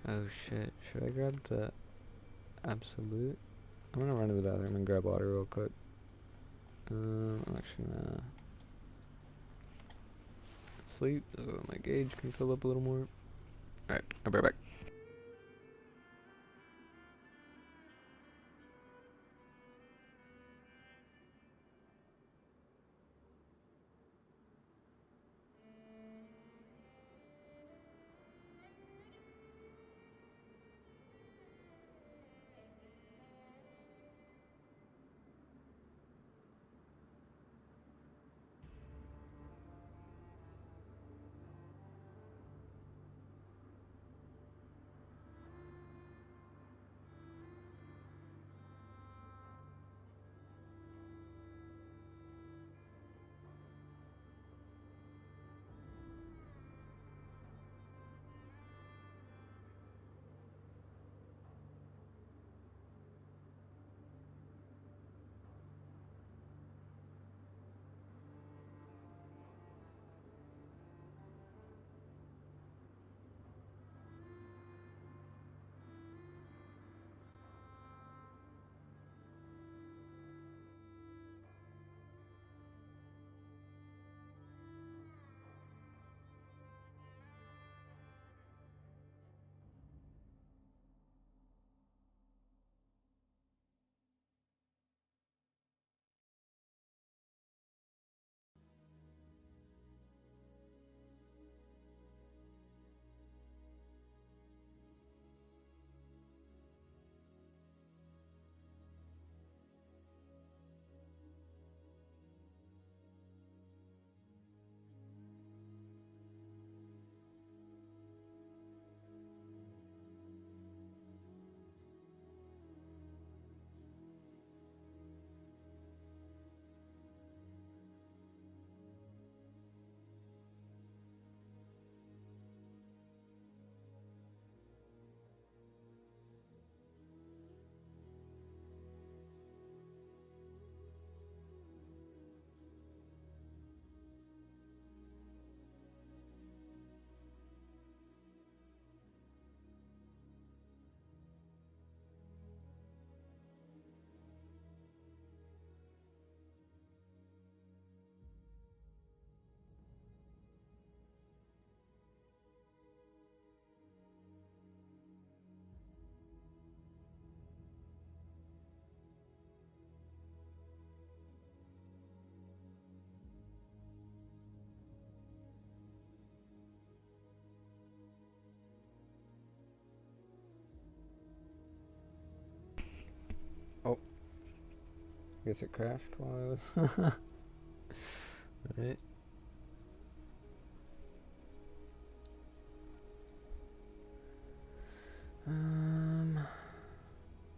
Oh shit, should I grab the Absolute? I'm gonna run to the bathroom and grab water real quick. I'm actually gonna sleep so my gauge can fill up a little more. Alright, I'll be right back. I guess it crashed while I was... Right.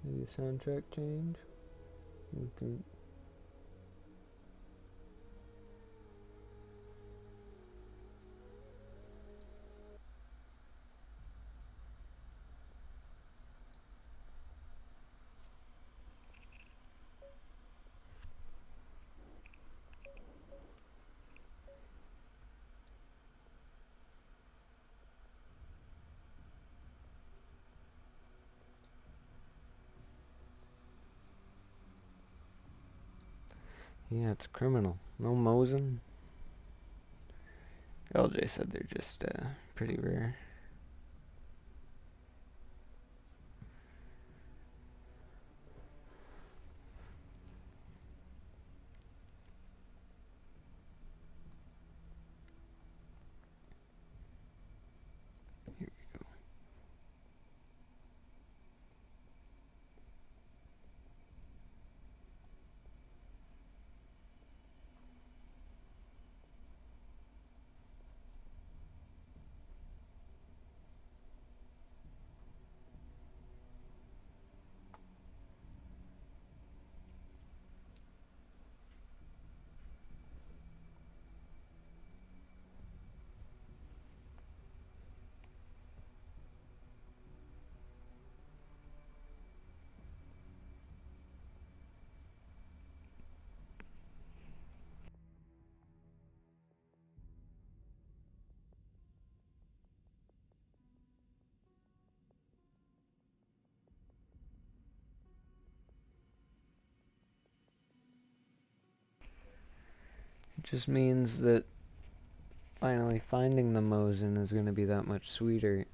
Maybe a soundtrack change? What do you think? Yeah, it's criminal. No Mosin. LJ said they're just pretty rare. Here we go. It just means that finally finding the Mosin is going to be that much sweeter,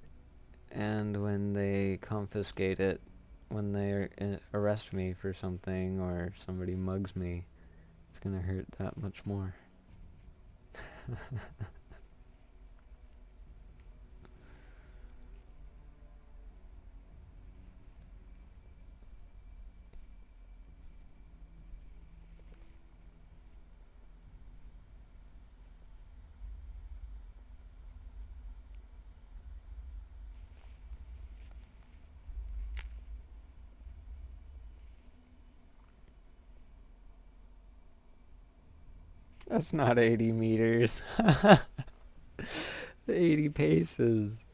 and when they confiscate it, when they arrest me for something or somebody mugs me, it's going to hurt that much more. That's not 80 meters. 80 paces.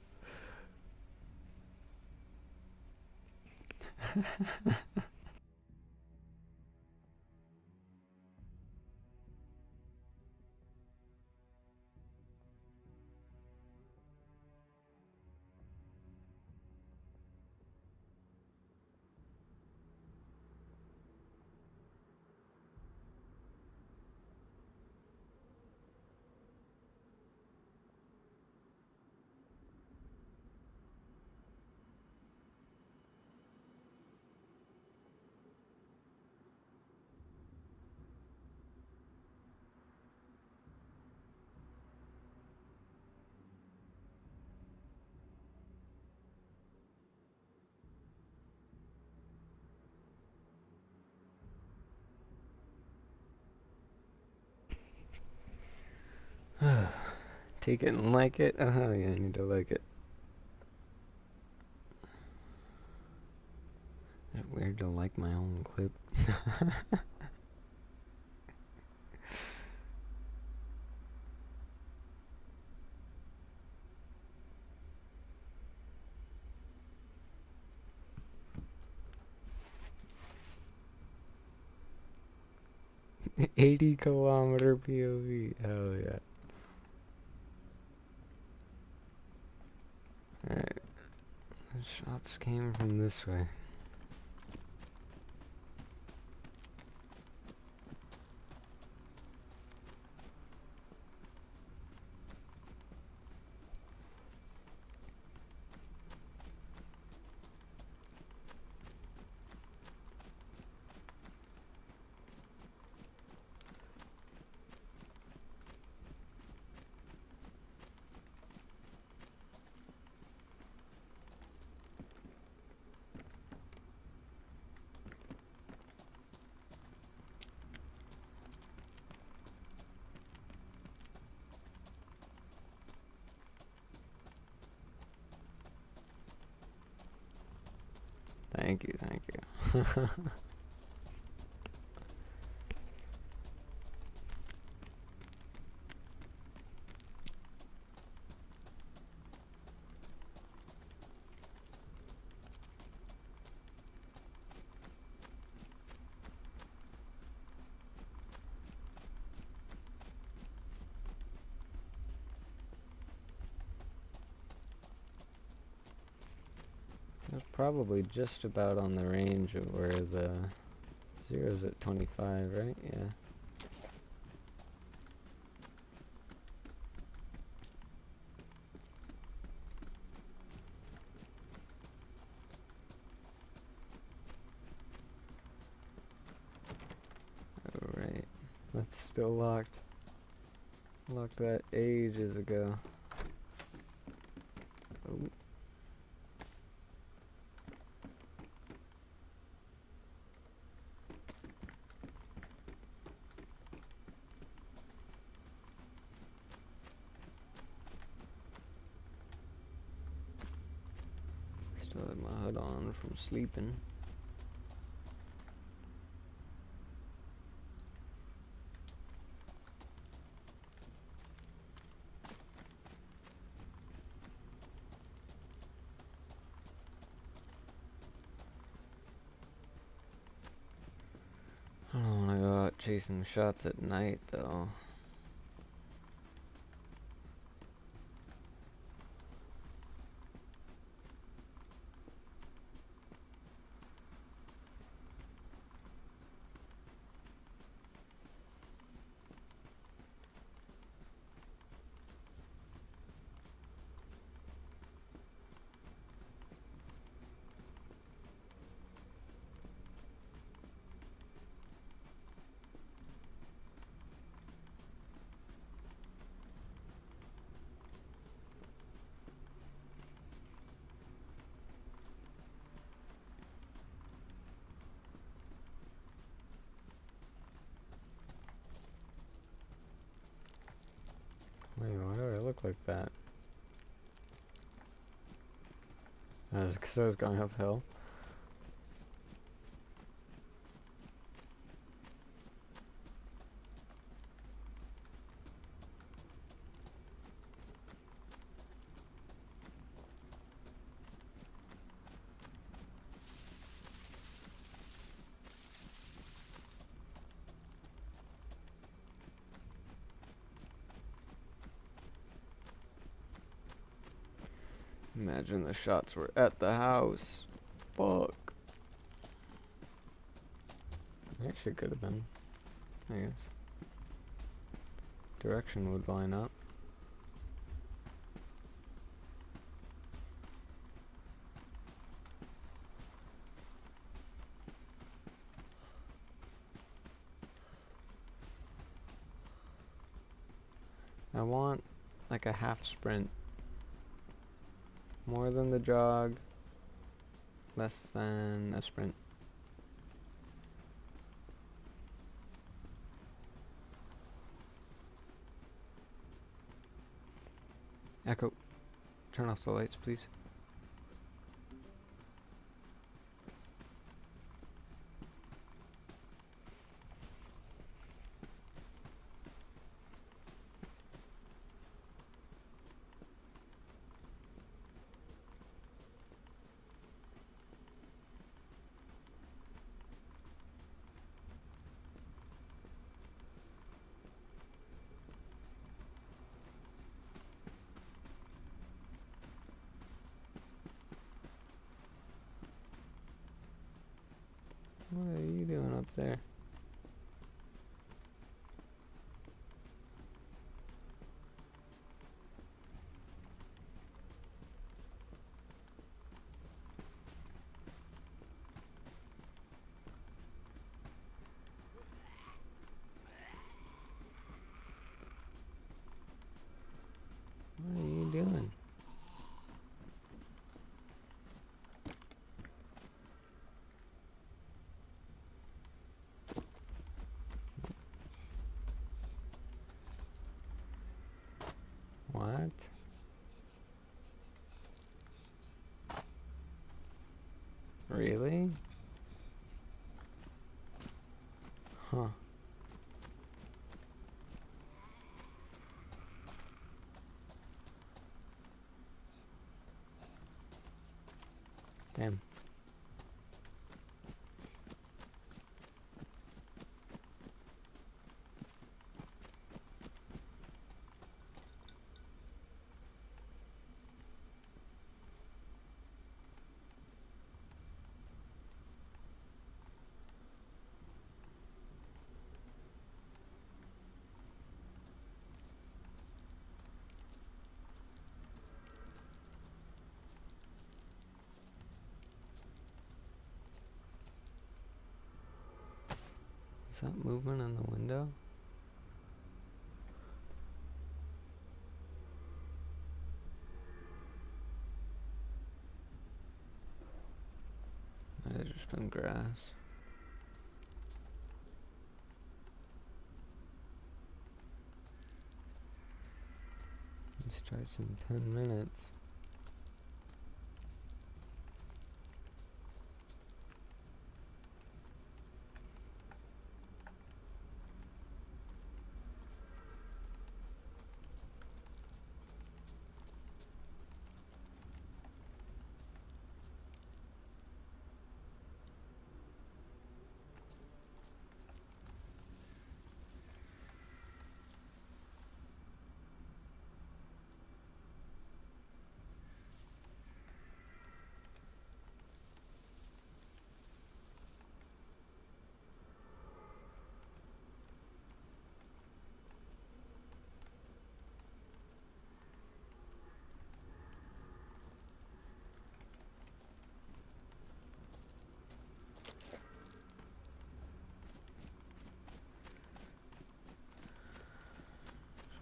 Take it and like it? Oh yeah, I need to like it. Is it weird to like my own clip? 80-kilometer POV. Hell yeah. Alright. The shots came from this way. Thank you, thank you. That's probably just about on the range of where the zero's at 25, right? Yeah. Alright. That's still locked. Locked that ages ago. Oh. Still had my hood on from sleeping. I don't want to go out chasing shots at night, though. Wait, why do I look like that? Because I was going uphill. Imagine the shots were at the house. Fuck. Actually could have been, I guess. Direction would line up. I want like a half sprint. More than the jog, less than a sprint. Echo, turn off the lights, please. What are you doing up there? What are you doing? What? Really? Huh. Damn. Is that movement in the window? Might have just been grass. It starts in 10 minutes.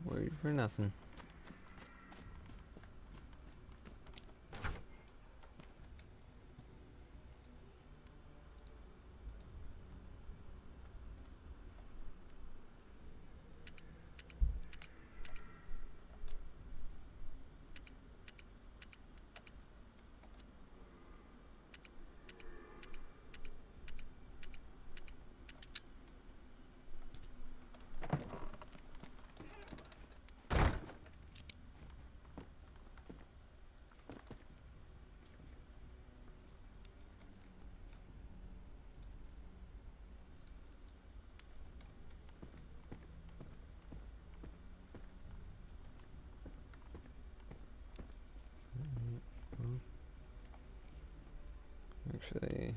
Worried for nothing. Actually,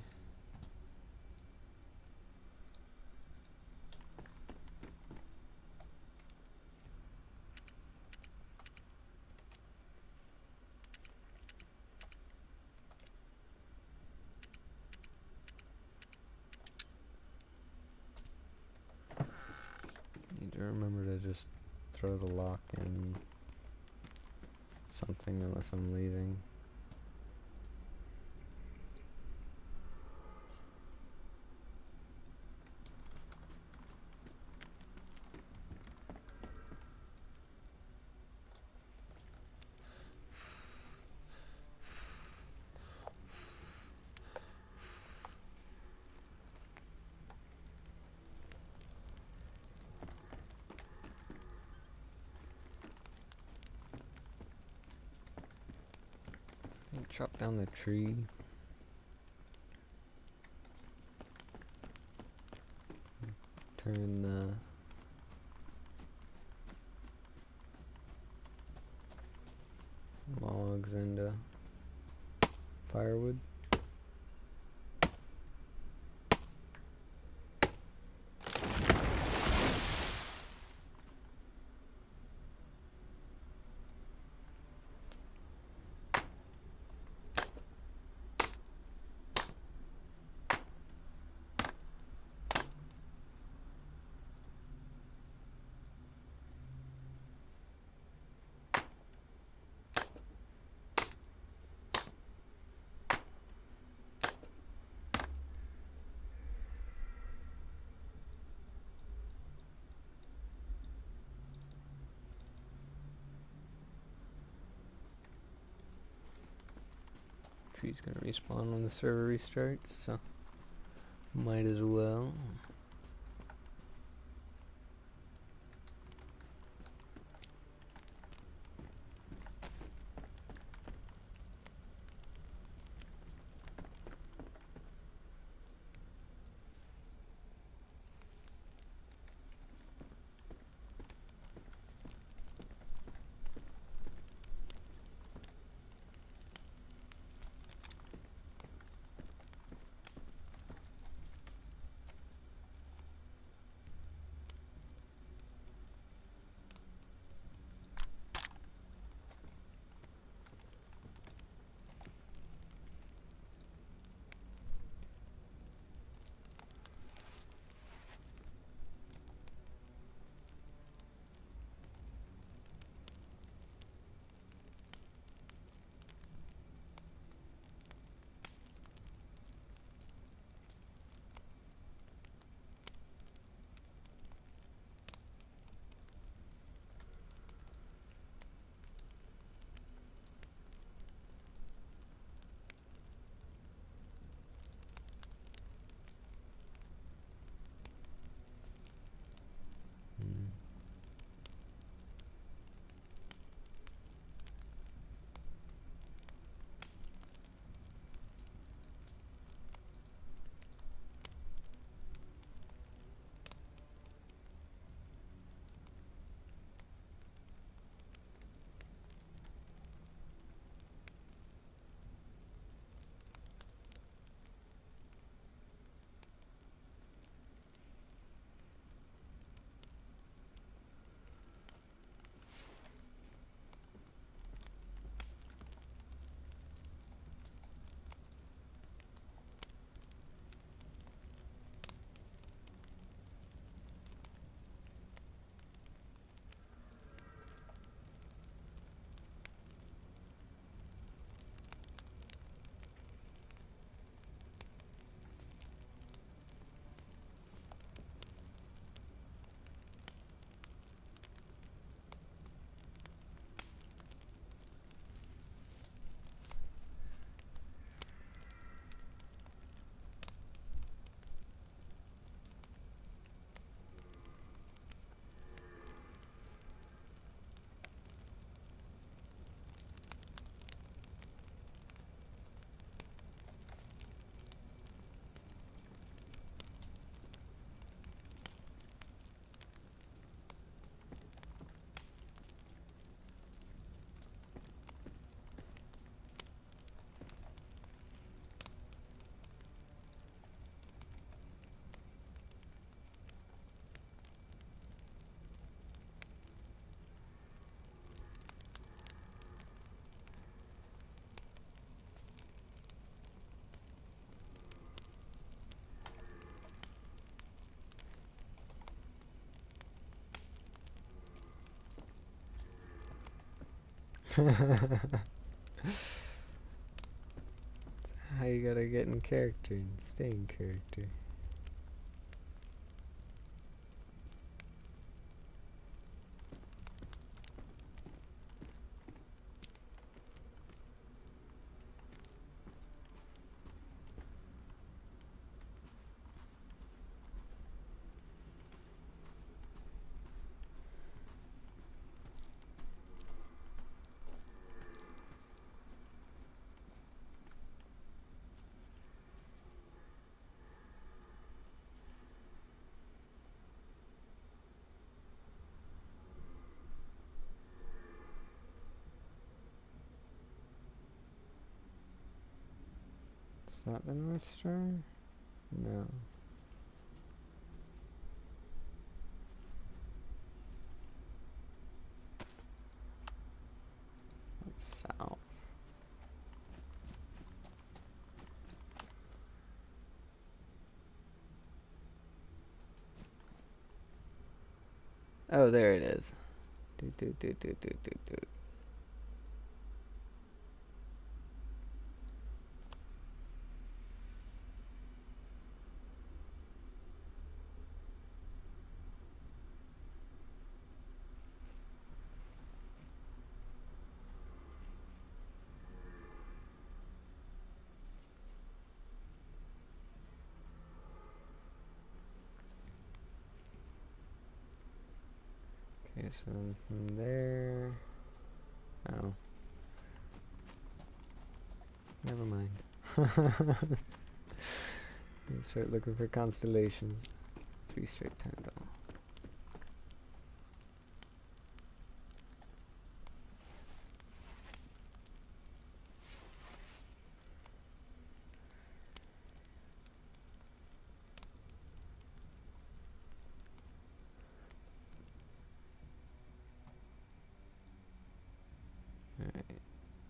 need to remember to just throw the lock in something unless I'm leaving. Chop down the tree. Turn the logs into firewood. Tree's gonna respawn when the server restarts, so might as well. How you gotta get in character and stay in character. Is that the North Star? No. That's south. Oh, there it is. Do. Okay, so from there. Oh. Never mind. Let's start looking for constellations. 3 straight time down.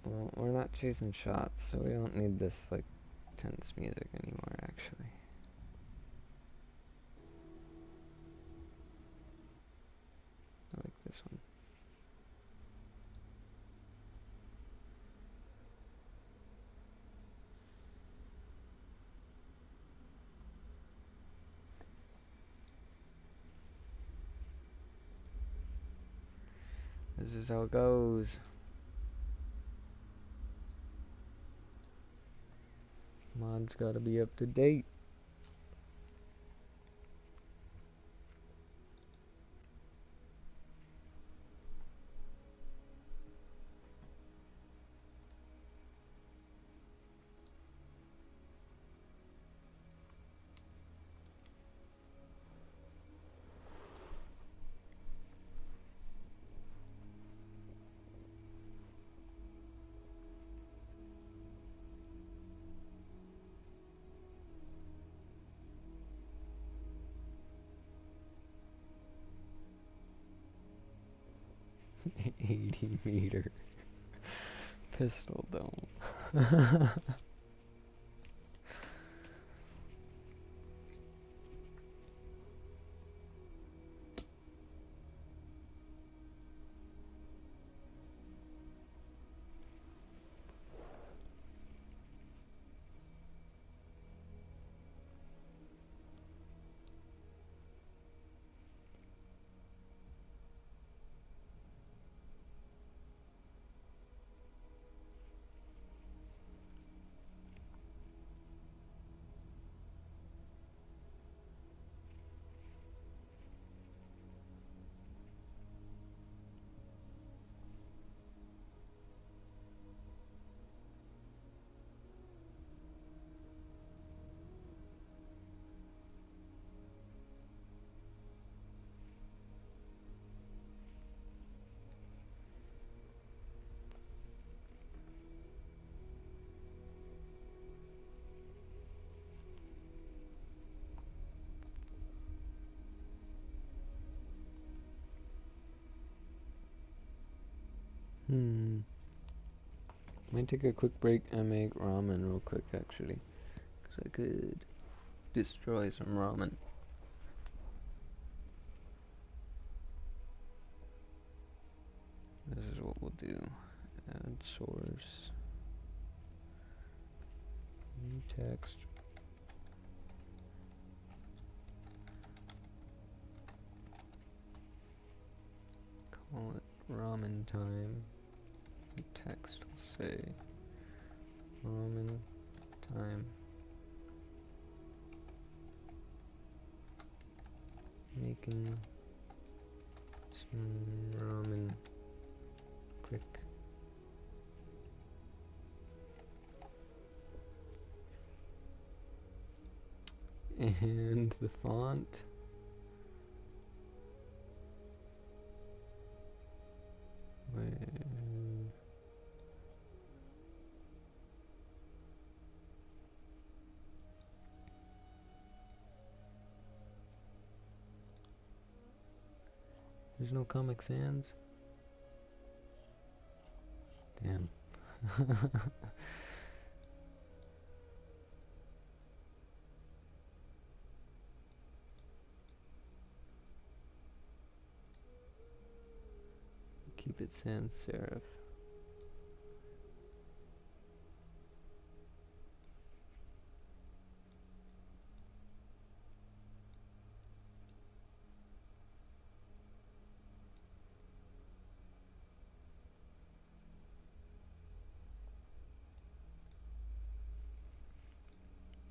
Well, we're not chasing shots, so we don't need this, like, tense music anymore, actually. I like this one. This is how it goes. Mod's gotta be up to date. $80-meter pistol dome. Might take a quick break and make ramen real quick, actually. Because I could destroy some ramen. This is what we'll do. Add source. New text. Call it ramen time. The text will say ramen time. Making some ramen quick. And the font. There's no Comic Sans? Damn. Keep it sans serif.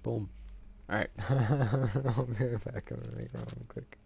Boom. Alright. I'll be right back. I'm gonna make ramen quick.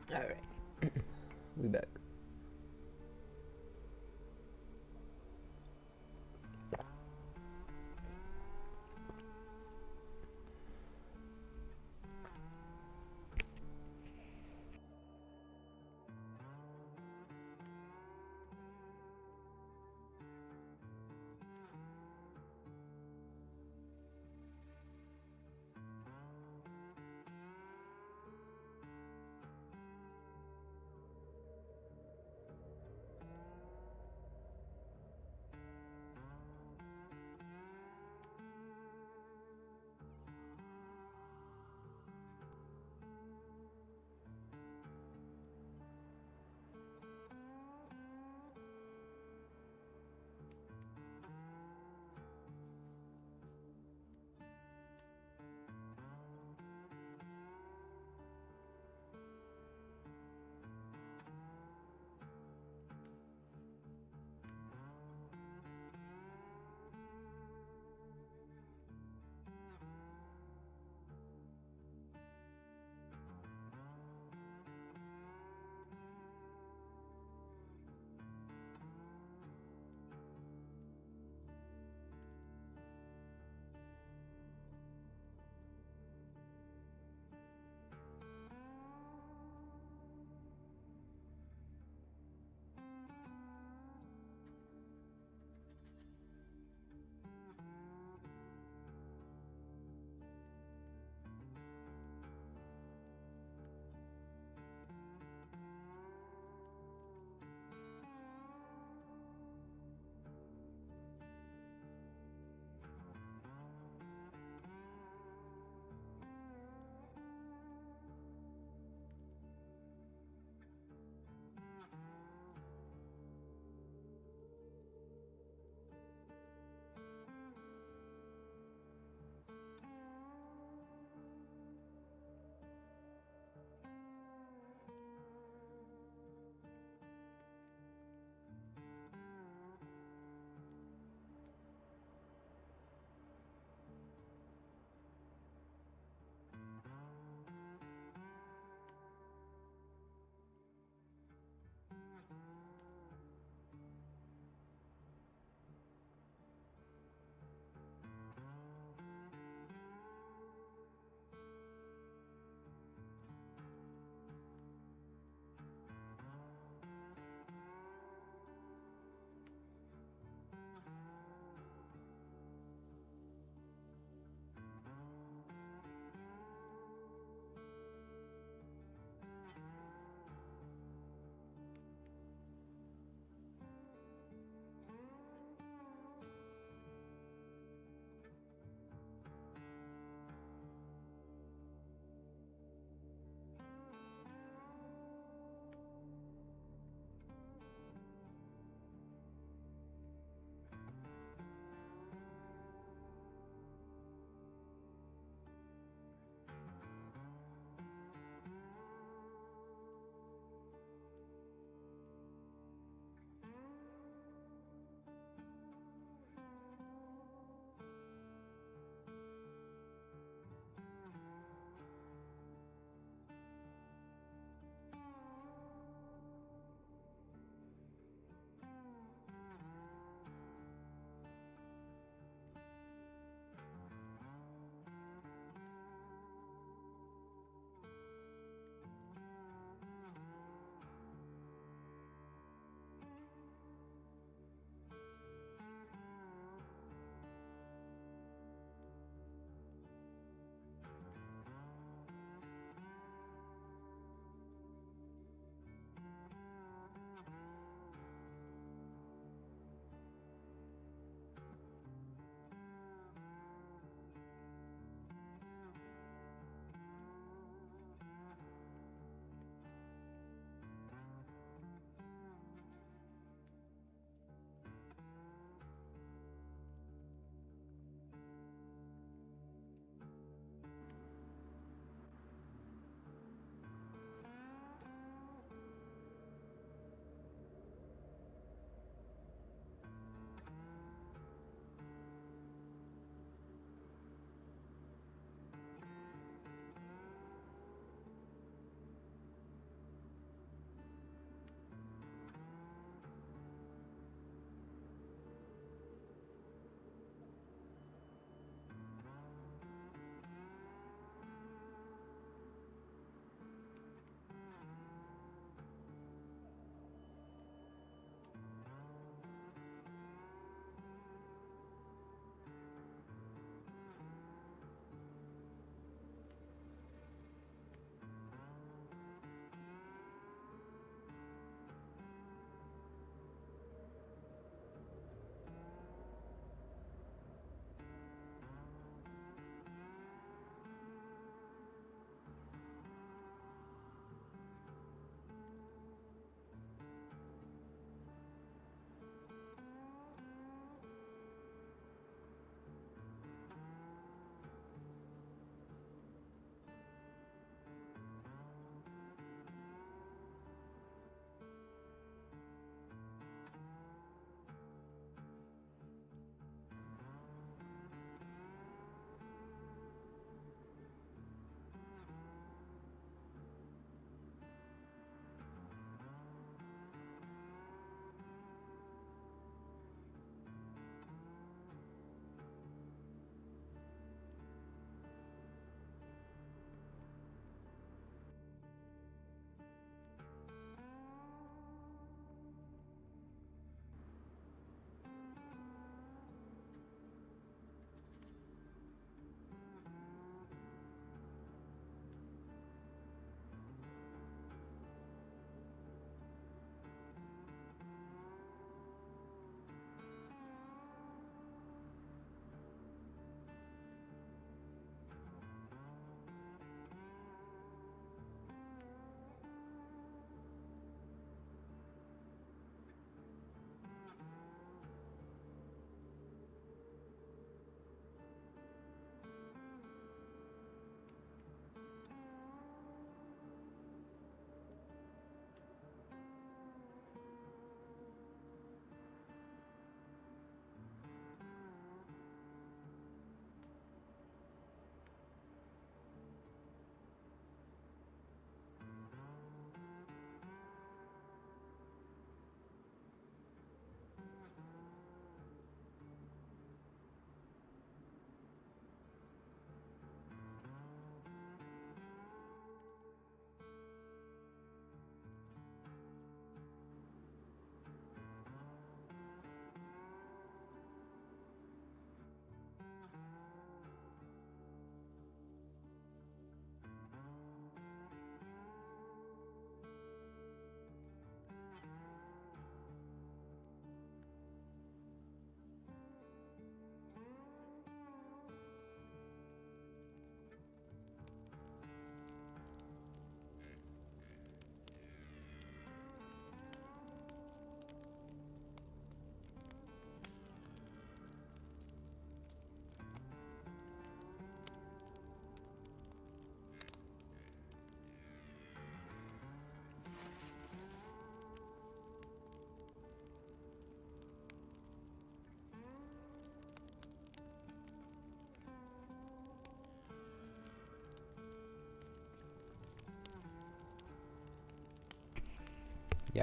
Alright. We back.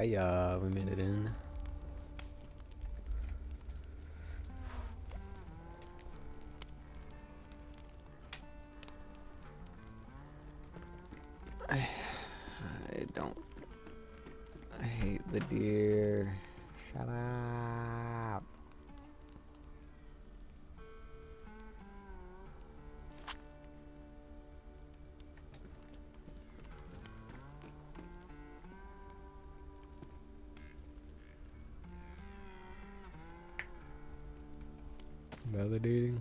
Yeah, we made it in. I hate the deer. Shut up. Validating.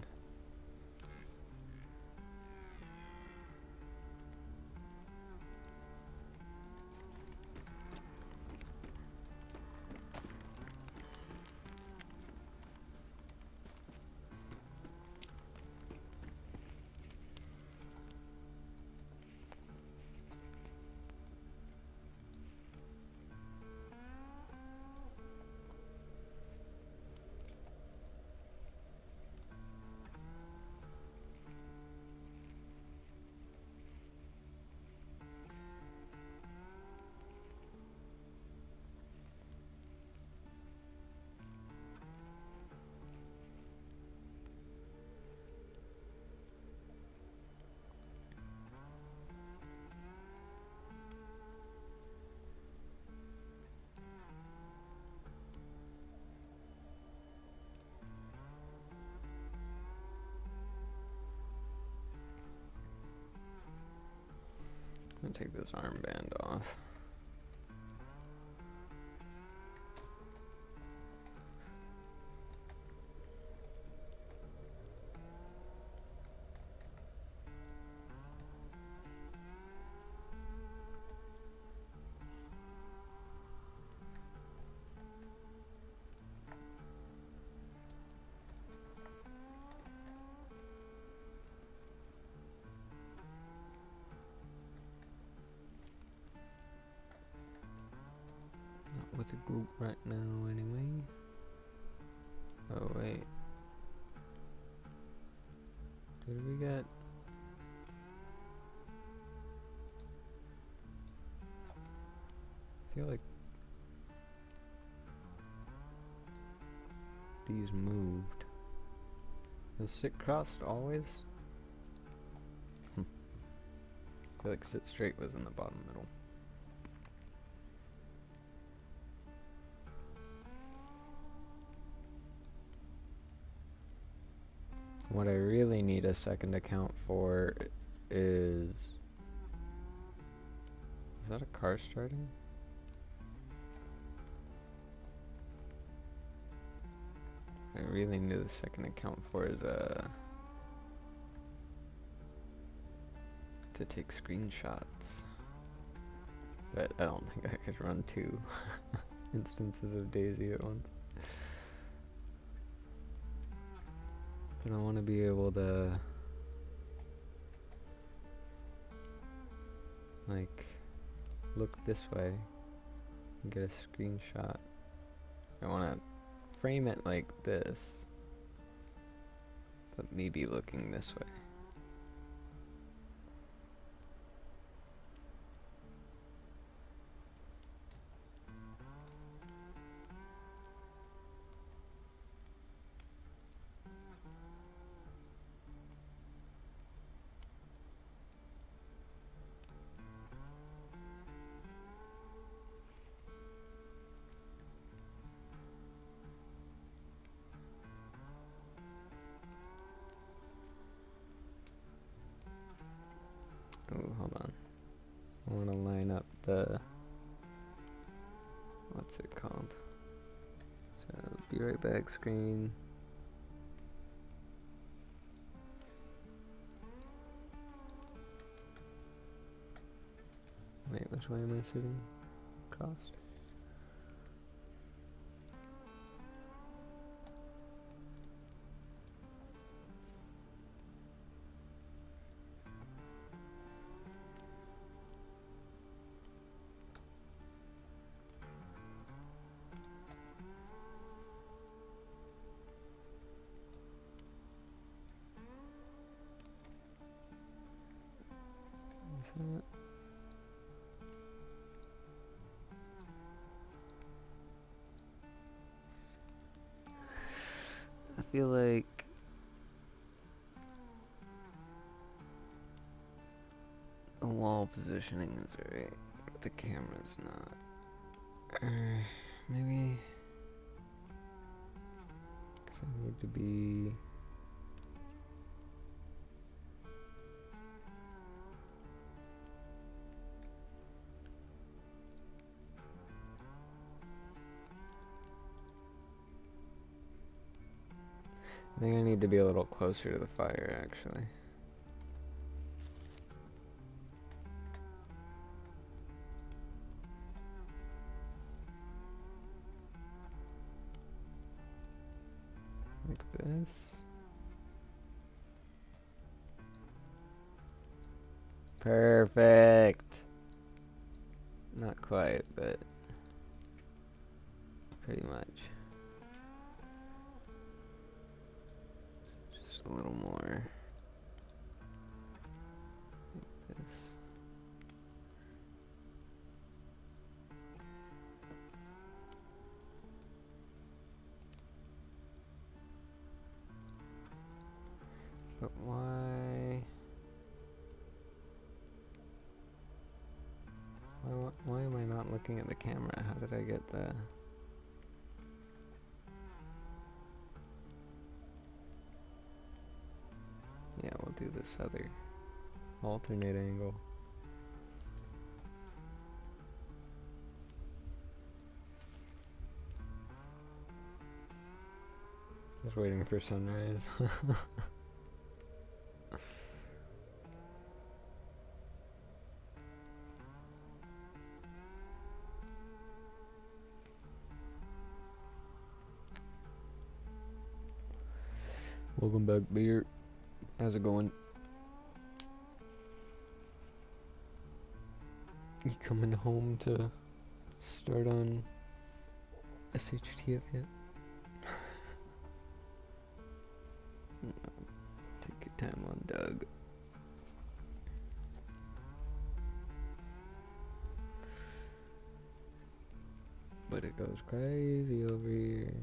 I'm gonna take this armband off. Not with the group right now anyway. Oh wait. Did we get... I feel like these moved. Is sit crossed always? I feel like sit straight was in the bottom middle. What I really need a second account for is that a car starting? I really need a second account for is to take screenshots. But I don't think I could run 2 instances of DayZ at once. But I want to be able to like look this way and get a screenshot. I want to frame it like this, but me be looking this way. Oh, hold on. I want to line up the, what's it called? So, be right back screen. Wait, which way am I sitting? Crossed? Is that? feel like the wall positioning is right, but the camera's not. Maybe, because I need to be. I think I need to be a little closer to the fire, actually. Like this. Perfect. Not quite, but pretty much. Just a little more. Like this. But why am I not looking at the camera? How did I get the... Yeah, we'll do this other alternate angle. Just waiting for sunrise. Welcome back, Beer. How's it going? You coming home to start on SHTF yet? No, take your time on Doug. But it goes crazy over here.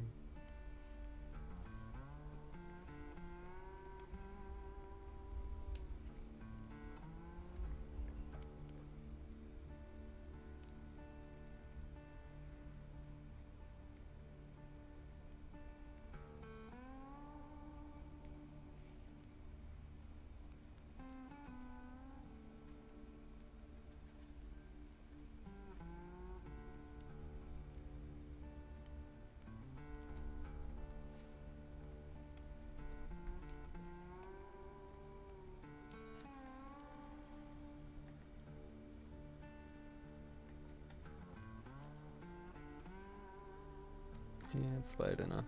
Yeah, it's light enough.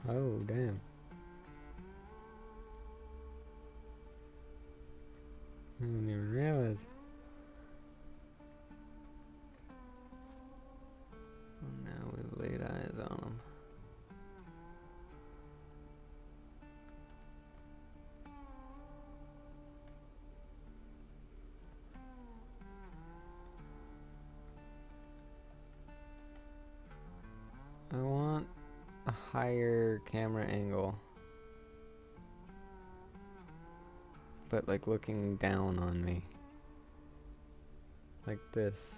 Oh, damn. I didn't even realize. Well, now we've laid eyes on him. higher camera angle. But like looking down on me. Like this.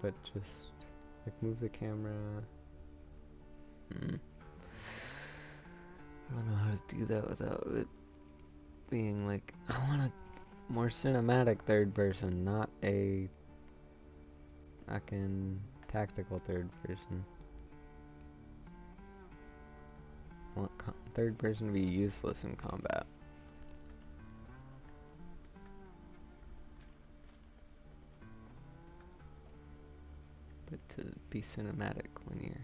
But just like move the camera. I don't know how to do that without it being like, I want a more cinematic third person, not a fucking tactical third person. I want third person to be useless in combat. But to be cinematic when you're...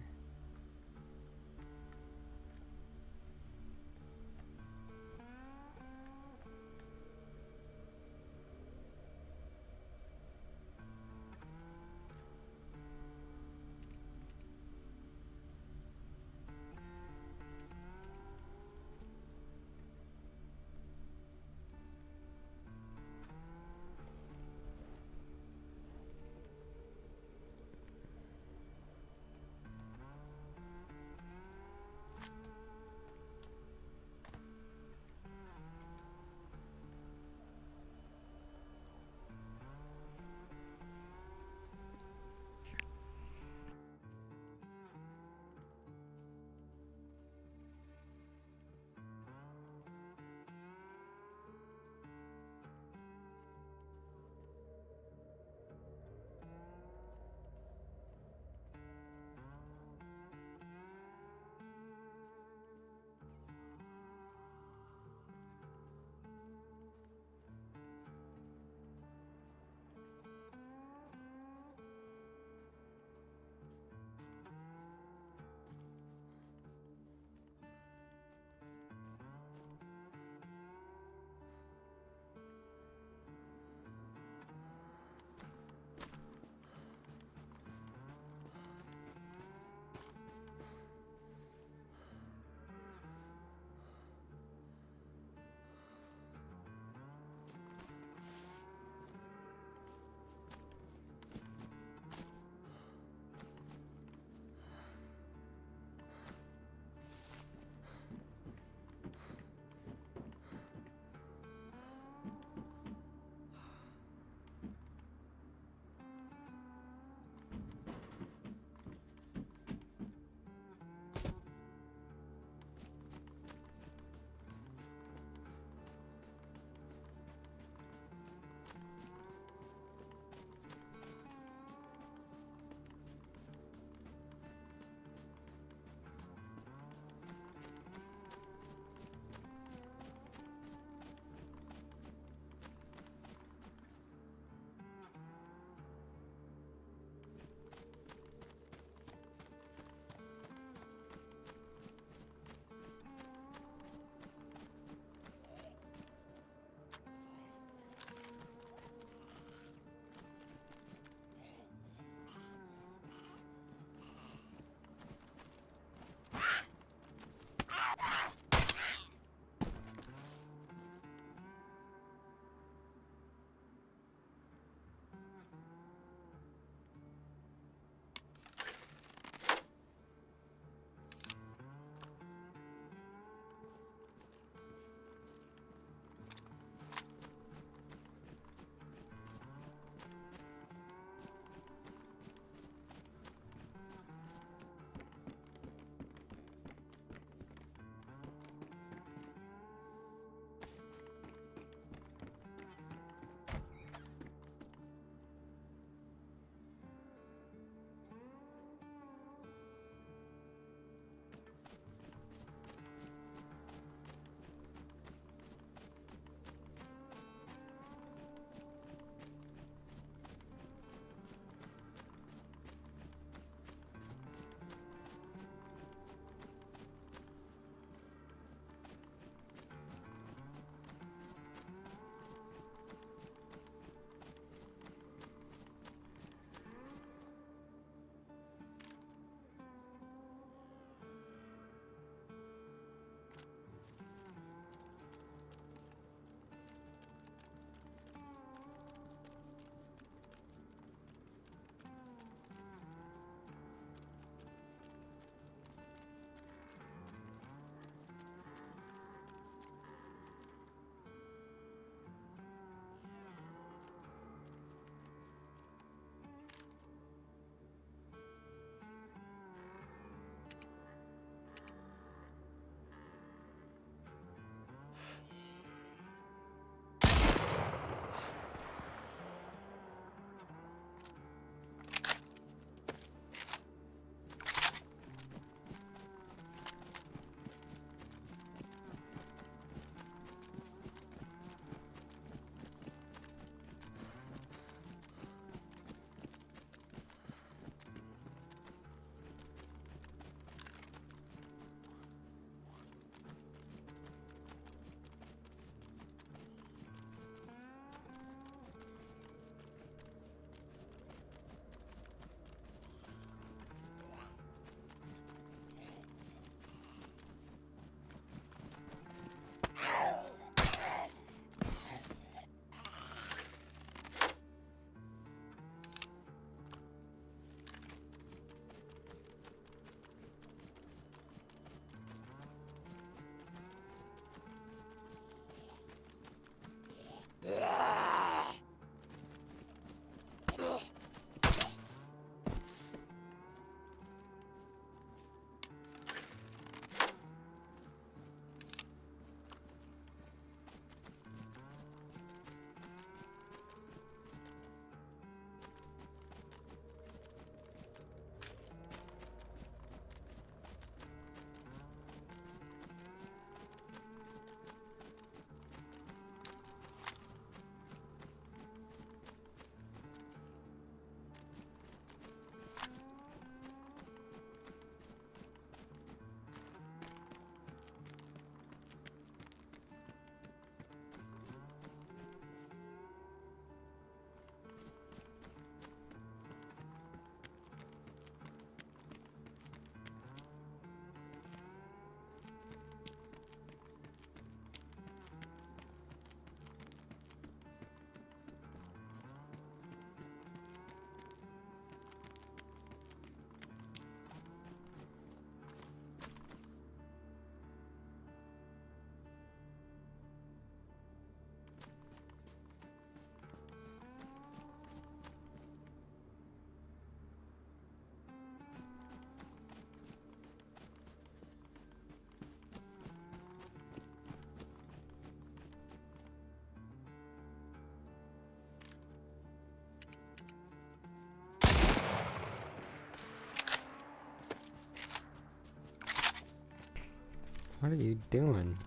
What are you doing?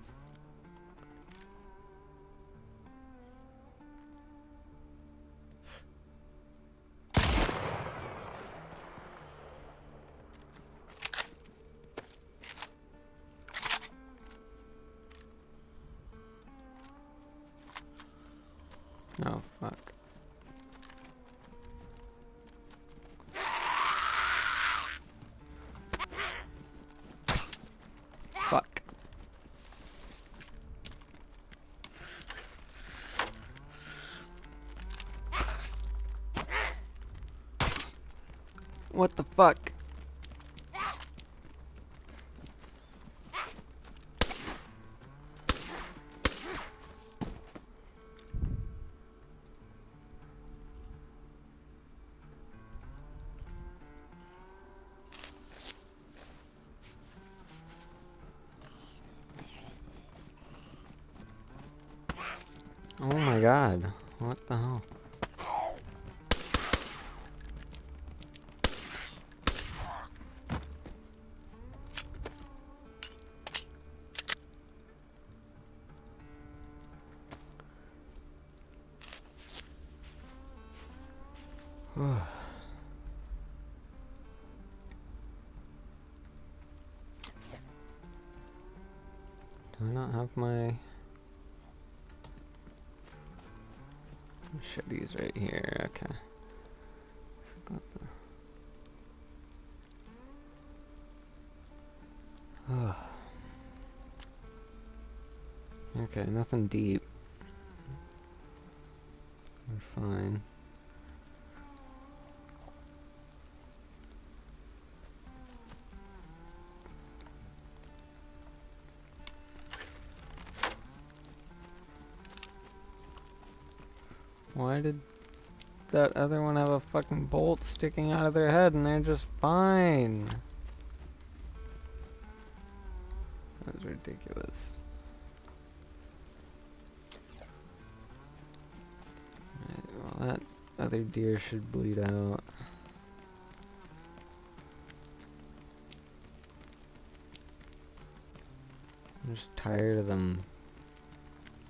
Oh, fuck. Fuck. What the fuck? Oh my god. What the hell? Do I not have my machetes right here? Okay. Okay, nothing deep. We're fine. Why did that other one have a fucking bolt sticking out of their head and they're just fine? That was ridiculous. Right, well, that other deer should bleed out. I'm just tired of them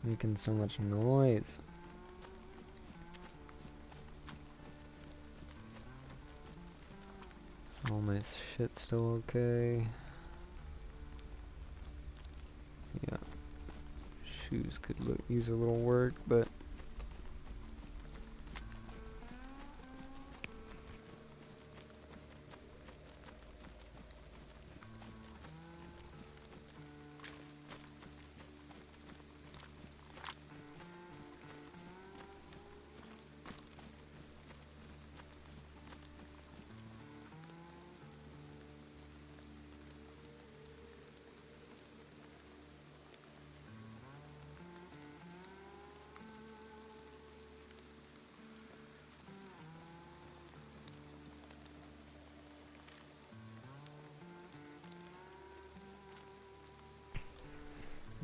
making so much noise. All my shit still okay? Yeah. Shoes could use a little work, but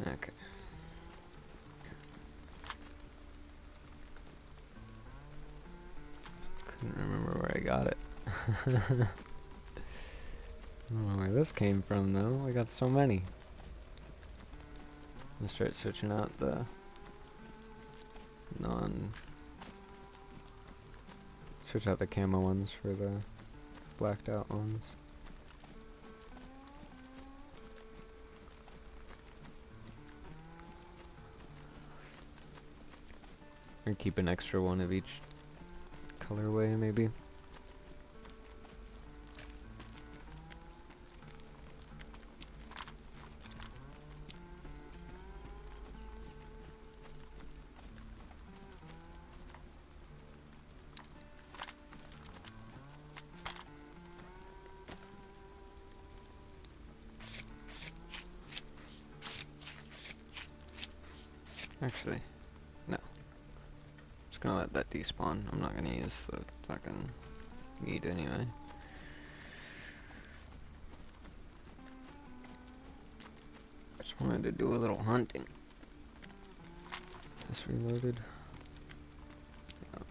okay. Couldn't remember where I got it. I don't know where this came from though. I got so many. I'm gonna start switching out the switch out the camo ones for the blacked out ones. Or keep an extra one of each colorway, maybe. Actually, no. Just gonna let that despawn. I'm not gonna use the fucking meat anyway. Just wanted to do a little hunting. Is this reloaded? Yeah.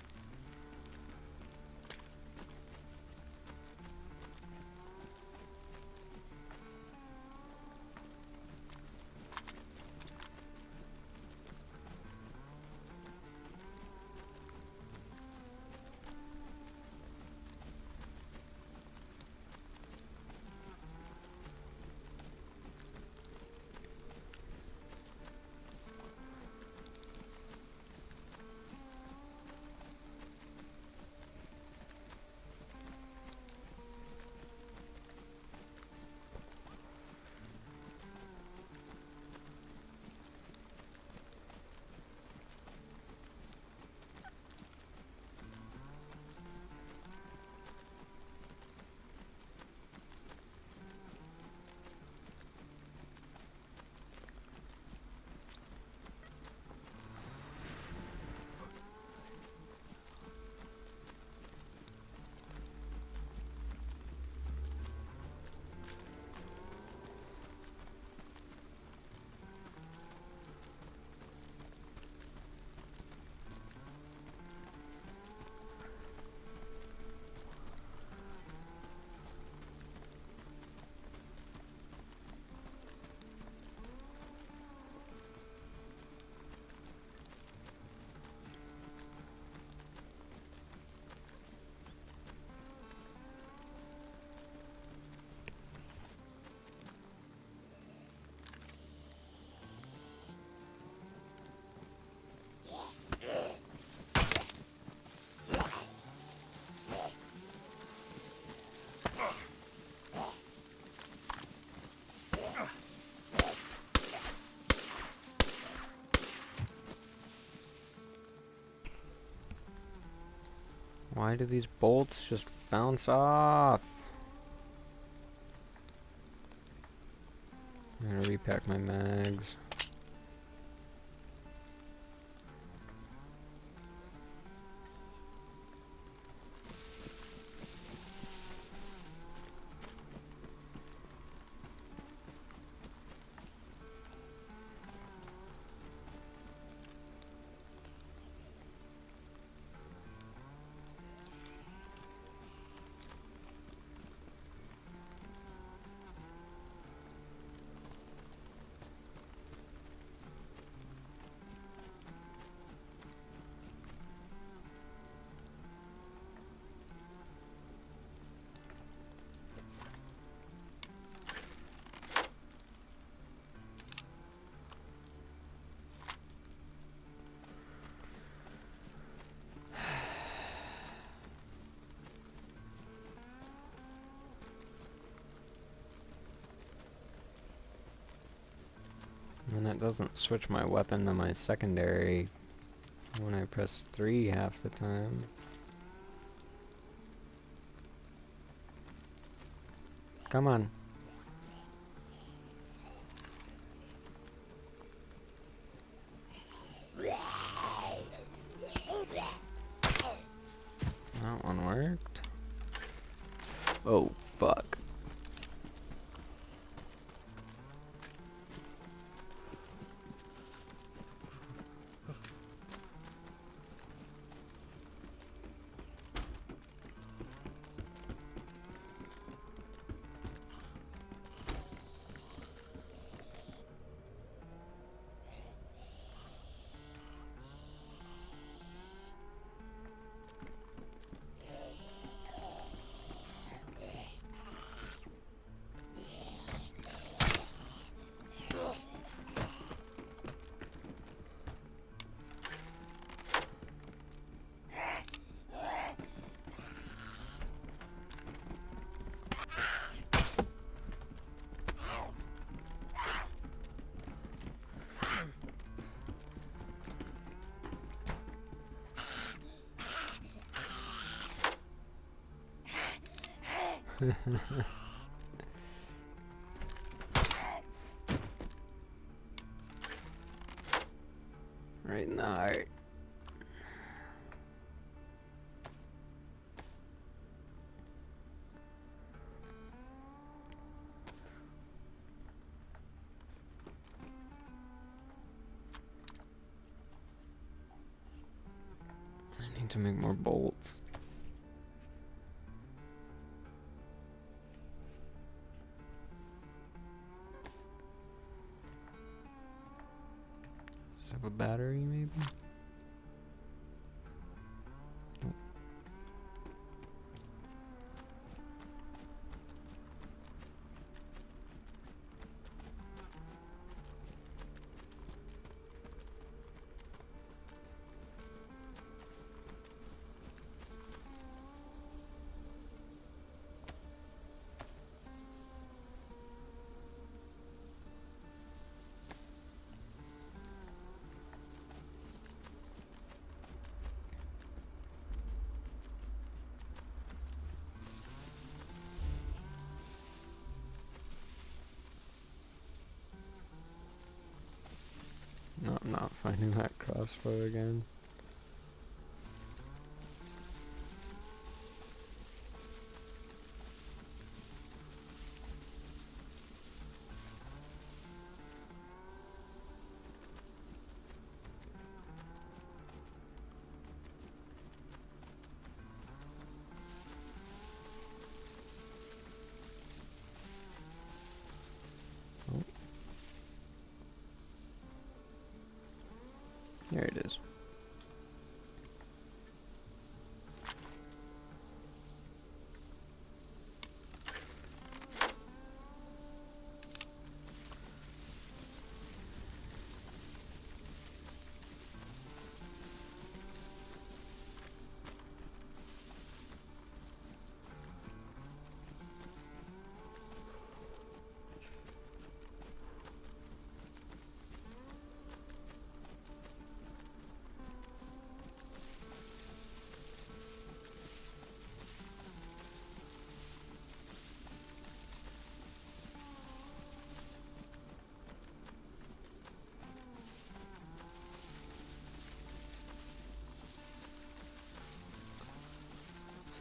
Why do these bolts just bounce off? I'm gonna repack my mags. And that doesn't switch my weapon to my secondary when I press 3 half the time. Come on. That one worked. Oh, fuck. Right in the heart. I need to make more bolts. Have a battery, maybe? Oh. No, I'm not finding that crossbow again. There it is.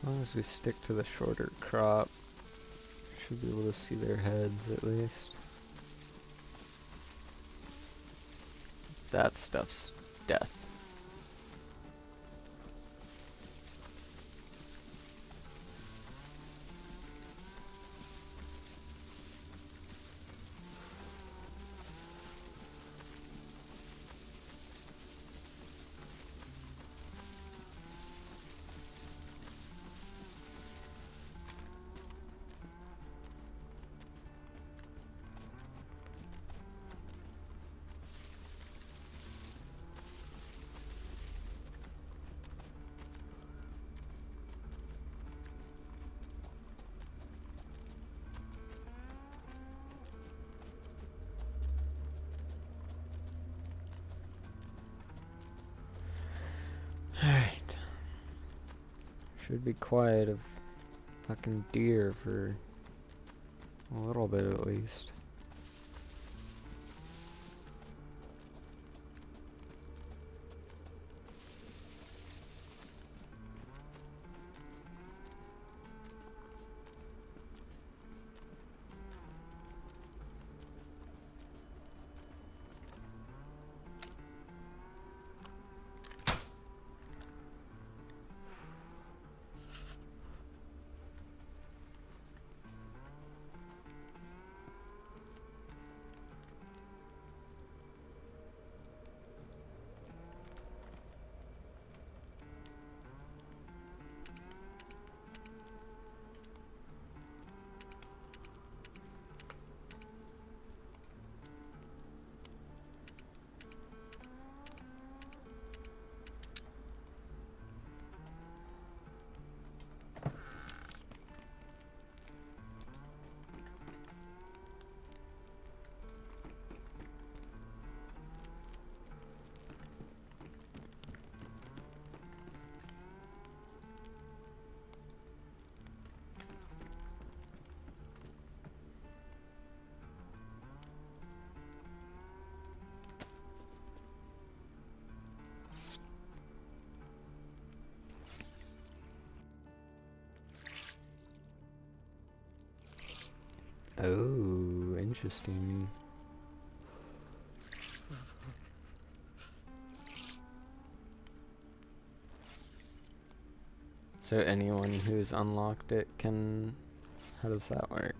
As long as we stick to the shorter crop, should be able to see their heads at least. That stuff's death. Alright. Should be quiet of fucking deer for a little bit at least. Oh, interesting. So anyone who's unlocked it can... How does that work?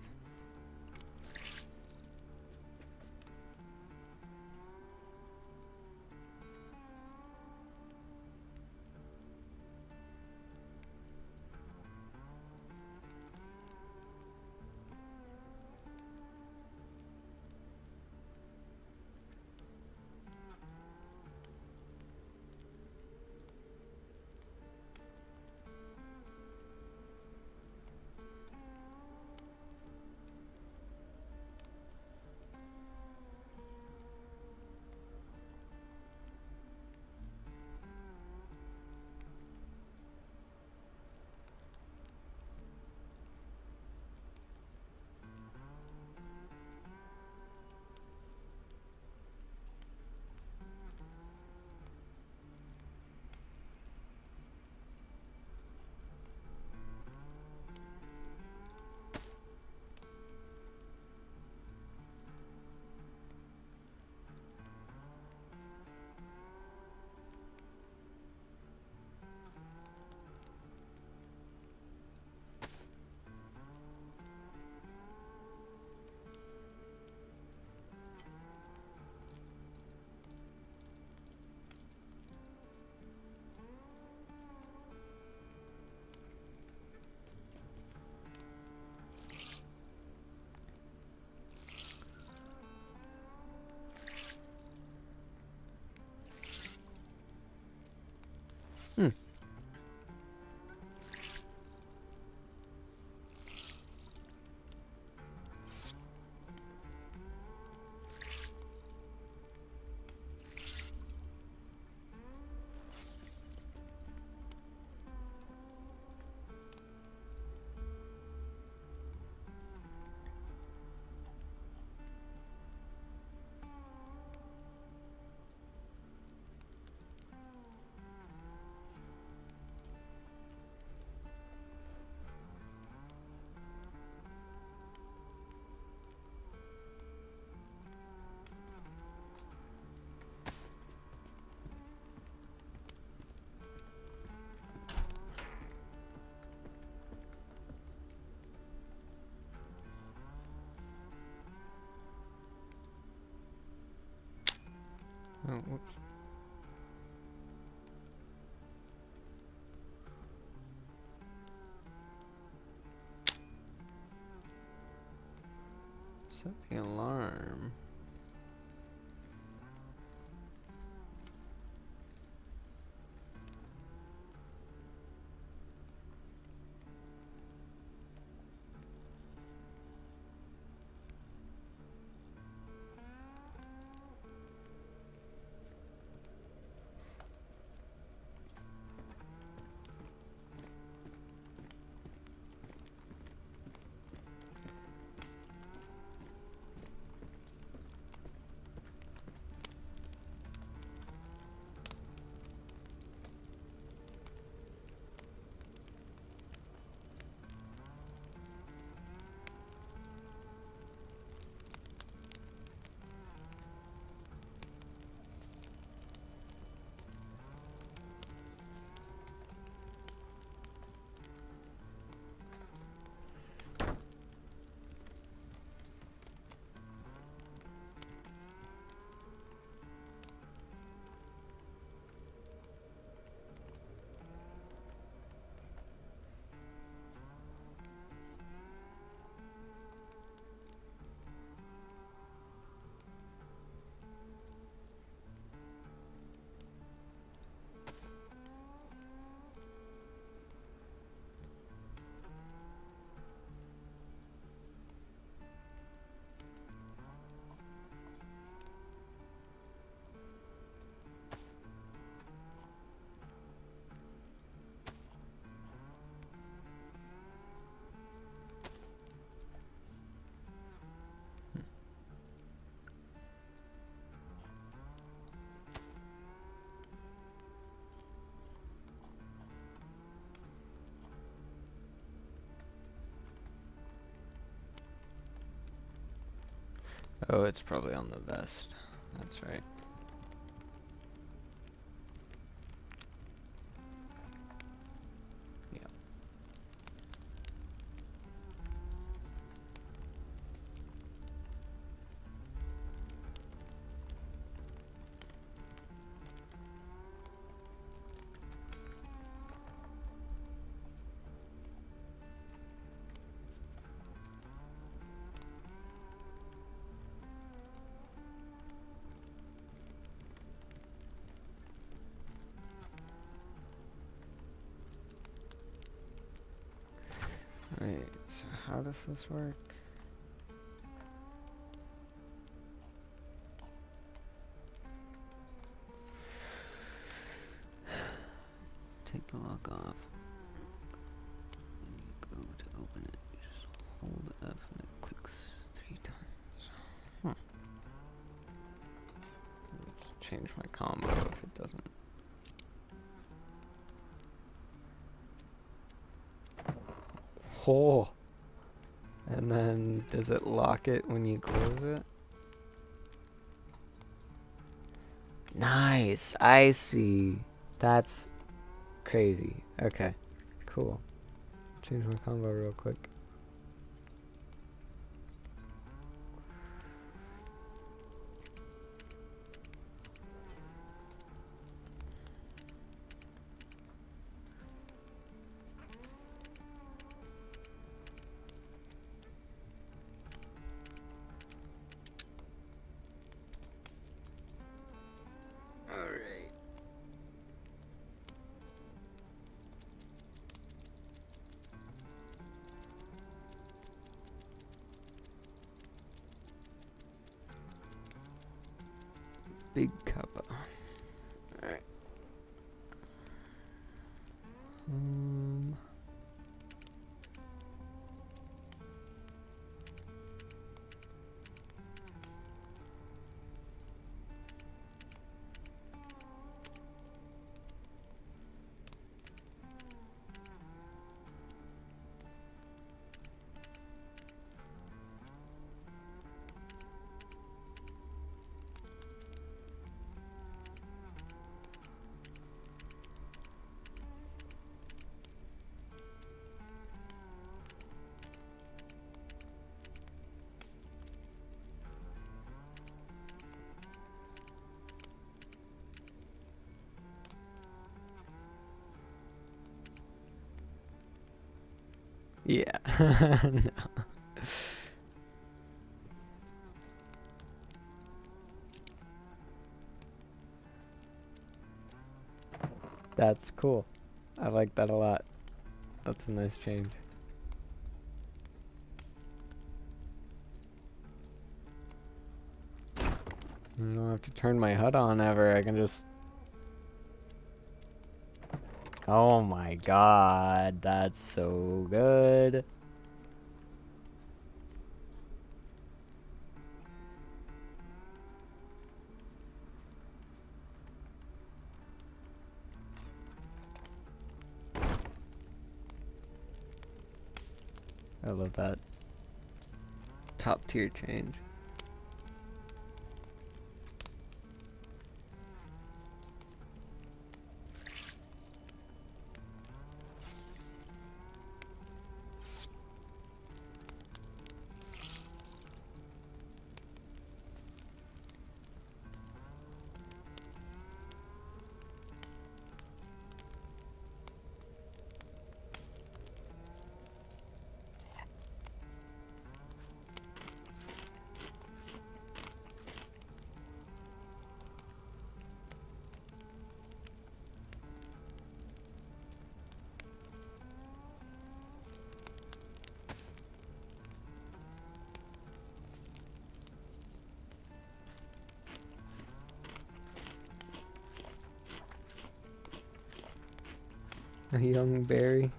Hmm. Oops. Set the alarm. Oh, it's probably on the vest. That's right. Yeah. Alright, so how does this work? Take the lock off. When you go to open it, you just hold F and it clicks 3 times. Huh. Let's change my combo if it doesn't. Oh. And then does it lock it when you close it? Nice. I see. That's crazy. Okay. Cool. Change my combo real quick. Big cuppa. Alright. Yeah. No. That's cool. I like that a lot. That's a nice change. I don't have to turn my HUD on ever. I can just... Oh my god, that's so good. I love that. Top tier change. A young berry.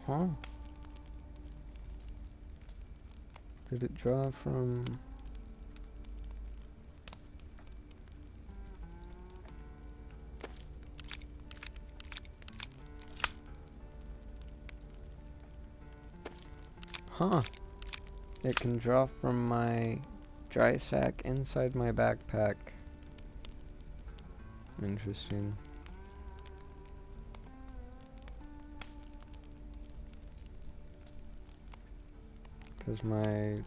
Huh? Did it draw from... Huh. It can draw from my dry sack inside my backpack. Interesting. Because my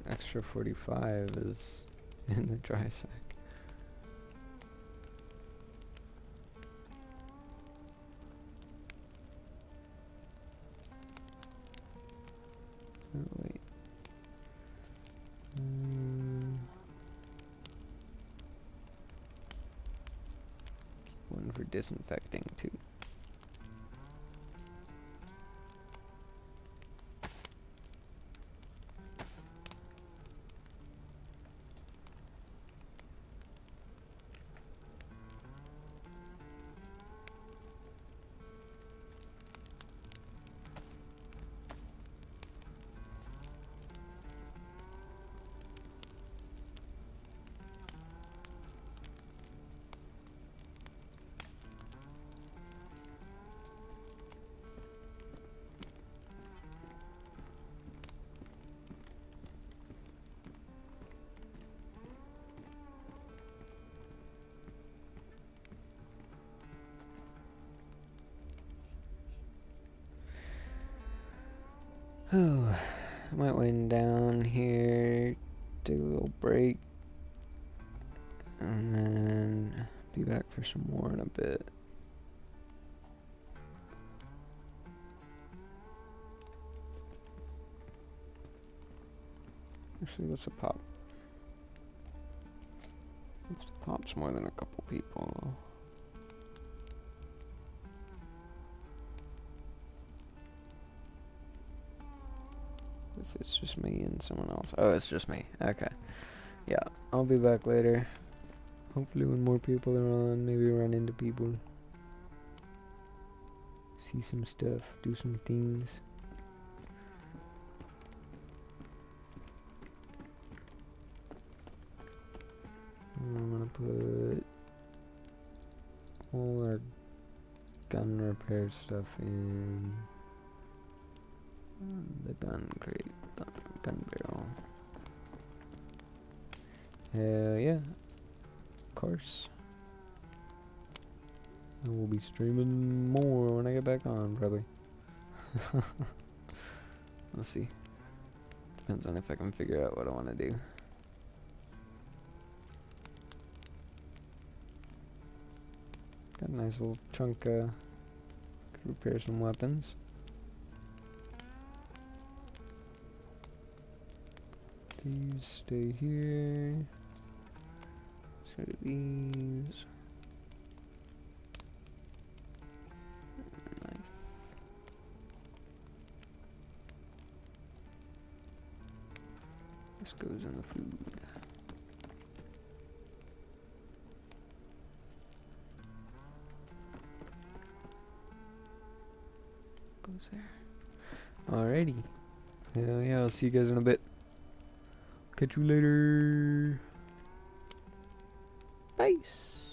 extra 45 is in the dry sack. Oh, wait. One for disinfecting too. Oh, I might wind down here, take a little break, and then be back for some more in a bit. Actually, what's a pop? What's a pop's more than a couple people? If it's just me and someone else. Oh, it's just me. Okay. Yeah, I'll be back later. Hopefully when more people are on, maybe run into people. See some stuff, do some things. I'm gonna put all our gun repair stuff in the gun crate, gun barrel. Hell yeah. Of course. I will be streaming more when I get back on, probably. Let's see. Depends on if I can figure out what I want to do. Got a nice little chunk, could repair some weapons. These stay here. So do these. Knife. This goes in the food. Goes there. Alrighty. Hell yeah, I'll see you guys in a bit. Catch you later. Peace.